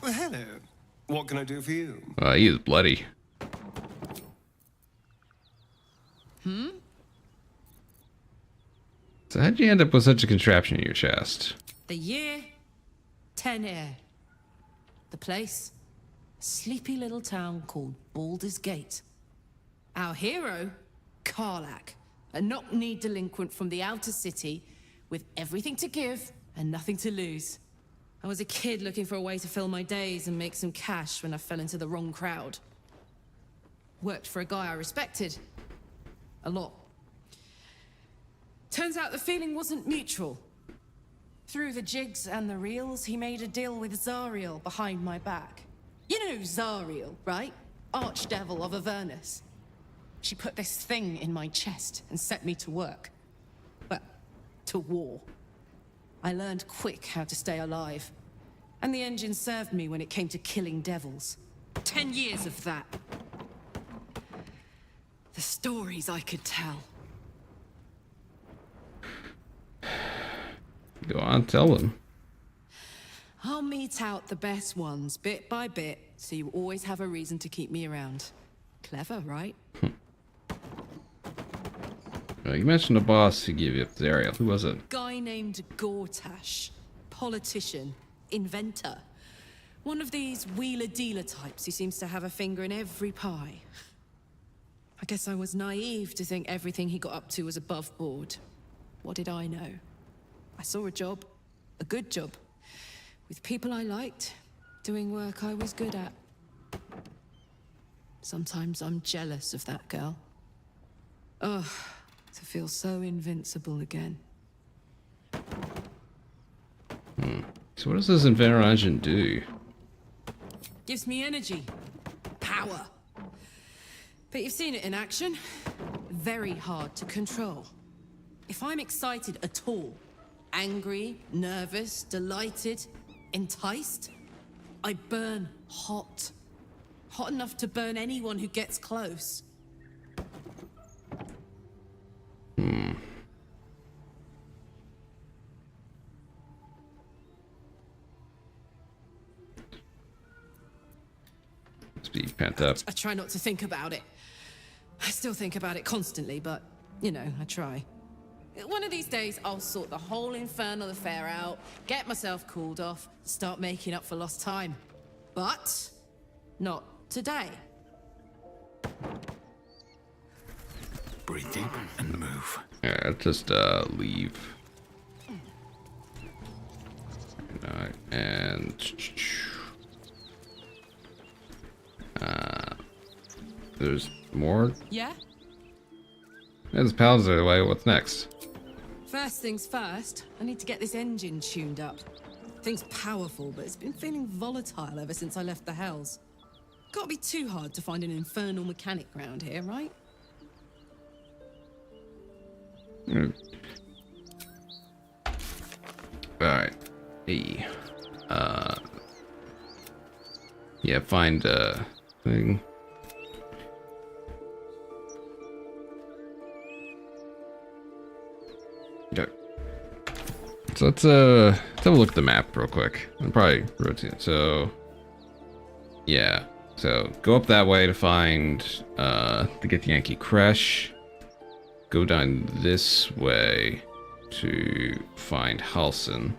Well, hello. What can I do for you? He is bloody. So how'd you end up with such a contraption in your chest? The year, 10 air. The place, a sleepy little town called Baldur's Gate. Our hero, Karlach, a knock-knee delinquent from the outer city with everything to give and nothing to lose. I was a kid looking for a way to fill my days and make some cash when I fell into the wrong crowd. Worked for a guy I respected. A lot. Turns out the feeling wasn't mutual. Through the jigs and the reels, he made a deal with Zariel behind my back. You know Zariel, right? Archdevil of Avernus. She put this thing in my chest and set me to work. Well, to war. I learned quick how to stay alive. And the engine served me when it came to killing devils. 10 years of that. The stories I could tell. Go on, tell them. I'll mete out the best ones bit by bit, so you always have a reason to keep me around. Clever, right? You mentioned a boss who gave you up the area. Who was it? Guy named Gortash. Politician. Inventor. One of these wheeler-dealer types who seems to have a finger in every pie. I guess I was naive to think everything he got up to was above board. What did I know? I saw a job. A good job. With people I liked. Doing work I was good at. Sometimes I'm jealous of that girl. Ugh. To feel so invincible again. So what does this Inventor engine do? Gives me energy. Power. But you've seen it in action. Very hard to control. If I'm excited at all, angry, nervous, delighted, enticed, I burn hot. Hot enough to burn anyone who gets close. pent up. I try not to think about it. I still think about it constantly, but, you know, I try. One of these days, I'll sort the whole infernal affair out, get myself cooled off, start making up for lost time. But not today. Breathe deep and move. Yeah, just leave. And there's more. Yeah? There's pals the way. What's next? First things first, I need to get this engine tuned up. Thing's powerful, but it's been feeling volatile ever since I left the Hells. Can't be too hard to find an infernal mechanic round here, right? Alright. Hey. Yeah, find thing. Okay. So let's have a look at the map real quick. I'll probably rotate. So yeah. So go up that way to find to get the Yankee Crash. Go down this way to find Halsin.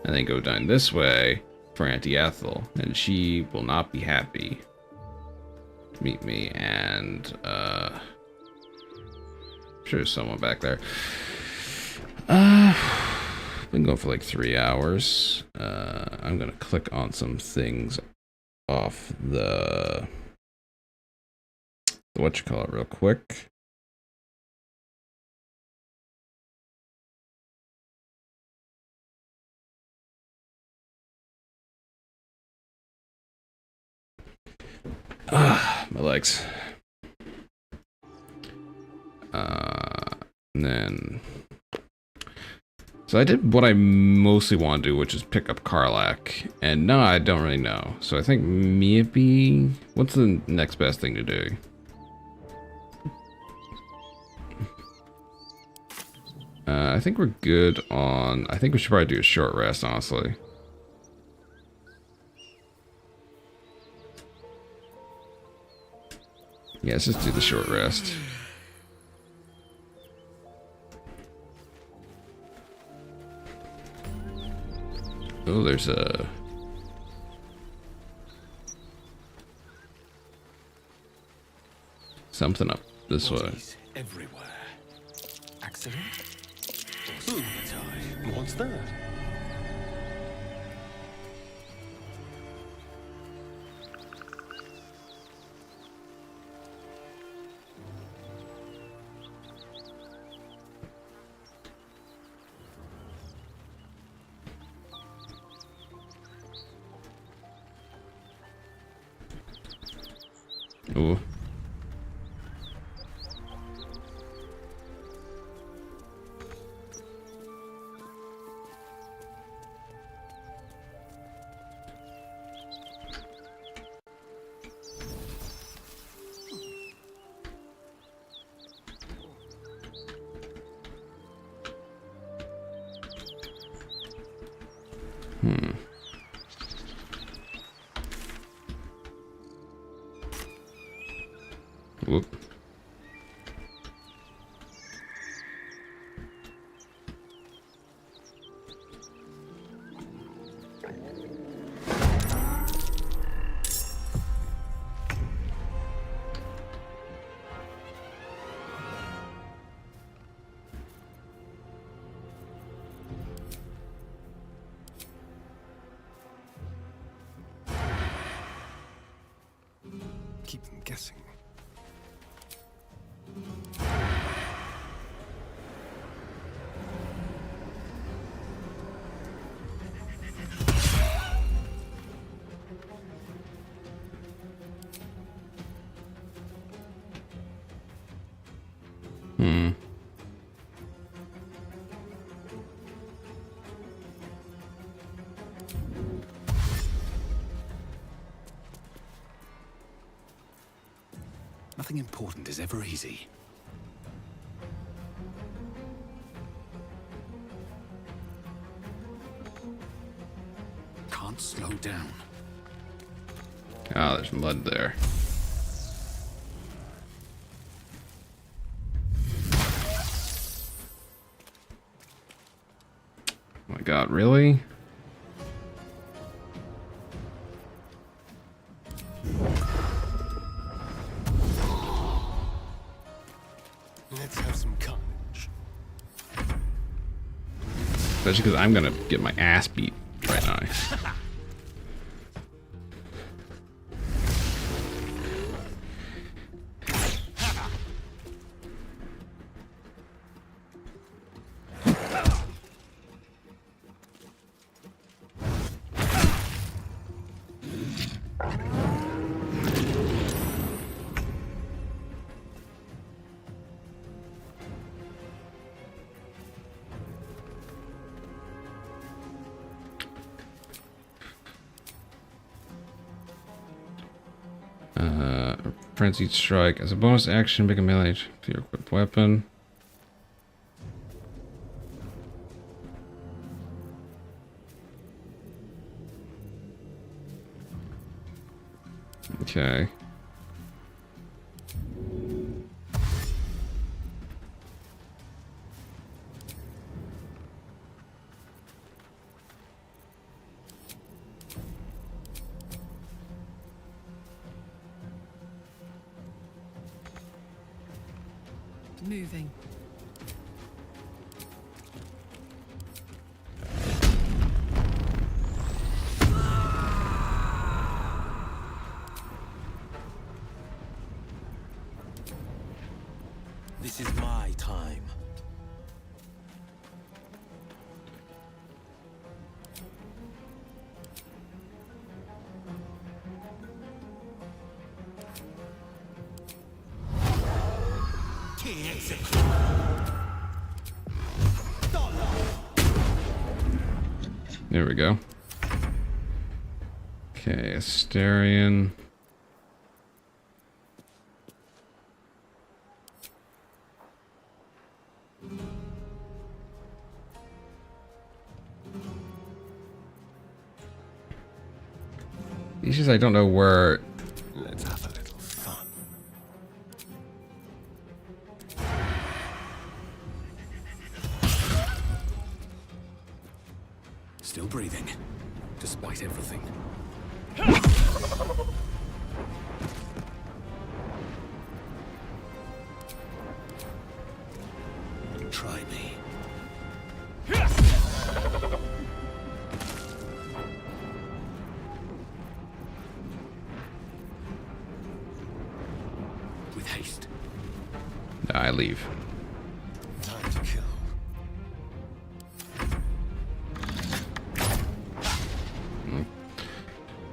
And then go down this way for Auntie Ethel. And she will not be happy to meet me. And I'm sure there's someone back there. Been going for like 3 hours. I'm gonna click on some things off the whatchamacallit real quick. My legs. And then so I did what I mostly want to do, which is pick up Karlach. And no, I don't really know. So I think maybe what's the next best thing to do? I think we're good on. I think we should probably do a short rest, honestly. Yeah, let's just do the short rest. Oh, there's a something up this way. Everywhere. Accident? Or sabotage? What's that? Ooh. Whoop. Keep them guessing. Nothing important is ever easy. Can't slow down. Oh, there's mud there. Oh my god, really? Let's have some carnage. Especially because I'm gonna get my ass beat right now. Frenzied Strike. As a bonus action, make a melee to your equipped weapon. Okay. Moving. This is my time. There we go. Okay, Asterion. It's just I don't know where. Let's have a little fun. Still breathing, despite everything. Try me. With haste. I leave. Time to kill.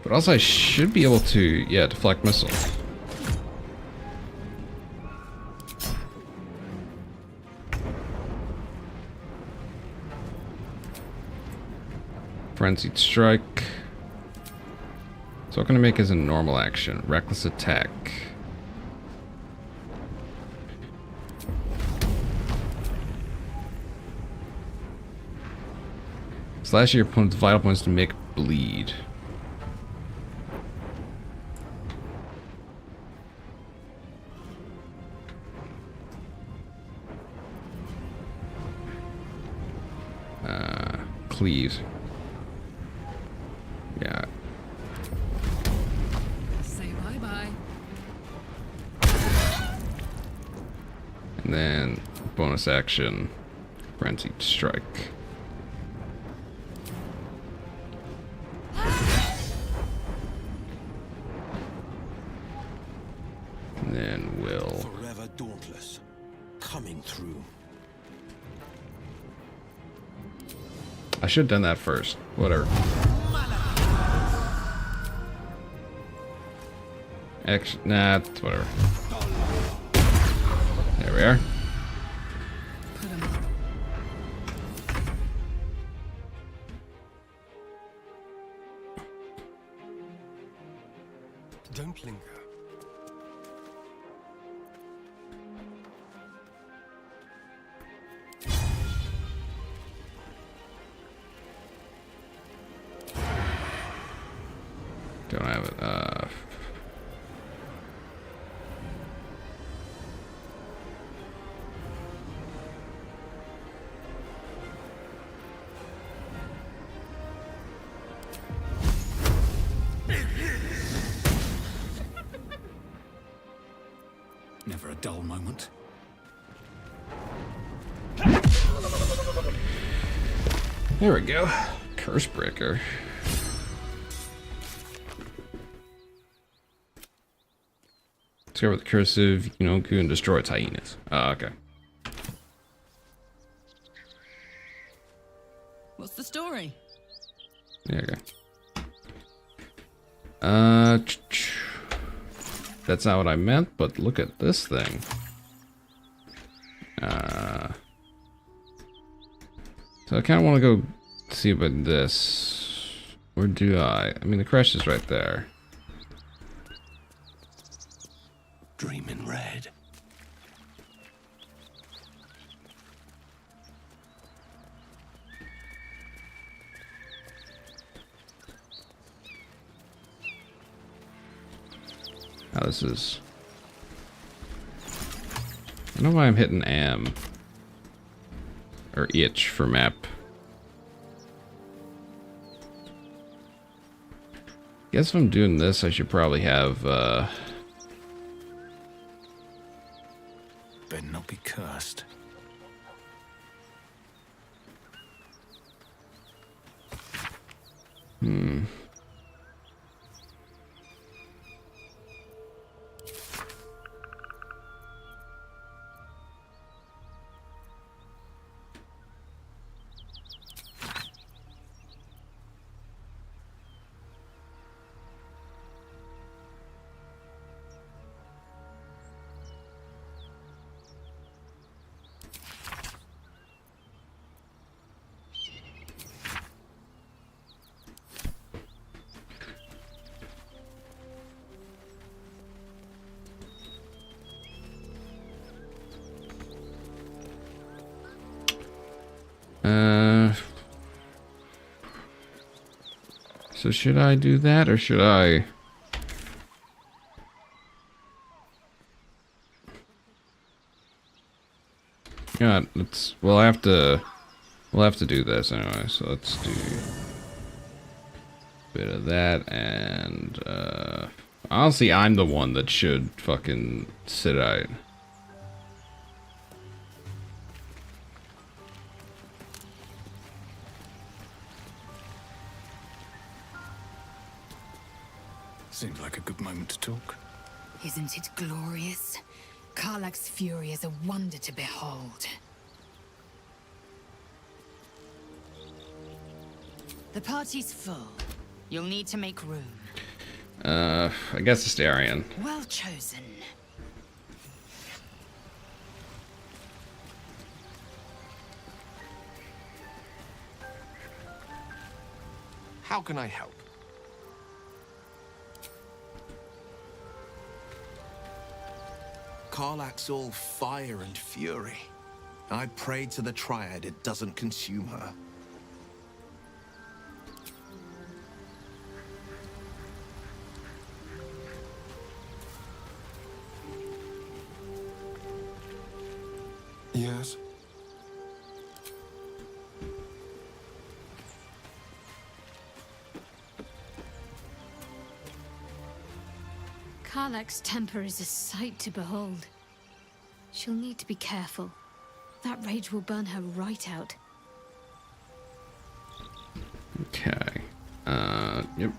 But also I should be able to, yeah, deflect missiles. Frenzied Strike. So what can I make as a normal action? Reckless Attack. Slash your opponent's vital points to make bleed. Cleave. Yeah. Say bye-bye. And then bonus action, Frenzied Strike. And then we'll Forever dauntless. Coming through. I should have done that first. Whatever. Actually, nah, it's whatever. There we are. Don't linger. Don't have it. Never a dull moment. There we go. Curse breaker. Discover the cursive Yenoku and destroy its hyenas. Oh, okay. What's the story? There you go. That's not what I meant, but look at this thing. So I kind of want to go see about this. Where do I? I mean, the crash is right there. Dreaming red. Oh, this is... I don't know why I'm hitting AM. Or itch for map. Guess if I'm doing this, I should probably have, Better not be cursed. So should I do that, or should I... Yeah, let's... We'll have to do this anyway, so let's do... a bit of that, and... honestly, I'm the one that should fucking sit out. Seems like a good moment to talk. Isn't it glorious? Karlach's fury is a wonder to behold. The party's full. You'll need to make room. I guess Astarion. Well chosen. How can I help? Karlach's all fire and fury. I pray to the Triad it doesn't consume her. Yes? Karlach's temper is a sight to behold. She'll need to be careful. That rage will burn her right out. Okay. Yep.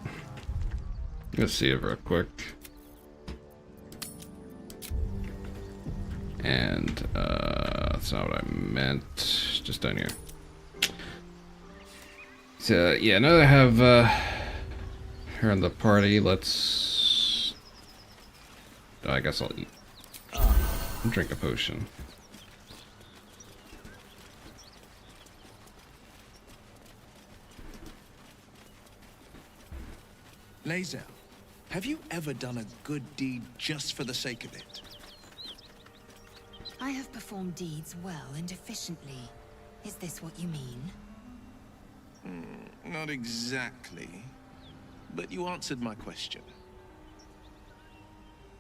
Let's see it real quick. And, that's not what I meant. Just down here. So, yeah, now that I have, her in the party, let's... I guess I'll eat. Drink a potion. Lae'zel, have you ever done a good deed just for the sake of it? I have performed deeds well and efficiently. Is this what you mean? Not exactly. But you answered my question.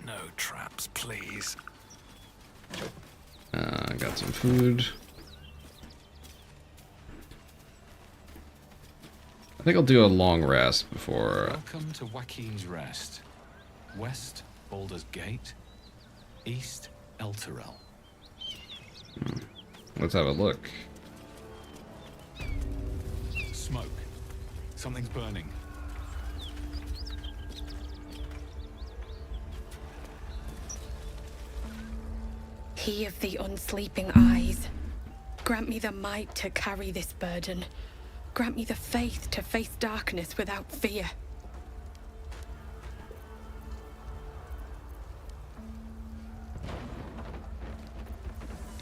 No traps, please. I got some food. I think I'll do a long rest before... Welcome to Joaquin's Rest. West, Baldur's Gate. East, Elturel. Let's have a look. Smoke. Something's burning. He of the unsleeping eyes, grant me the might to carry this burden. Grant me the faith to face darkness without fear.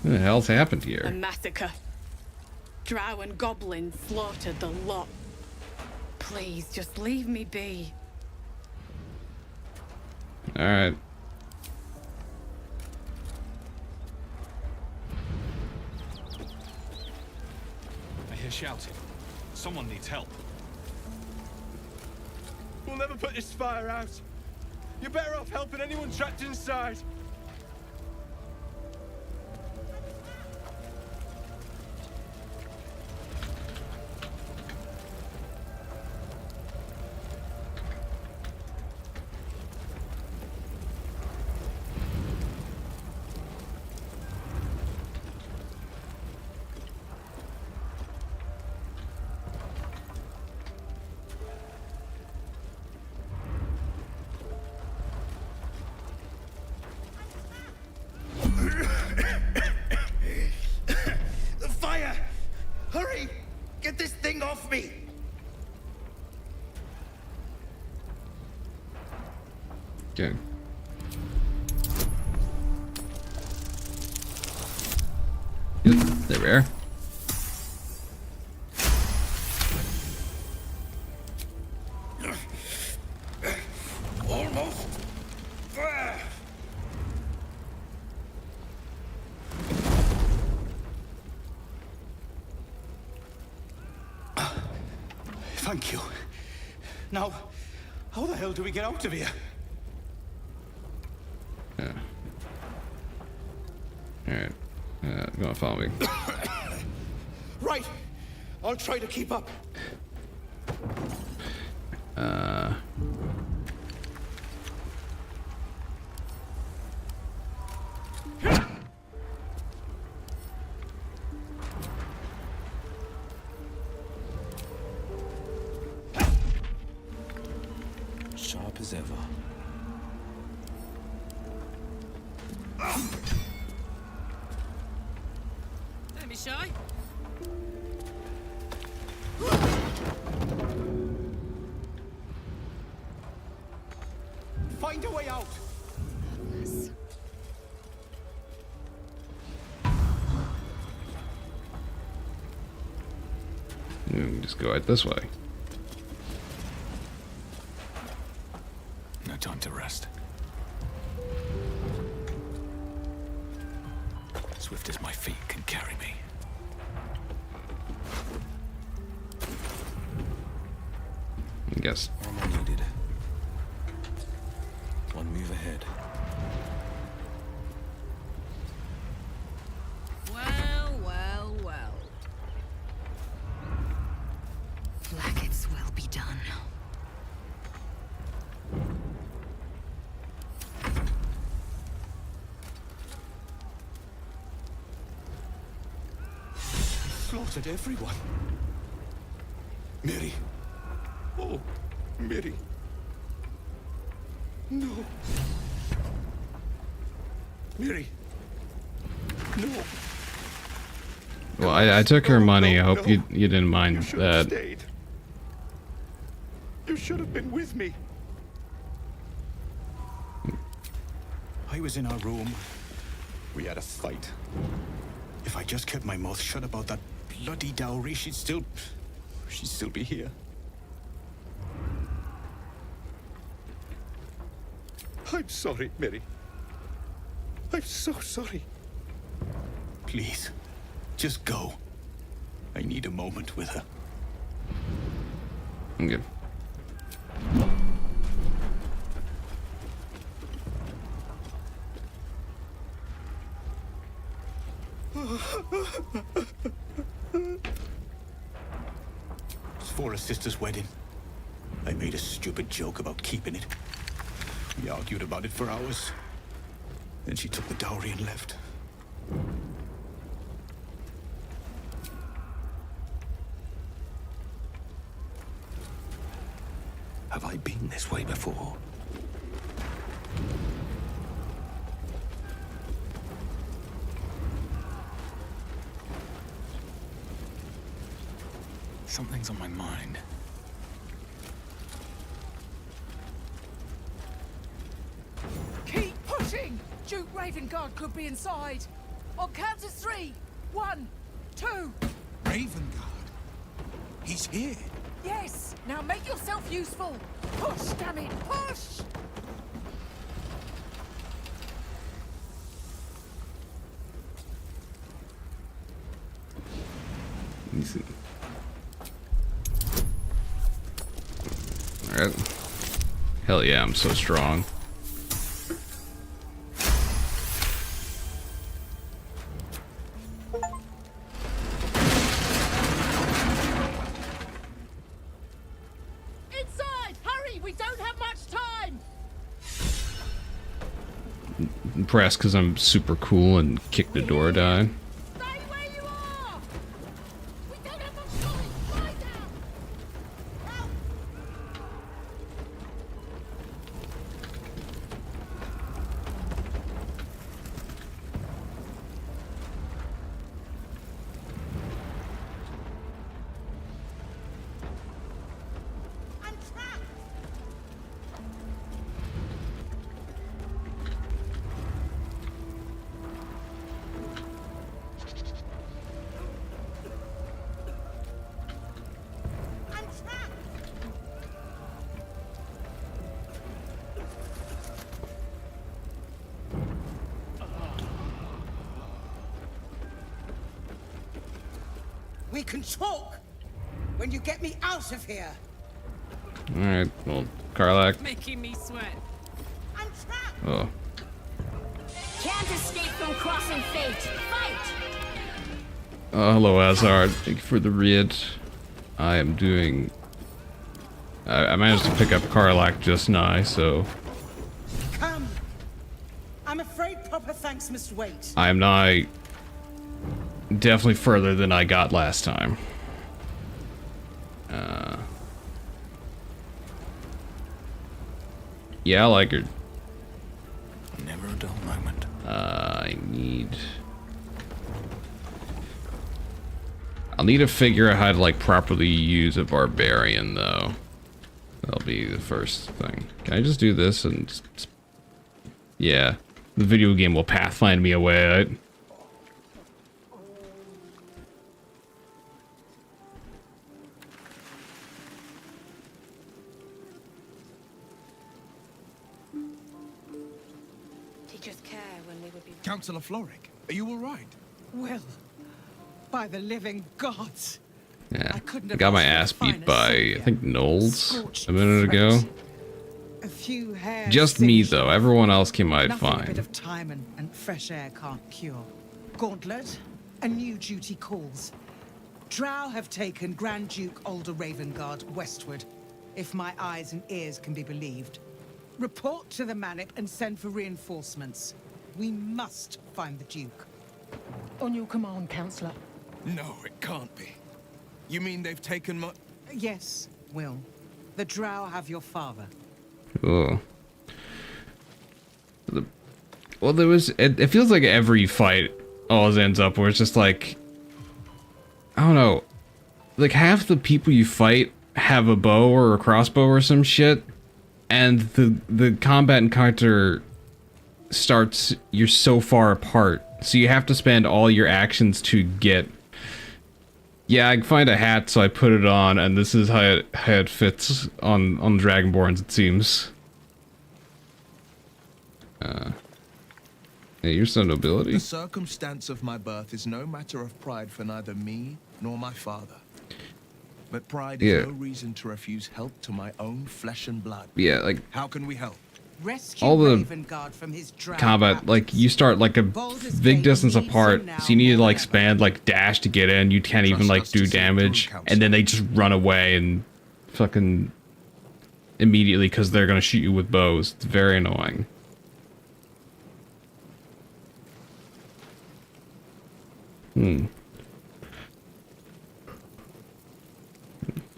What the hell's happened here? A massacre. Drow and goblins slaughtered the lot. Please, just leave me be. Alright. I hear shouting. Someone needs help. We'll never put this fire out. You're better off helping anyone trapped inside. The fire! Hurry! Get this thing off me! Okay. Yep, there we are. Almost. Thank you. Now, how the hell do we get out of here? Yeah. Alright. You wanna follow me? Right. I'll try to keep up. Sharp as ever. Don't be shy. Find a way out. We can just go out this way. No time to rest. Swift as my feet can carry me. I guess. Armor needed. One move ahead. Well, well, well. Blacket's will be done. Slaughtered everyone. Mary. Oh, Mary. No. Mary. No. Well, I took her money. I hope you didn't mind that. Stayed. You should have been with me. I was in our room. We had a fight. If I just kept my mouth shut about that bloody dowry, she'd still be here. I'm sorry, Mary. I'm so sorry. Please, just go. I need a moment with her. I'm good. It's for a sister's wedding. I made a stupid joke about keeping it. We argued about it for hours. Then she took the dowry and left. Have I been this way before? Something's on my mind. Keep pushing! Duke Ravengard could be inside. On count of 3. 1, 2. Ravengard? He's here. Yes! Now make yourself useful! Push, damn it! Push! Easy. Alright. Hell yeah, I'm so strong. Inside! Hurry! We don't have much time! Impressed because I'm super cool and kick the door down. We can talk when you get me out of here. Alright, well, Karlak. Making me sweat. Oh. Can't escape from crossing fate. Fight! Hello, Azard. Thank you for the read. I am doing... I managed to pick up Karlak just now, so... Come. I'm afraid proper thanks must wait. I am now definitely further than I got last time. Yeah, I like her. Never a dull moment. I'll need to figure out how to like properly use a barbarian though. That'll be the first thing. Can I just do this and just... Yeah, the video game will pathfind me away, right? Councillor Floric, are you all right? Well, by the living gods. Yeah, I couldn't I have got my asked ass for a beat by, finer I think, Knowles Scorched a minute ago. A few hairs Just me, singed. though. Everyone else came out Nothing a bit fine. of time and fresh air can't cure. Gauntlet, a new duty calls. Drow have taken Grand Duke Alder Ravengard westward, if my eyes and ears can be believed. Report to the Manip and send for reinforcements. We must find the Duke. On your command, Councillor. No, it can't be. You mean they've taken my... Yes, Will. The Drow have your father. Oh. Well, there was... It feels like every fight always ends up where it's just like... I don't know. Like, half the people you fight have a bow or a crossbow or some shit. And the combat encounter starts... You're so far apart. So you have to spend all your actions to get... Yeah, I can find a hat, so I put it on, and this is how it fits on Dragonborns, it seems. Yeah, you're some nobility. The circumstance of my birth is no matter of pride for neither me nor my father. But pride is no reason to refuse help to my own flesh and blood. Yeah, like... How can we help? Rescue all the Ravengard from his Drow combat, like, you start like a big distance apart, so you need to like spend like dash to get in. You can't even like do damage, and then they just run away and fucking immediately because they're gonna shoot you with bows. It's very annoying. Hmm.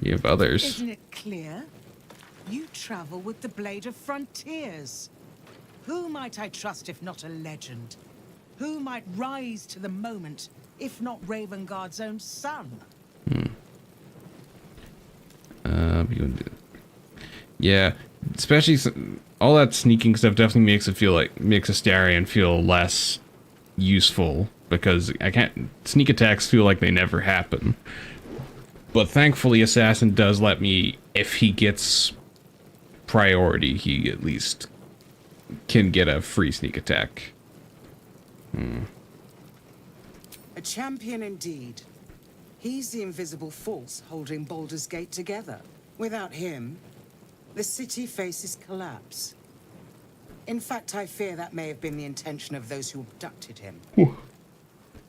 You have others. Isn't it clear? You travel with the Blade of Frontiers. Who might I trust if not a legend? Who might rise to the moment if not Ravengard's own son? Yeah, especially all that sneaking stuff definitely makes Astarion feel less useful, because I can't sneak attacks feel like they never happen. But thankfully, Assassin does let me, if he gets priority, he at least can get a free sneak attack. A champion indeed. He's the invisible force holding Baldur's Gate together. Without him, the city faces collapse. In fact, I fear that may have been the intention of those who abducted him.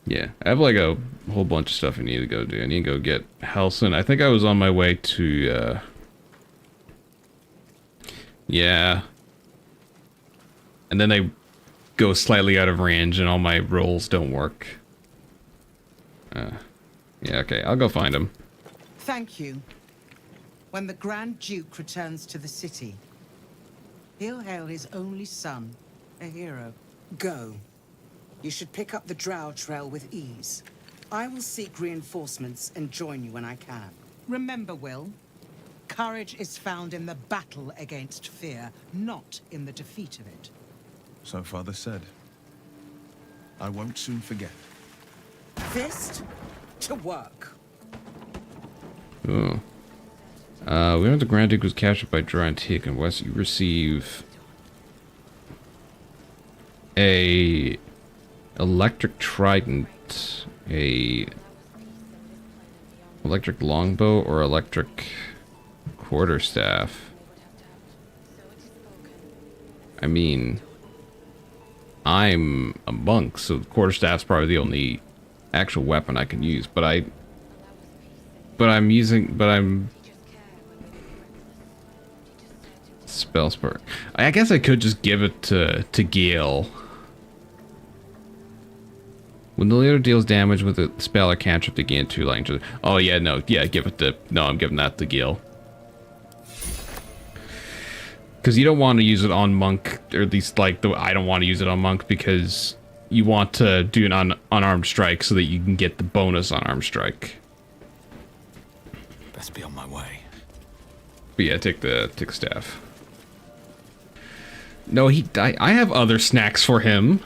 Yeah, I have like a whole bunch of stuff I need to go do. I need to go get Helson. I think I was on my way to, yeah. And then they go slightly out of range and all my rolls don't work. Yeah, okay, I'll go find him. Thank you. When the Grand Duke returns to the city, he'll hail his only son, a hero. Go. You should pick up the Drow trail with ease. I will seek reinforcements and join you when I can. Remember, Will, courage is found in the battle against fear, not in the defeat of it. So Father said. I won't soon forget. Fist to work. Oh. We know the Grand Duke was captured by Drow and taken west. You receive a electric trident, a electric longbow, or electric quarterstaff. I mean, I'm a monk, so the quarterstaff's probably the only actual weapon I can use, but I'm spell spark. I guess I could just give it to Gale. When the leader deals damage with a spell or cantrip, they gain 2 light. Oh yeah, no, yeah, give it to, no, I'm giving that to Gale. Because you don't want to use it on monk, or at least like I don't want to use it on monk, because you want to do an unarmed strike so that you can get the bonus unarmed strike. Best be on my way. But yeah, take the staff. No, I have other snacks for him.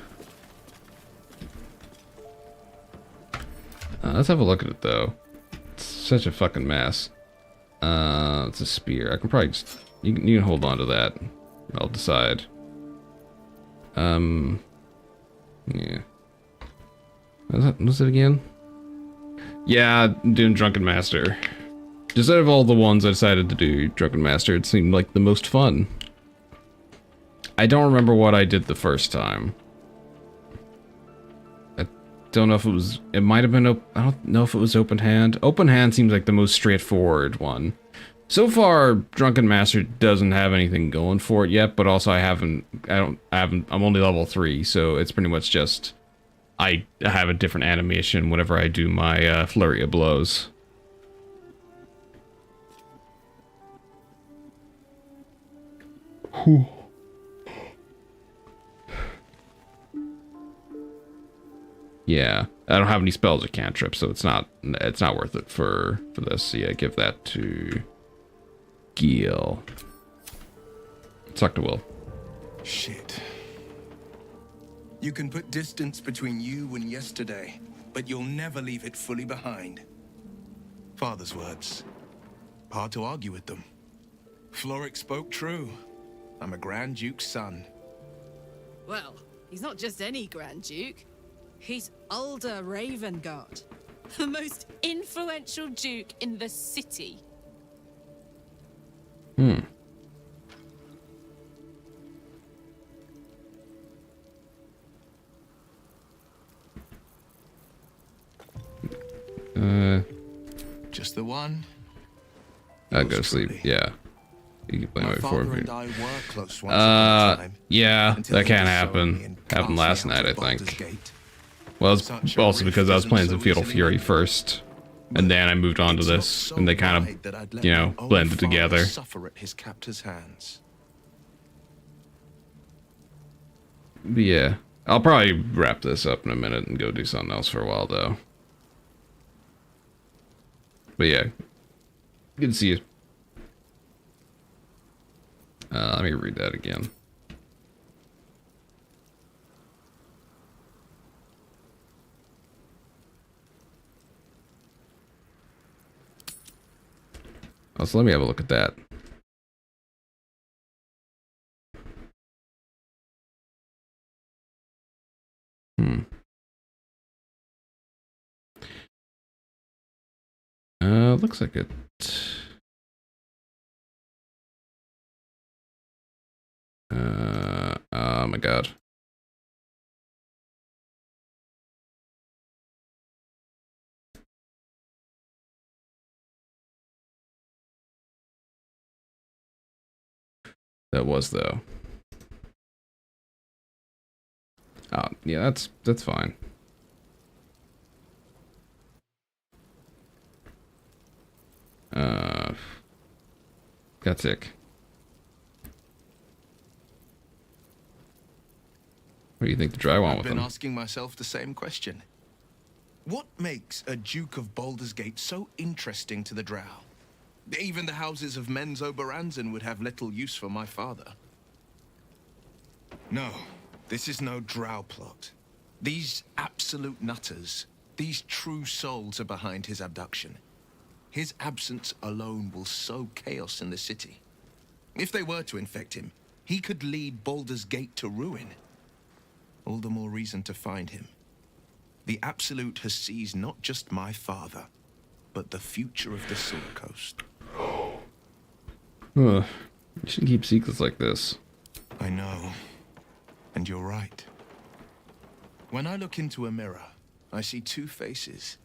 Let's have a look at it though. It's such a fucking mess. It's a spear. I can probably just, you can hold on to that. I'll decide. Yeah. What's it again? Yeah, doing Drunken Master. Just out of all the ones I decided to do Drunken Master, it seemed like the most fun. I don't remember what I did the first time. I don't know if it was, it might have been, I don't know if it was Open Hand. Open Hand seems like the most straightforward one. So far, Drunken Master doesn't have anything going for it yet, but also I'm only level 3, so it's pretty much just, I have a different animation whenever I do my flurry of blows. Whew. Yeah, I don't have any spells or cantrips, so it's not worth it for this. So yeah, give that to Gil. Suck to Will. Shit. You can put distance between you and yesterday, but you'll never leave it fully behind. Father's words. Hard to argue with them. Floric spoke true. I'm a Grand Duke's son. Well, he's not just any Grand Duke. He's Baldur Ravengard, the most influential duke in the city. Just the one? I'll go to sleep. Yeah. You can play my father before. and I were close once upon a time, Yeah, until that he can't disowned me happen. and Happened cast me last out night, of I Baldur's think. Gate. Well, it's also because I was playing some Fatal Fury first, and then I moved on to this, and they kind of, you know, blended together. Suffer at his captor's hands. But yeah, I'll probably wrap this up in a minute and go do something else for a while, though. But yeah, good to see you. Let me read that again. Oh, so let me have a look at that. Looks like it. Oh my god. That was though. Oh, yeah, that's fine. Got sick. What do you think the dry one with I've been them? asking myself the same question. What makes a Duke of Baldur's Gate so interesting to the Drow? Even the houses of Menzo Baranzan would have little use for my father. No, this is no Drow plot. These absolute nutters, these true souls are behind his abduction. His absence alone will sow chaos in the city. If they were to infect him, he could lead Baldur's Gate to ruin. All the more reason to find him. The Absolute has seized not just my father, but the future of the Silver Coast. You shouldn't keep secrets like this. I know. And you're right. When I look into a mirror, I see two faces.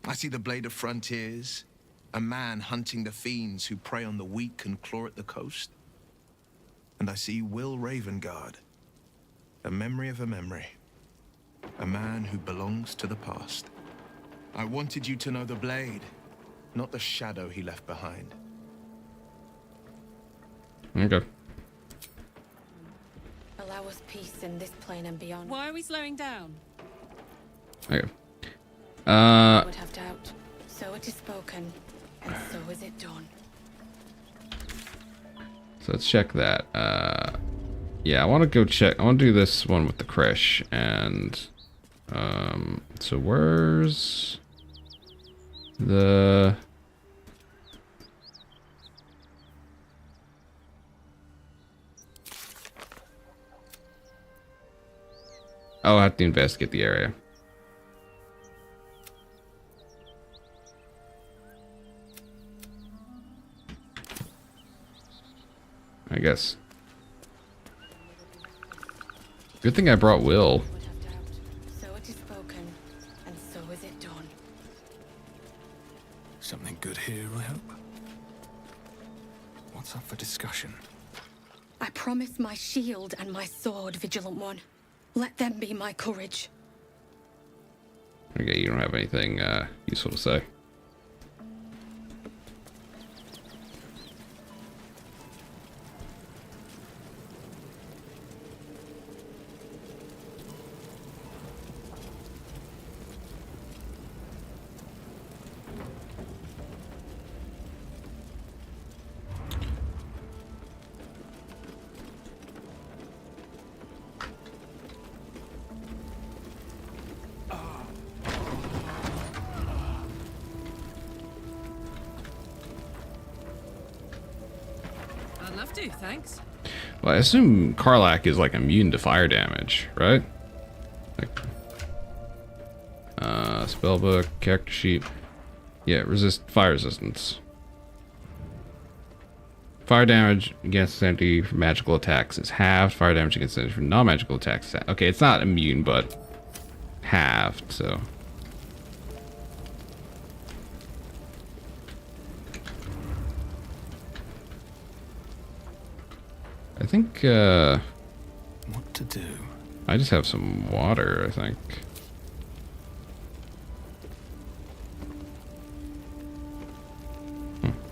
I see the Blade of Frontiers, a man hunting the fiends who prey on the weak and claw at the coast. And I see Will Ravengard, a memory of a memory. A man who belongs to the past. I wanted you to know the Blade, not the shadow he left behind. Okay. Allow us peace in this plane and beyond. Why are we slowing down? Okay. Would have doubt. So it is spoken, and so is it done. So let's check that. Yeah, I want to go check. I want to do this one with the Krish, and so where's the? Oh, I have to investigate the area. I guess. Good thing I brought Will. So it is spoken, and so is it done. Something good here, I hope. What's up for discussion? I promise my shield and my sword, Vigilant One. Let them be my courage. Okay, you don't have anything useful to say. I'd love to, thanks. Well, I assume Karlach is like immune to fire damage, right? Like, spellbook, character sheet. Yeah, fire resistance. Fire damage against entity from magical attacks is halved. Fire damage against entity from non-magical attacks is okay, it's not immune, but halved, so. I think, what to do? I just have some water, I think.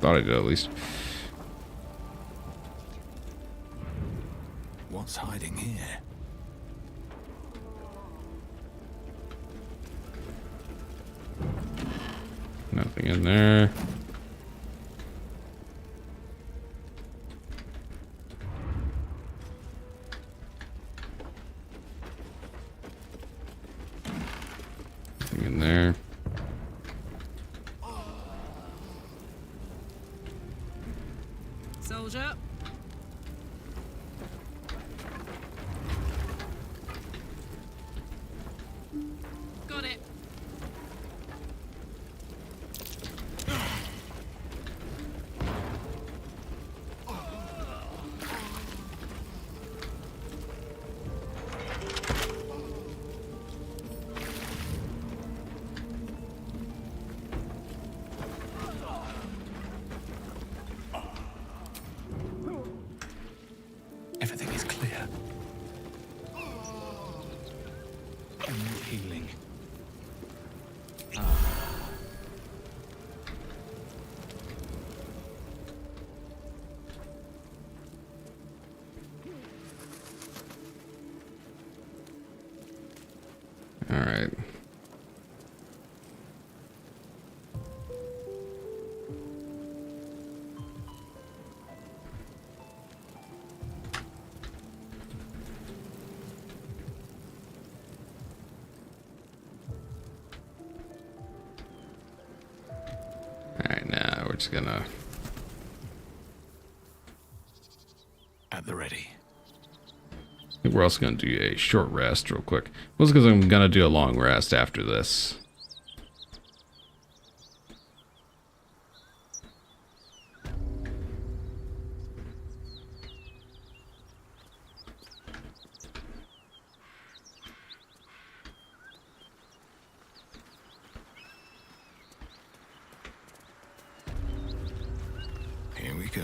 Thought I did at least. What's hiding here? Nothing in there. Nothing in there. Soldier. Got it. Everything is clear. And healing. All right. Alright, now we're just gonna... At the ready. I think we're also gonna do a short rest real quick. Well, it's because I'm gonna do a long rest after this. Here we go.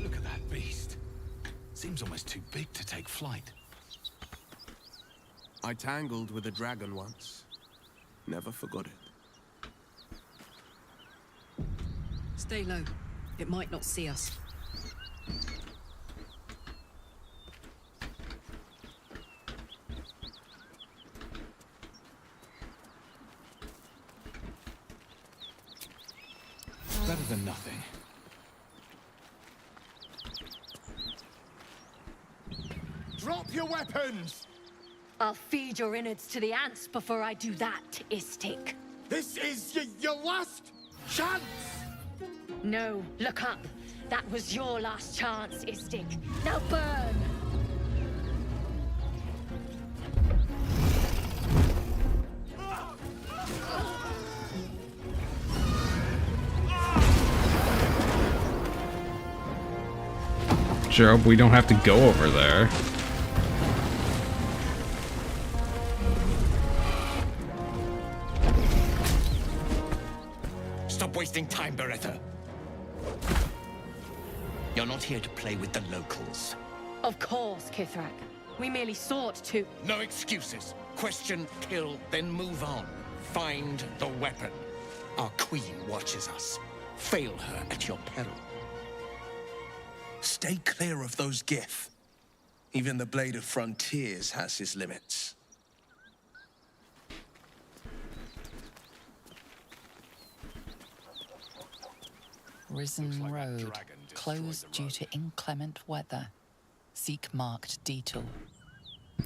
Look at that beast. Seems almost too big to take flight. I tangled with a dragon once. Never forgot it. Stay low. It might not see us. Better than nothing. Drop your weapons! I'll feed your innards to the ants before I do that, Istik. This is your last chance! No, look up. That was your last chance, Istik. Now burn! Sure hope we don't have to go over there. Stop wasting time, Beretta. You're not here to play with the locals. Of course, Kithrak. We merely sought to... No excuses. Question, kill, then move on. Find the weapon. Our queen watches us. Fail her at your peril. Stay clear of those Gith. Even the Blade of Frontiers has his limits. Risen Road, closed due to inclement weather. Seek marked detour.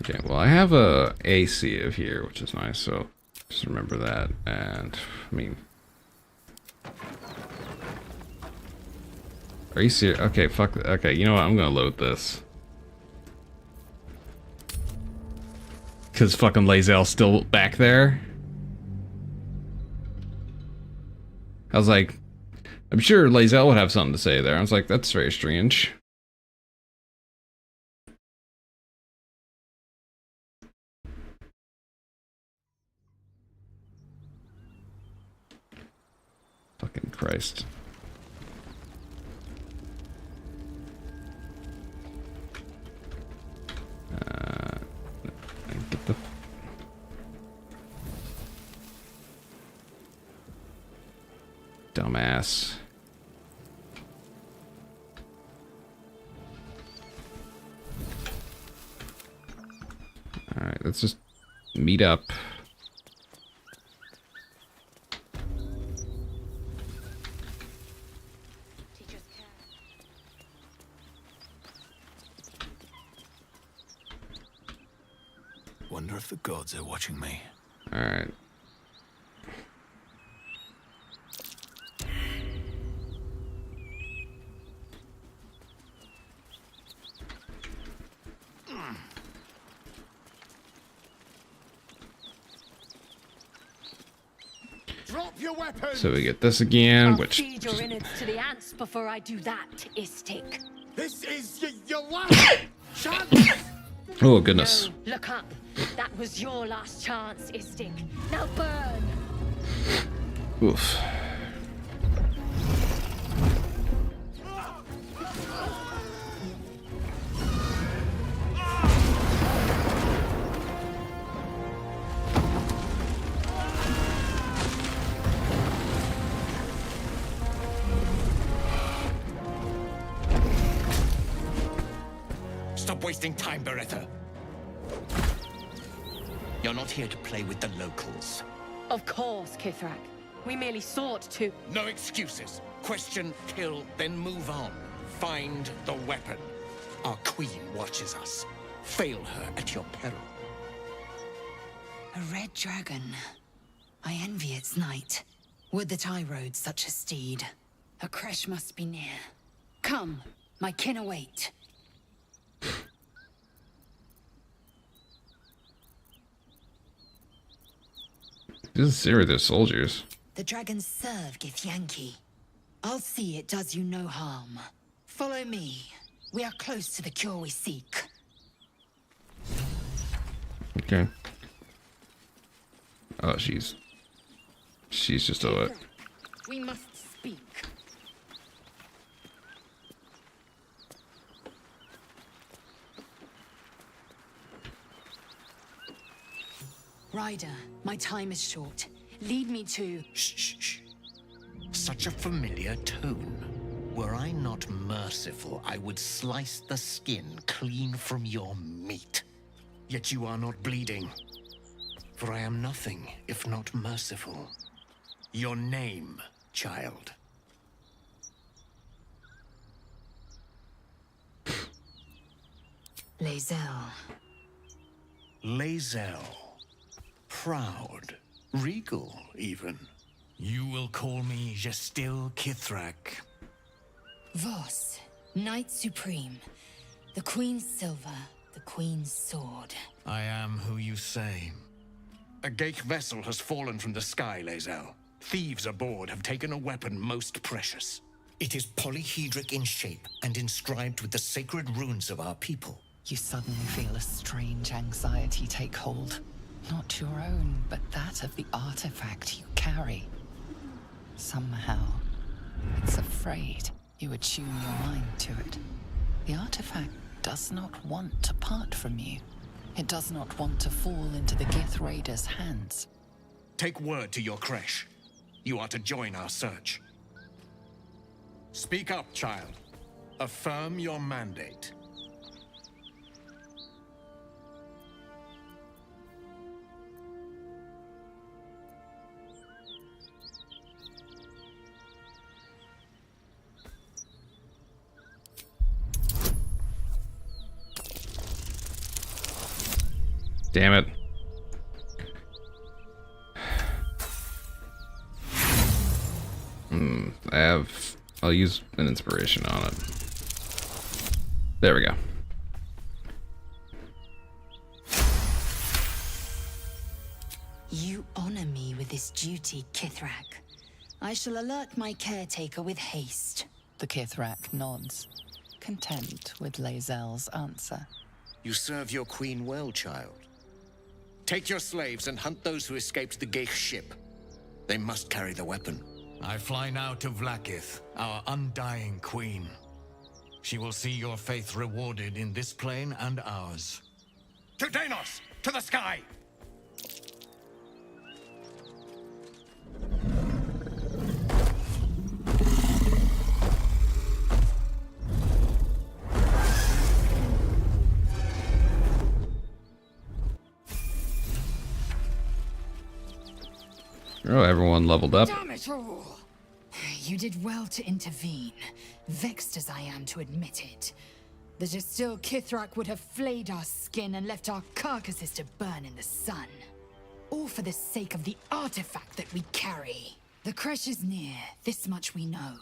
Okay, well I have a AC of here, which is nice, so just remember that. And I mean, are you serious? Okay, fuck. Okay, you know what? I'm gonna load this because fucking Lae'zel's still back there. I was like, I'm sure Lae'zel would have something to say there. I was like, that's very strange. Fucking Christ. Get the... Dumbass. Alright, let's just meet up. Wonder if the gods are watching me. Alright. Drop your weapons. So we get this again, I'll which... feed your innards to the ants before I do that, Istik. This is your last chance. Oh, goodness. No, look up. That was your last chance, Istik. Now burn. Oof. Stop wasting time, Beretta. You're not here to play with the locals. Of course, Kithrak. We merely sought to... No excuses. Question, kill, then move on. Find the weapon. Our queen watches us. Fail her at your peril. A red dragon. I envy its knight. Would that I rode such a steed. A crash must be near. Come, my kin await. This is serious, they're soldiers. The dragons serve Githyanki. I'll see it does you no harm. Follow me. We are close to the cure we seek. Okay. Oh, she's just a... We must speak. Ryder, my time is short. Lead me to... Shh. Such a familiar tone. Were I not merciful, I would slice the skin clean from your meat. Yet you are not bleeding. For I am nothing if not merciful. Your name, child. Lae'zel. Lae'zel. Proud. Regal, even. You will call me Gestil Kithrak. Voss, Knight Supreme. The Queen's silver, the Queen's sword. I am who you say. A Geich vessel has fallen from the sky, Lae'zel. Thieves aboard have taken a weapon most precious. It is polyhedric in shape and inscribed with the sacred runes of our people. You suddenly feel a strange anxiety take hold. Not your own, but that of the artifact you carry. Somehow, it's afraid you attune your mind to it. The artifact does not want to part from you. It does not want to fall into the Gith Raiders' hands. Take word to your creche. You are to join our search. Speak up, child. Affirm your mandate. Damn it. I'll use an inspiration on it. There we go. You honor me with this duty, Kithrak. I shall alert my caretaker with haste. The Kithrak nods, content with Lae'zel's answer. You serve your queen well, child. Take your slaves and hunt those who escaped the Geich ship. They must carry the weapon. I fly now to Vlaakith, our undying queen. She will see your faith rewarded in this plane and ours. To Danos! To the sky! Oh, everyone leveled up. Damn it all! You did well to intervene, vexed as I am to admit it. The Jastil Kithrak would have flayed our skin and left our carcasses to burn in the sun. All for the sake of the artifact that we carry. The crash is near, this much we know.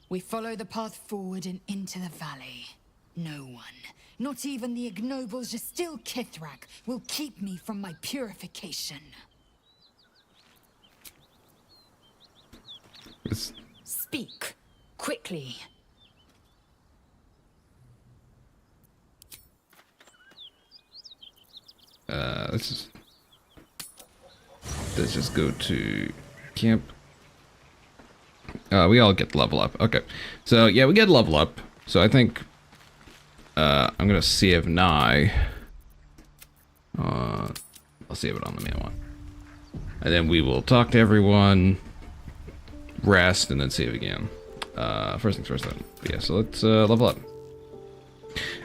We follow the path forward and into the valley. No one, not even the ignoble Jastil Kithrak, will keep me from my purification. Speak, quickly. Let's just go to camp. We all get level up. Okay, so yeah, we get level up. So I think I'm gonna save Nye. I'll save it on the main one, and then we will talk to everyone, rest, and then save again. First things first then. But yeah, so let's level up.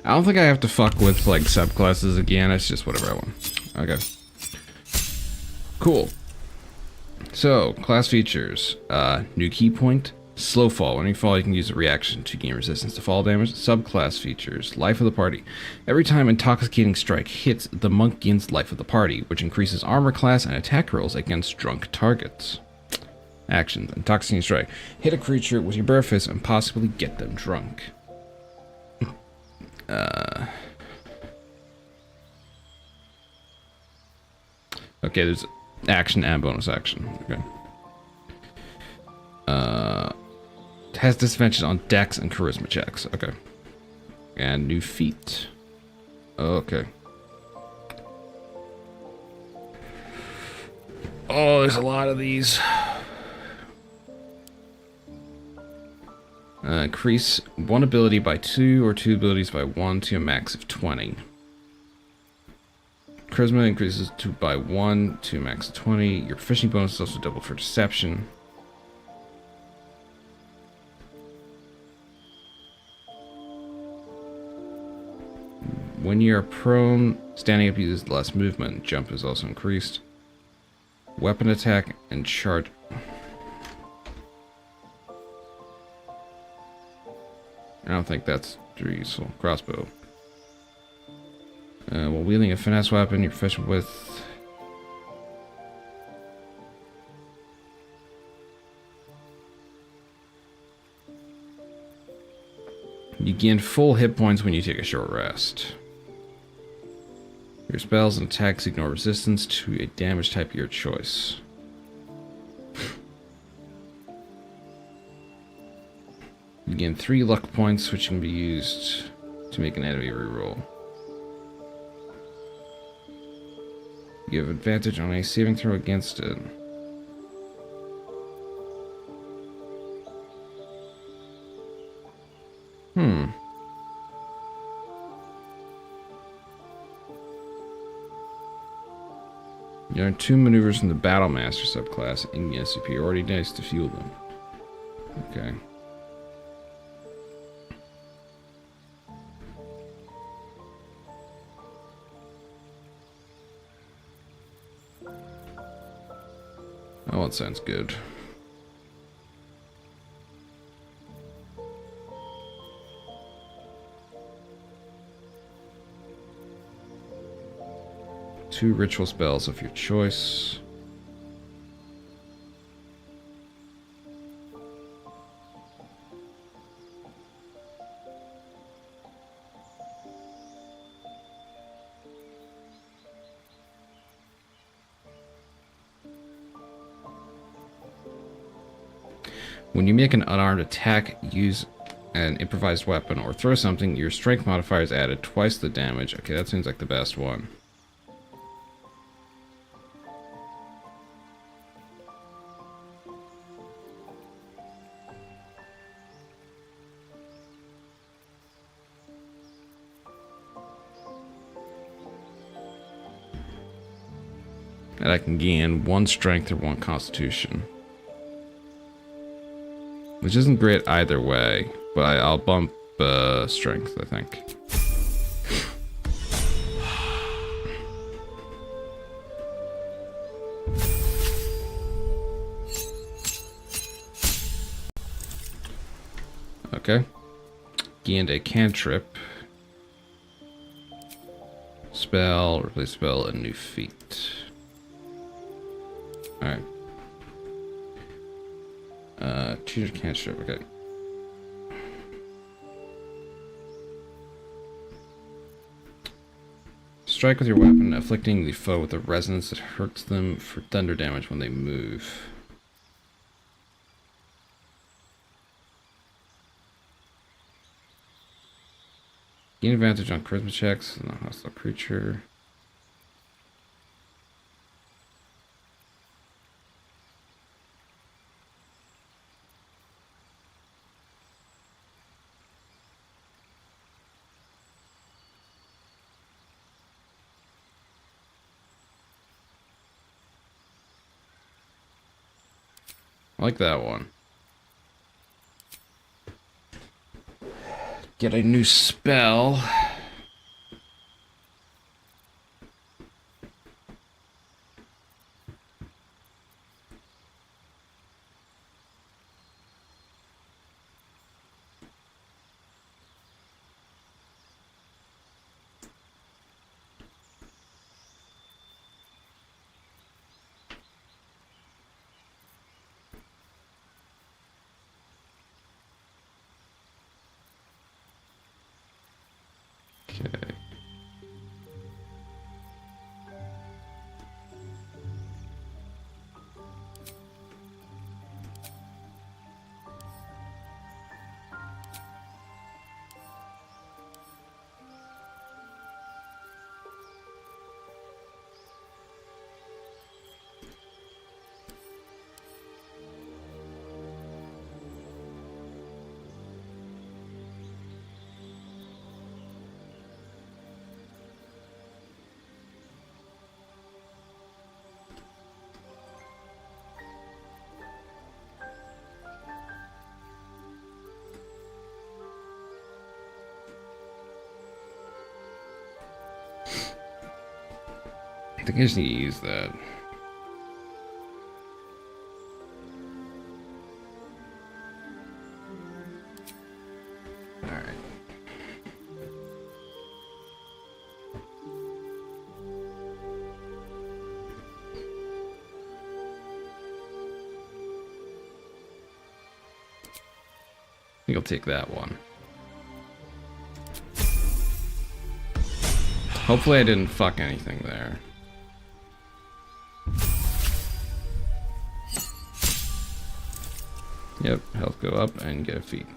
I don't think I have to fuck with like subclasses again. It's just whatever I want. Okay. Cool. So class features: new key point, slow fall. When you fall, you can use a reaction to gain resistance to fall damage. Subclass features: life of the party. Every time intoxicating strike hits, the monk gains life of the party, which increases armor class and attack rolls against drunk targets. Actions: intoxicating strike. Hit a creature with your bare fist and possibly get them drunk. Okay, there's action and bonus action. Okay. Has disadvantage on dex and charisma checks. Okay. And new feat. Okay. Oh, there's a lot of these. Increase one ability by 2 or 2 abilities by 1 to a max of 20. Charisma increases by 1 to a max of 20. Your fishing bonus is also doubled for deception. When you're prone, standing up uses less movement. Jump is also increased. Weapon attack and charge. I don't think that's very useful. Crossbow. While wielding a finesse weapon, you're proficient with... You gain full hit points when you take a short rest. Your spells and attacks ignore resistance to a damage type of your choice. You gain 3 luck points, which can be used to make an enemy reroll. You have advantage on a saving throw against it. You learn 2 maneuvers from the Battle Master subclass and gain superiority dice to fuel them. Okay. Oh, that sounds good. Two ritual spells of your choice. When you make an unarmed attack, use an improvised weapon, or throw something, your strength modifier is added twice the damage. Okay, that seems like the best one. And I can gain 1 strength or 1 constitution. Which isn't great either way, but I'll bump strength, I think. Okay. Gained a cantrip. Spell, replace spell, and new feat. Alright. Choose a cantrip, okay. Strike with your weapon, afflicting the foe with a resonance that hurts them for thunder damage when they move. Gain advantage on charisma checks on a hostile creature. I like that one. Get a new spell. Okay. I think I just need to use that. Alright. I think I'll take that one. Hopefully I didn't fuck anything there. Yep, health go up and get a feat.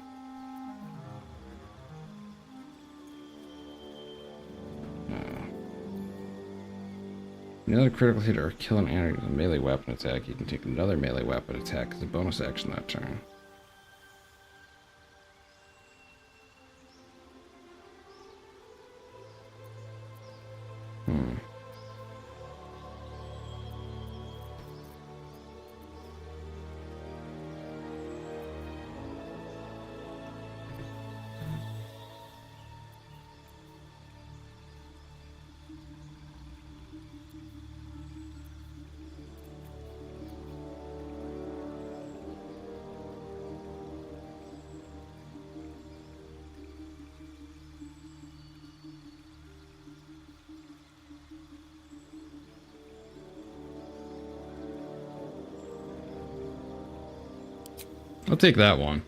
Another critical hit or kill an enemy with a melee weapon attack. You can take another melee weapon attack as a bonus action that turn. I'll take that one.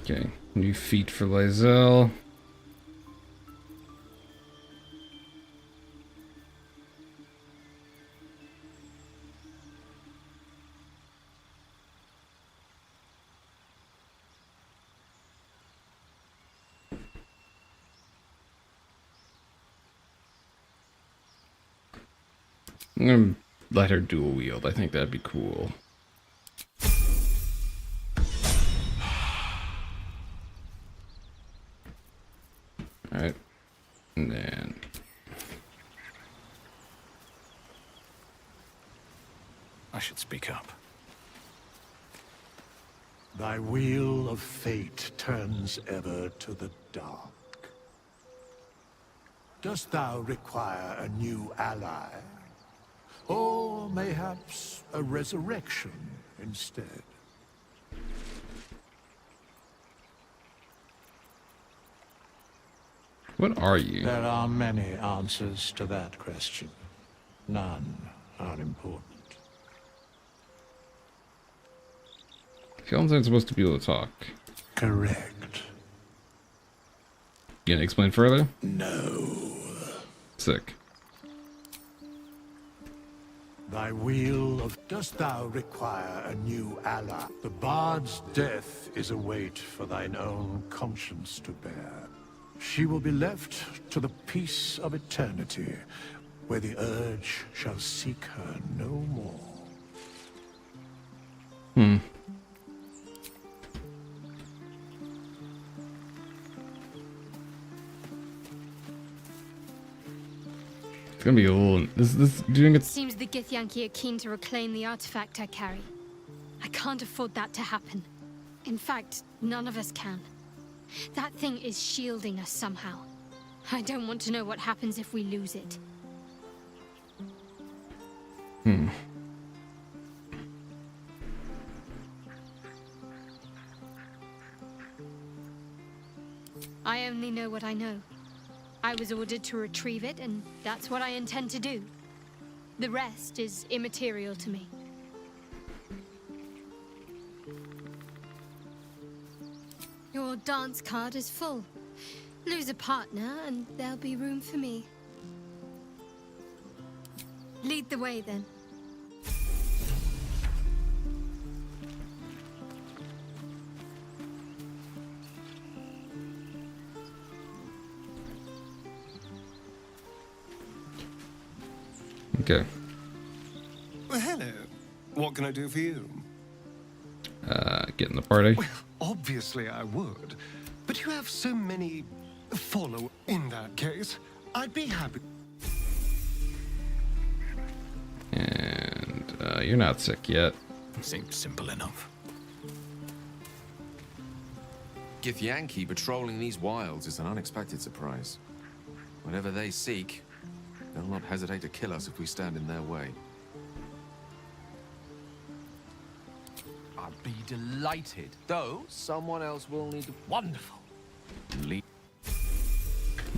Okay, new feat for Lysel. I'm gonna let her dual wield. I think that'd be cool. Alright. And then... I should speak up. Thy wheel of fate turns ever to the dark. Dost thou require a new ally? Or mayhaps a resurrection instead? What are you? There are many answers to that question. None are important. Skeletons aren't supposed to be able to talk. Correct. You gonna explain further? No. Sick. Thy wheel of... Dost thou require a new ally? The bard's death is a weight for thine own conscience to bear. She will be left to the peace of eternity, where the urge shall seek her no more. It's gonna be a little... This doing it... Seems the Githyanki are keen to reclaim the artifact I carry. I can't afford that to happen. In fact, none of us can. That thing is shielding us somehow. I don't want to know what happens if we lose it. I only know what I know. I was ordered to retrieve it, and that's what I intend to do. The rest is immaterial to me. Your dance card is full. Lose a partner, and there'll be room for me. Lead the way, then. Okay. Well, hello. What can I do for you? Get in the party. Well, obviously I would. But you have so many follow. In that case, I'd be happy. And you're not sick yet. Seems simple enough. Githyanki patrolling these wilds is an unexpected surprise. Whatever they seek, they'll not hesitate to kill us if we stand in their way. I'd be delighted, though someone else will need to... Wonderful.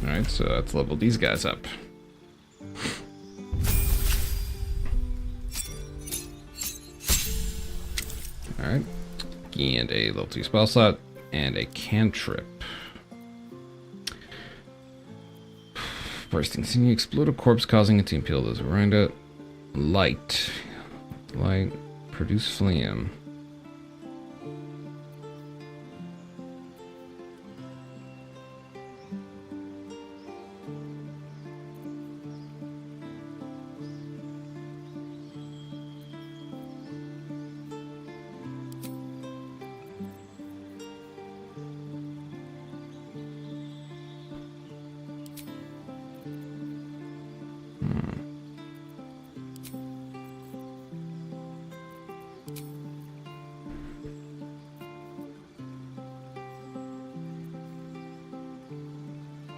Alright, so let's level these guys up. Alright. And a level 2 spell slot and a cantrip. First thing, can you explode a corpse causing it to impale those around it? Light. Light. Produce flame.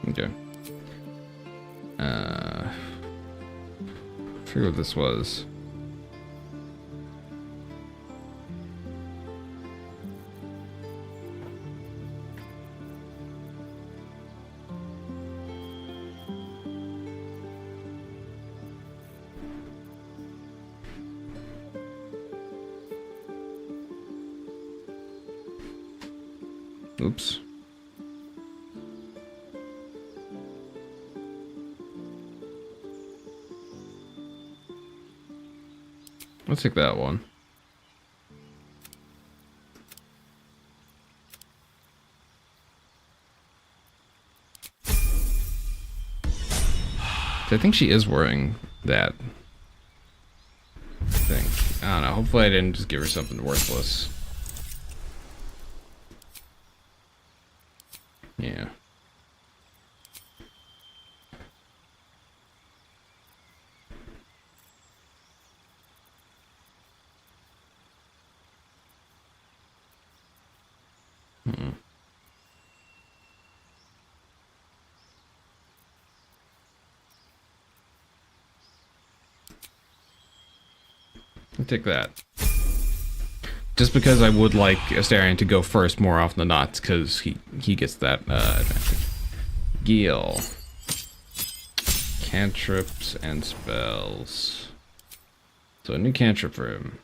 Okay. I forget what this was. Oops. Let's take that one. I think she is wearing that. I don't know. Hopefully I didn't just give her something worthless. Yeah. I'll take that. Just because I would like Astarion to go first more often than not, because he gets that advantage. Gil. Cantrips and spells. So a new cantrip for him.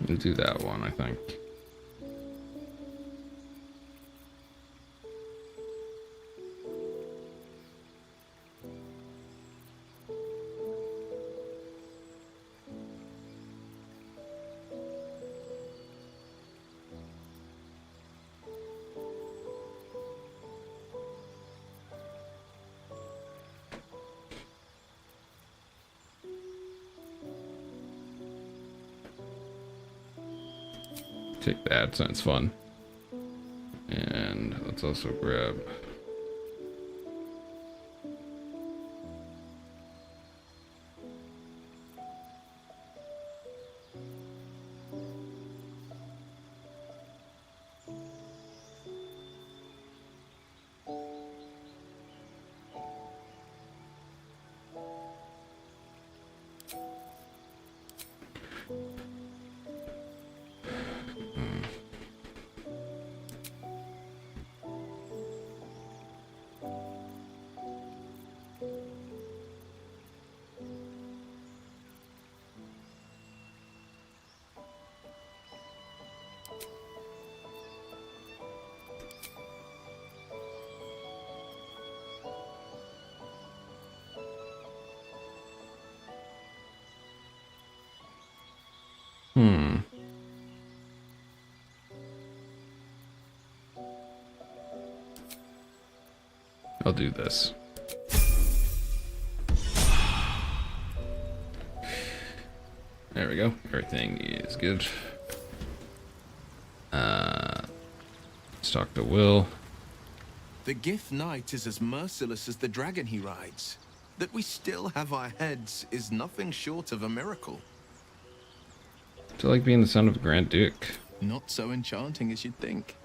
We'll do that one, I think. Take that, sounds fun. And let's also grab... I'll do this. There we go. Everything is good. Let's talk to Will. The Gift Knight is as merciless as the dragon he rides. That we still have our heads is nothing short of a miracle. Do you like being the son of a Grand Duke? Not so enchanting as you'd think.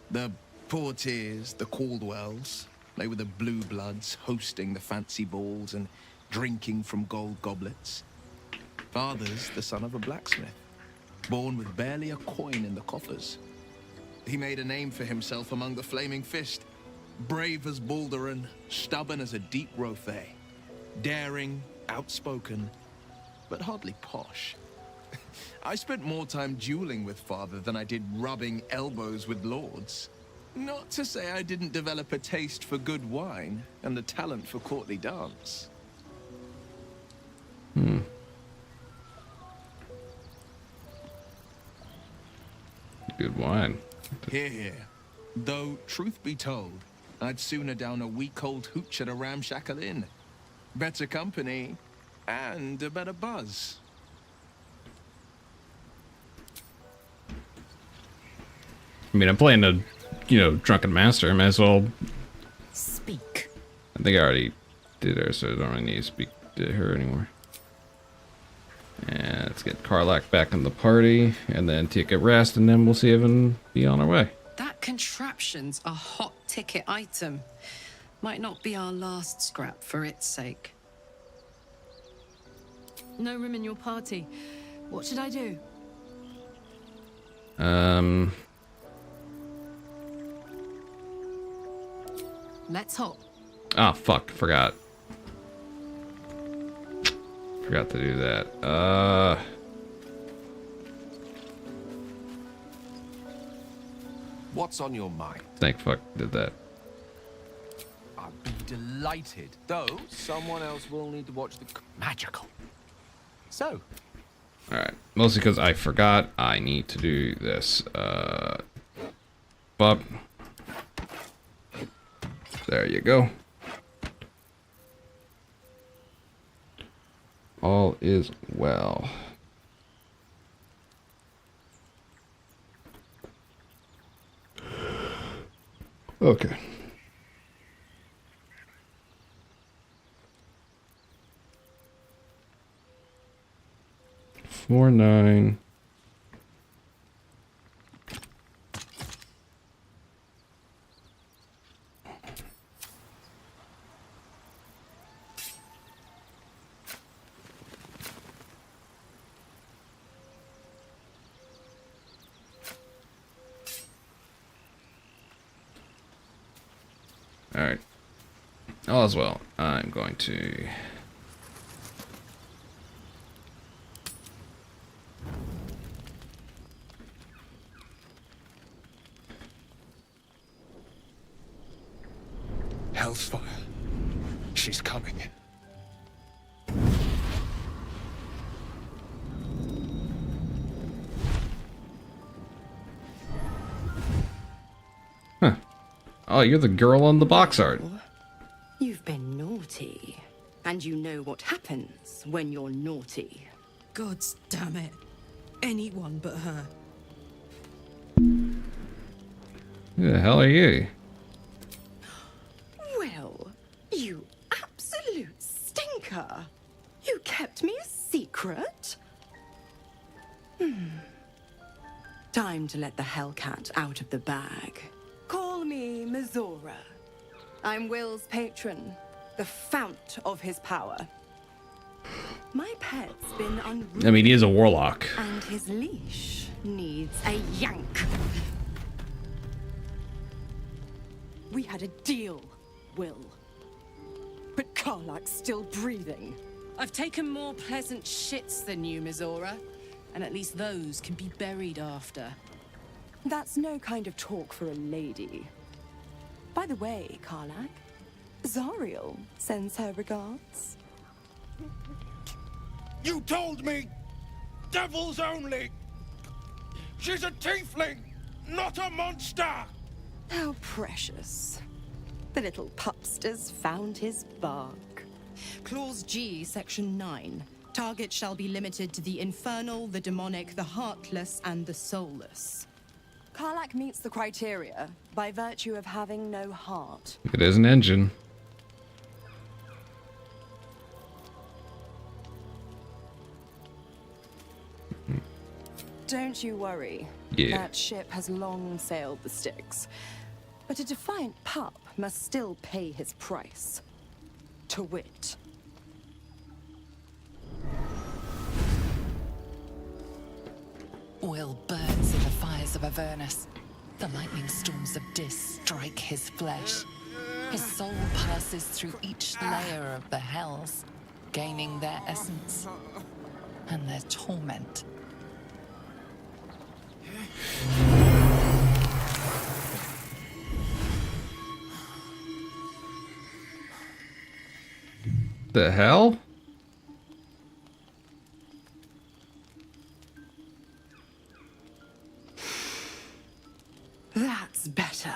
The Portiers, the Caldwells, they were the blue bloods hosting the fancy balls and drinking from gold goblets. Father's the son of a blacksmith, born with barely a coin in the coffers. He made a name for himself among the Flaming Fist. Brave as Baldur and stubborn as a deep Rothay. Daring, outspoken, but hardly posh. I spent more time dueling with Father than I did rubbing elbows with lords. Not to say I didn't develop a taste for good wine and the talent for courtly dance. Good wine. Hear, hear. Though, truth be told, I'd sooner down a week-old hooch at a ramshackle inn. Better company, and a better buzz. I mean, I'm playing a, drunken master. I might as well... Speak. I think I already did her, so I don't really need to speak to her anymore. And let's get Karlach back in the party, and then take a rest, and then we'll see Evan be on our way. That contraption's a hot ticket item. Might not be our last scrap for its sake. No room in your party. What should I do? Let's hop. Oh, fuck. Forgot. Forgot to do that. What's on your mind? Thank fuck did that. I'd be delighted. Though, someone else will need to watch the... Magical. So? Alright. Mostly because I forgot I need to do this. Bob. There you go. All is well. Okay. Four, 9. Alright. All is well. I'm going to... Hellsfire. She's coming. Huh. Oh, you're the girl on the box art. You've been naughty. And you know what happens when you're naughty. Gods damn it. Anyone but her. Who the hell are you? Well, you absolute stinker. You kept me a secret? Time to let the Hellcat out of the bag. Call me Mizora. I'm Will's patron, the fount of his power. My pet's been unruly. I mean, he is a warlock. And his leash needs a yank. We had a deal, Will. But Karlak's still breathing. I've taken more pleasant shits than you, Mizora. And at least those can be buried after. That's no kind of talk for a lady. By the way, Karlak, Zariel sends her regards. You told me! Devils only! She's a tiefling, not a monster! How precious. The little pupster's found his bark. Clause G, Section 9. Target shall be limited to the infernal, the demonic, the heartless, and the soulless. Karlak meets the criteria by virtue of having no heart. It is an engine. Don't you worry. Yeah. That ship has long sailed the Styx. But a defiant pup must still pay his price. To wit. Will burns in the fires of Avernus. The lightning storms of Dis strike his flesh. His soul passes through each layer of the hells, gaining their essence and their torment. The hell? That's better.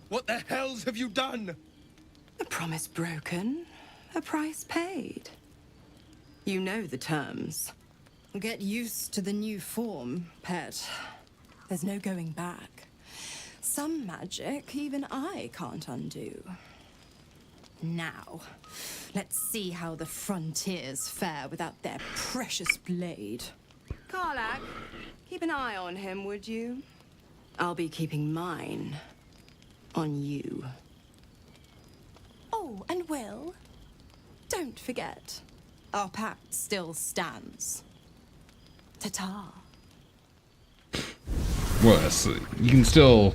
What the hells have you done? A promise broken, a price paid. You know the terms. Get used to the new form, pet. There's no going back. Some magic even I can't undo. Now, let's see how the frontiers fare without their precious blade. Karlak, keep an eye on him, would you? I'll be keeping mine on you. Oh, and Will, don't forget, our pact still stands. Ta-ta. Well, so you can still...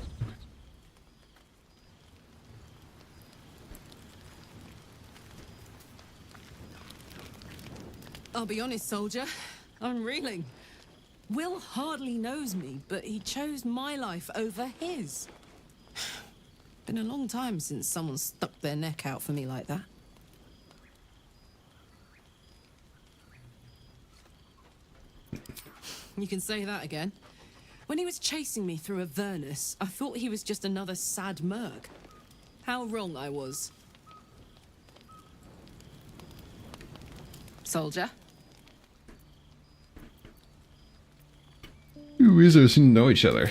I'll be honest, soldier. I'm reeling. Will hardly knows me, but he chose my life over his. Been a long time since someone stuck their neck out for me like that. You can say that again. When he was chasing me through Avernus, I thought he was just another sad merc. How wrong I was. Soldier? Ooh, we seem to know each other.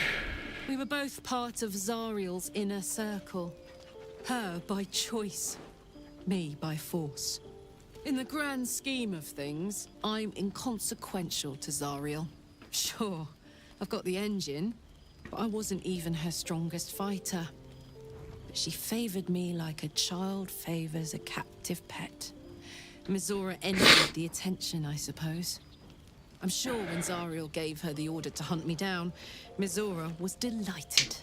We were both part of Zariel's inner circle. Her by choice, me by force. In the grand scheme of things, I'm inconsequential to Zariel. Sure, I've got the engine, but I wasn't even her strongest fighter. But she favored me like a child favors a captive pet. Mizora envied the attention, I suppose. I'm sure when Zariel gave her the order to hunt me down, Mizora was delighted.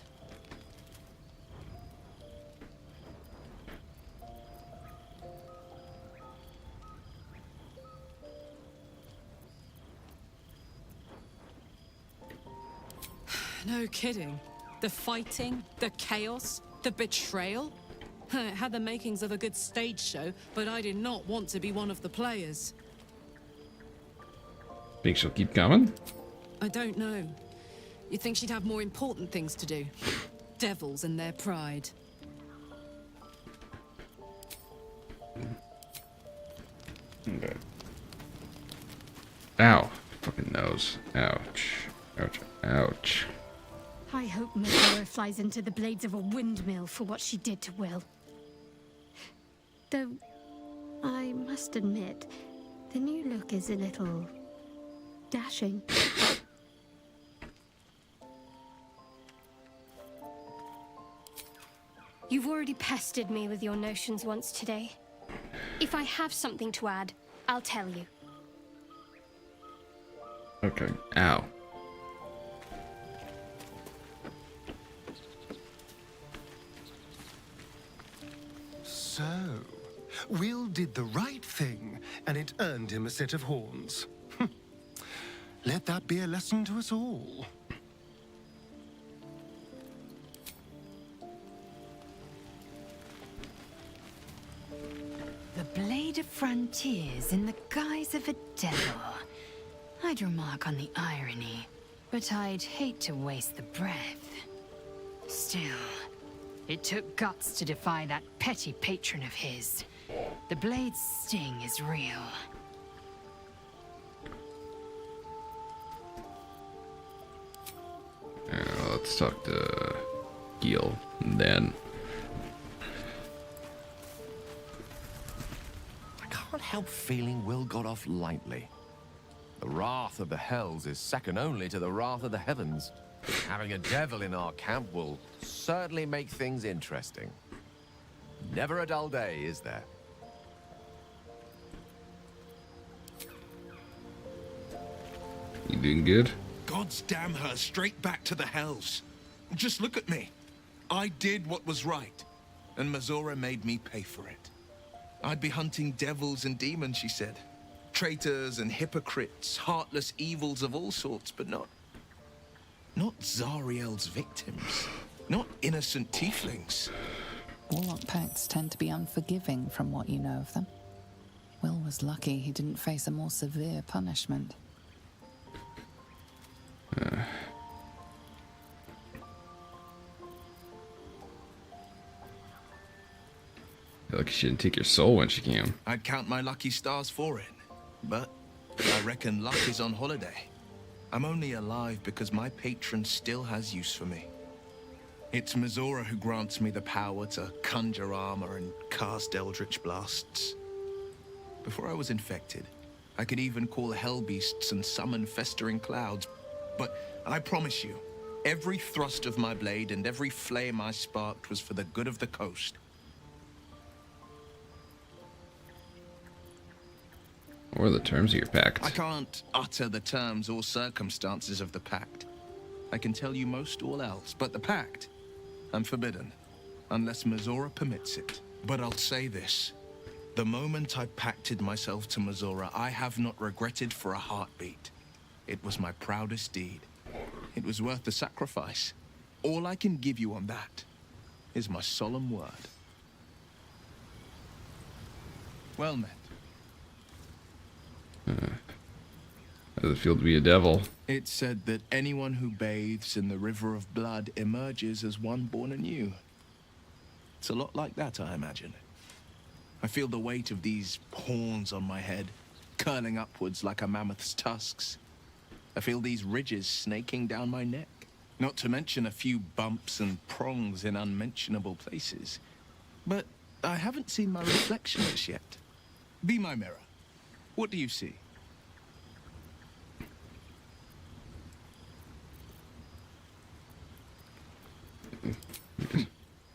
No kidding. The fighting, the chaos, the betrayal. It had the makings of a good stage show, but I did not want to be one of the players. Think she'll keep coming? I don't know. You'd think she'd have more important things to do. Devils and their pride. Okay. Ow. Fucking nose. Ouch. Ouch. Ouch. I hope Mizora flies into the blades of a windmill for what she did to Will. Though, I must admit, the new look is a little dashing. You've already pestered me with your notions once today. If I have something to add, I'll tell you. Okay. Ow. So, Will did the right thing, and it earned him a set of horns. Let that be a lesson to us all. The Blade of Frontiers in the guise of a devil. I'd remark on the irony, but I'd hate to waste the breath. Still, it took guts to defy that petty patron of his. The blade's sting is real. Let's talk to Gil then. I can't help feeling Will got off lightly. The wrath of the hells is second only to the wrath of the heavens. Having a devil in our camp will certainly make things interesting. Never a dull day, is there? You doing good? God's damn her straight back to the hells. Just look at me. I did what was right, and Mizora made me pay for it. I'd be hunting devils and demons, she said. Traitors and hypocrites, heartless evils of all sorts, but not Zariel's victims. Not innocent tieflings. Warlock pacts tend to be unforgiving from what you know of them. Will was lucky he didn't face a more severe punishment. Like she didn't take your soul when she came. I'd count my lucky stars for it, but I reckon luck is on holiday. I'm only alive because my patron still has use for me. It's Mizora who grants me the power to conjure armor and cast eldritch blasts. Before I was infected, I could even call hell beasts and summon festering clouds. But I promise you, every thrust of my blade and every flame I sparked was for the good of the coast. What are the terms of your pact? I can't utter the terms or circumstances of the pact. I can tell you most all else, but the pact, I'm forbidden, unless Mizora permits it. But I'll say this. The moment I pacted myself to Mizora, I have not regretted for a heartbeat. It was my proudest deed. It was worth the sacrifice. All I can give you on that is my solemn word. Well met. How does it feel to be a devil? It's said that anyone who bathes in the river of blood emerges as one born anew. It's a lot like that, I imagine. I feel the weight of these horns on my head, curling upwards like a mammoth's tusks. I feel these ridges snaking down my neck. Not to mention a few bumps and prongs in unmentionable places. But I haven't seen my reflection as yet. Be my mirror. What do you see?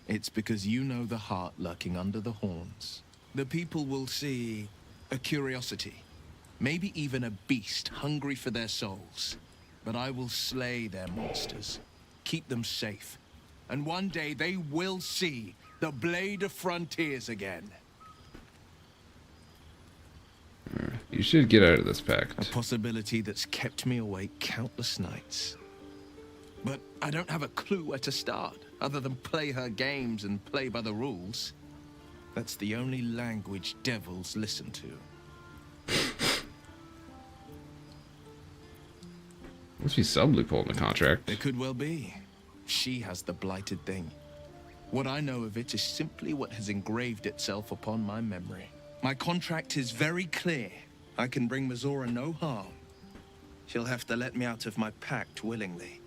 It's because you know the heart lurking under the horns. The people will see a curiosity, maybe even a beast hungry for their souls. But I will slay their monsters, keep them safe, and one day they will see the Blade of Frontiers again. You should get out of this pact. A possibility that's kept me awake countless nights. But I don't have a clue where to start, other than play her games and play by the rules. That's the only language devils listen to. Must be some loophole in the contract. There could well be. She has the blighted thing. What I know of it is simply what has engraved itself upon my memory. My contract is very clear. I can bring Mizora no harm. She'll have to let me out of my pact willingly.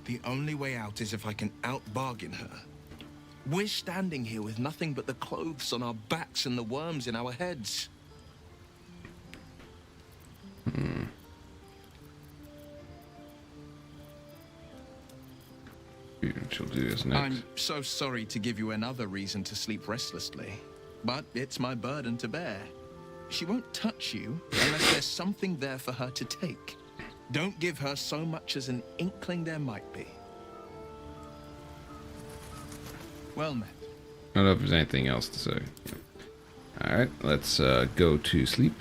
The only way out is if I can out-bargain her. We're standing here with nothing but the clothes on our backs and the worms in our heads. She'll do this next. I'm so sorry to give you another reason to sleep restlessly, but it's my burden to bear. She won't touch you unless there's something there for her to take. Don't give her so much as an inkling there might be. Well met. I don't know if there's anything else to say. Alright, let's go to sleep.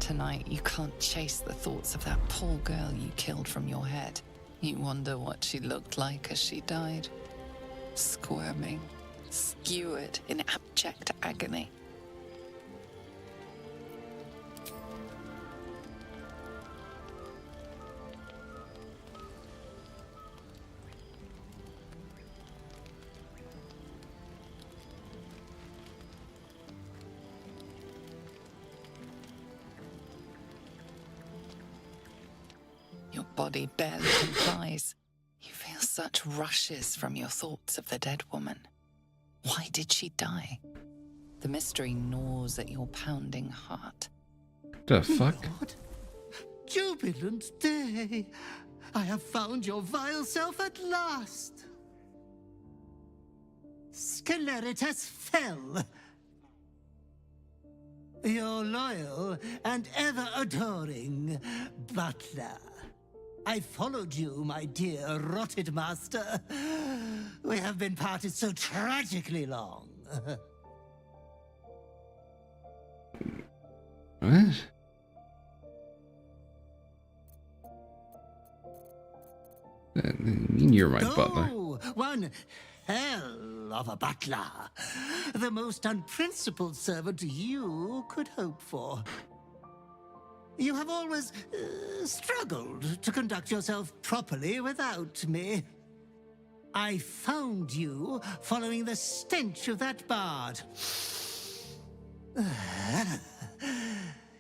Tonight, you can't chase the thoughts of that poor girl you killed from your head. You wonder what she looked like as she died. Squirming, skewered in abject agony. Your body barely complies. You feel such rushes from your thoughts of the dead woman. Why did she die? The mystery gnaws at your pounding heart. The fuck? Lord, jubilant day! I have found your vile self at last! Sceleritas fell! Your loyal and ever-adoring butler. I followed you, my dear rotted master. We have been parted so tragically long. What? I mean, you're my butler. Oh, one hell of a butler. The most unprincipled servant you could hope for. You have always struggled to conduct yourself properly without me. I found you following the stench of that bard.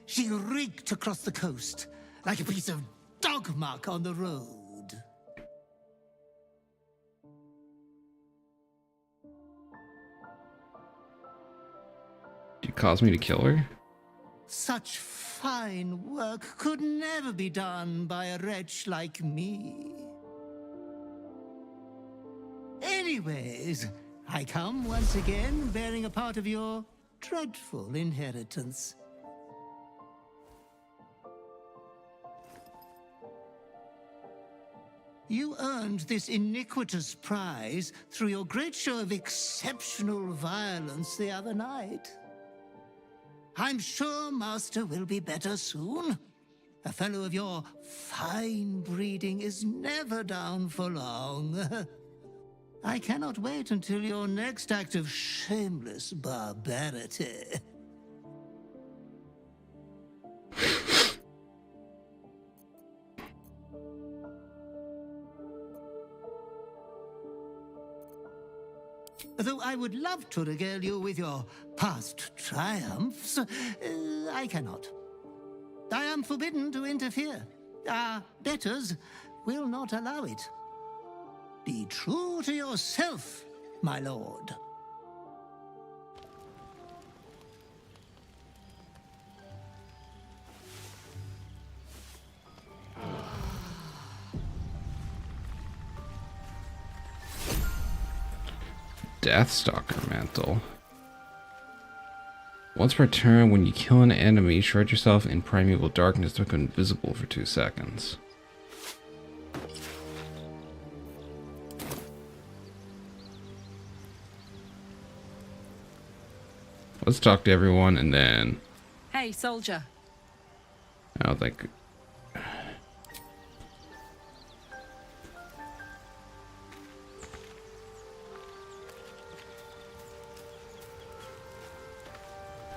She reeked across the coast like a piece of dog muck on the road. Did you cause me to kill her? Such fine work could never be done by a wretch like me. Anyways, I come once again bearing a part of your dreadful inheritance. You earned this iniquitous prize through your great show of exceptional violence the other night. I'm sure Master will be better soon. A fellow of your fine breeding is never down for long. I cannot wait until your next act of shameless barbarity. Though I would love to regale you with your past triumphs, I cannot. I am forbidden to interfere. Our betters will not allow it. Be true to yourself, my lord. Deathstalker mantle. Once per turn, when you kill an enemy, shroud yourself in primeval darkness to become invisible for 2 seconds. Let's talk to everyone and then... Hey, soldier. I don't think...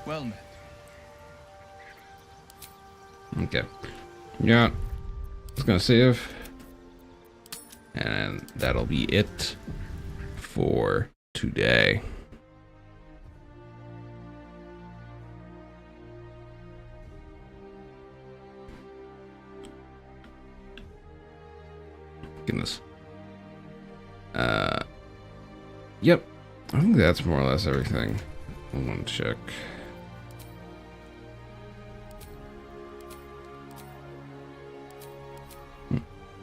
Well met. Okay. Yeah. It's gonna save. And that'll be it for today. Goodness. Yep. I think that's more or less everything. I want to check.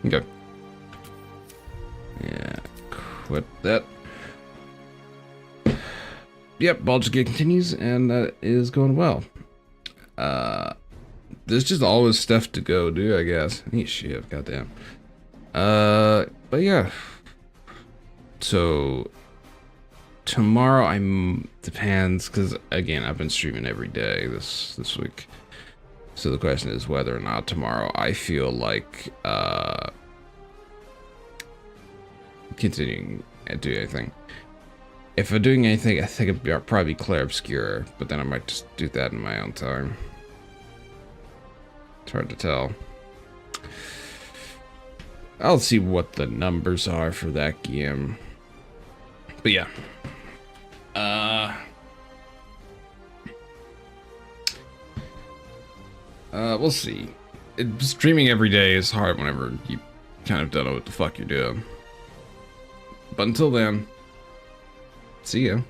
Okay. Yeah, quit that. Yep, Baldur's Gate continues, and that is going well. There's just always stuff to go do, I guess. Neat shit, goddamn. But yeah. So tomorrow depends, because again, I've been streaming every day this week. So the question is whether or not tomorrow I feel like continuing and doing anything. If I'm doing anything, I think it'd probably be Clair Obscura, but then I might just do that in my own time. It's hard to tell. I'll see what the numbers are for that game. But yeah. We'll see. Streaming every day is hard whenever you kind of don't know what the fuck you're doing. But until then, see ya.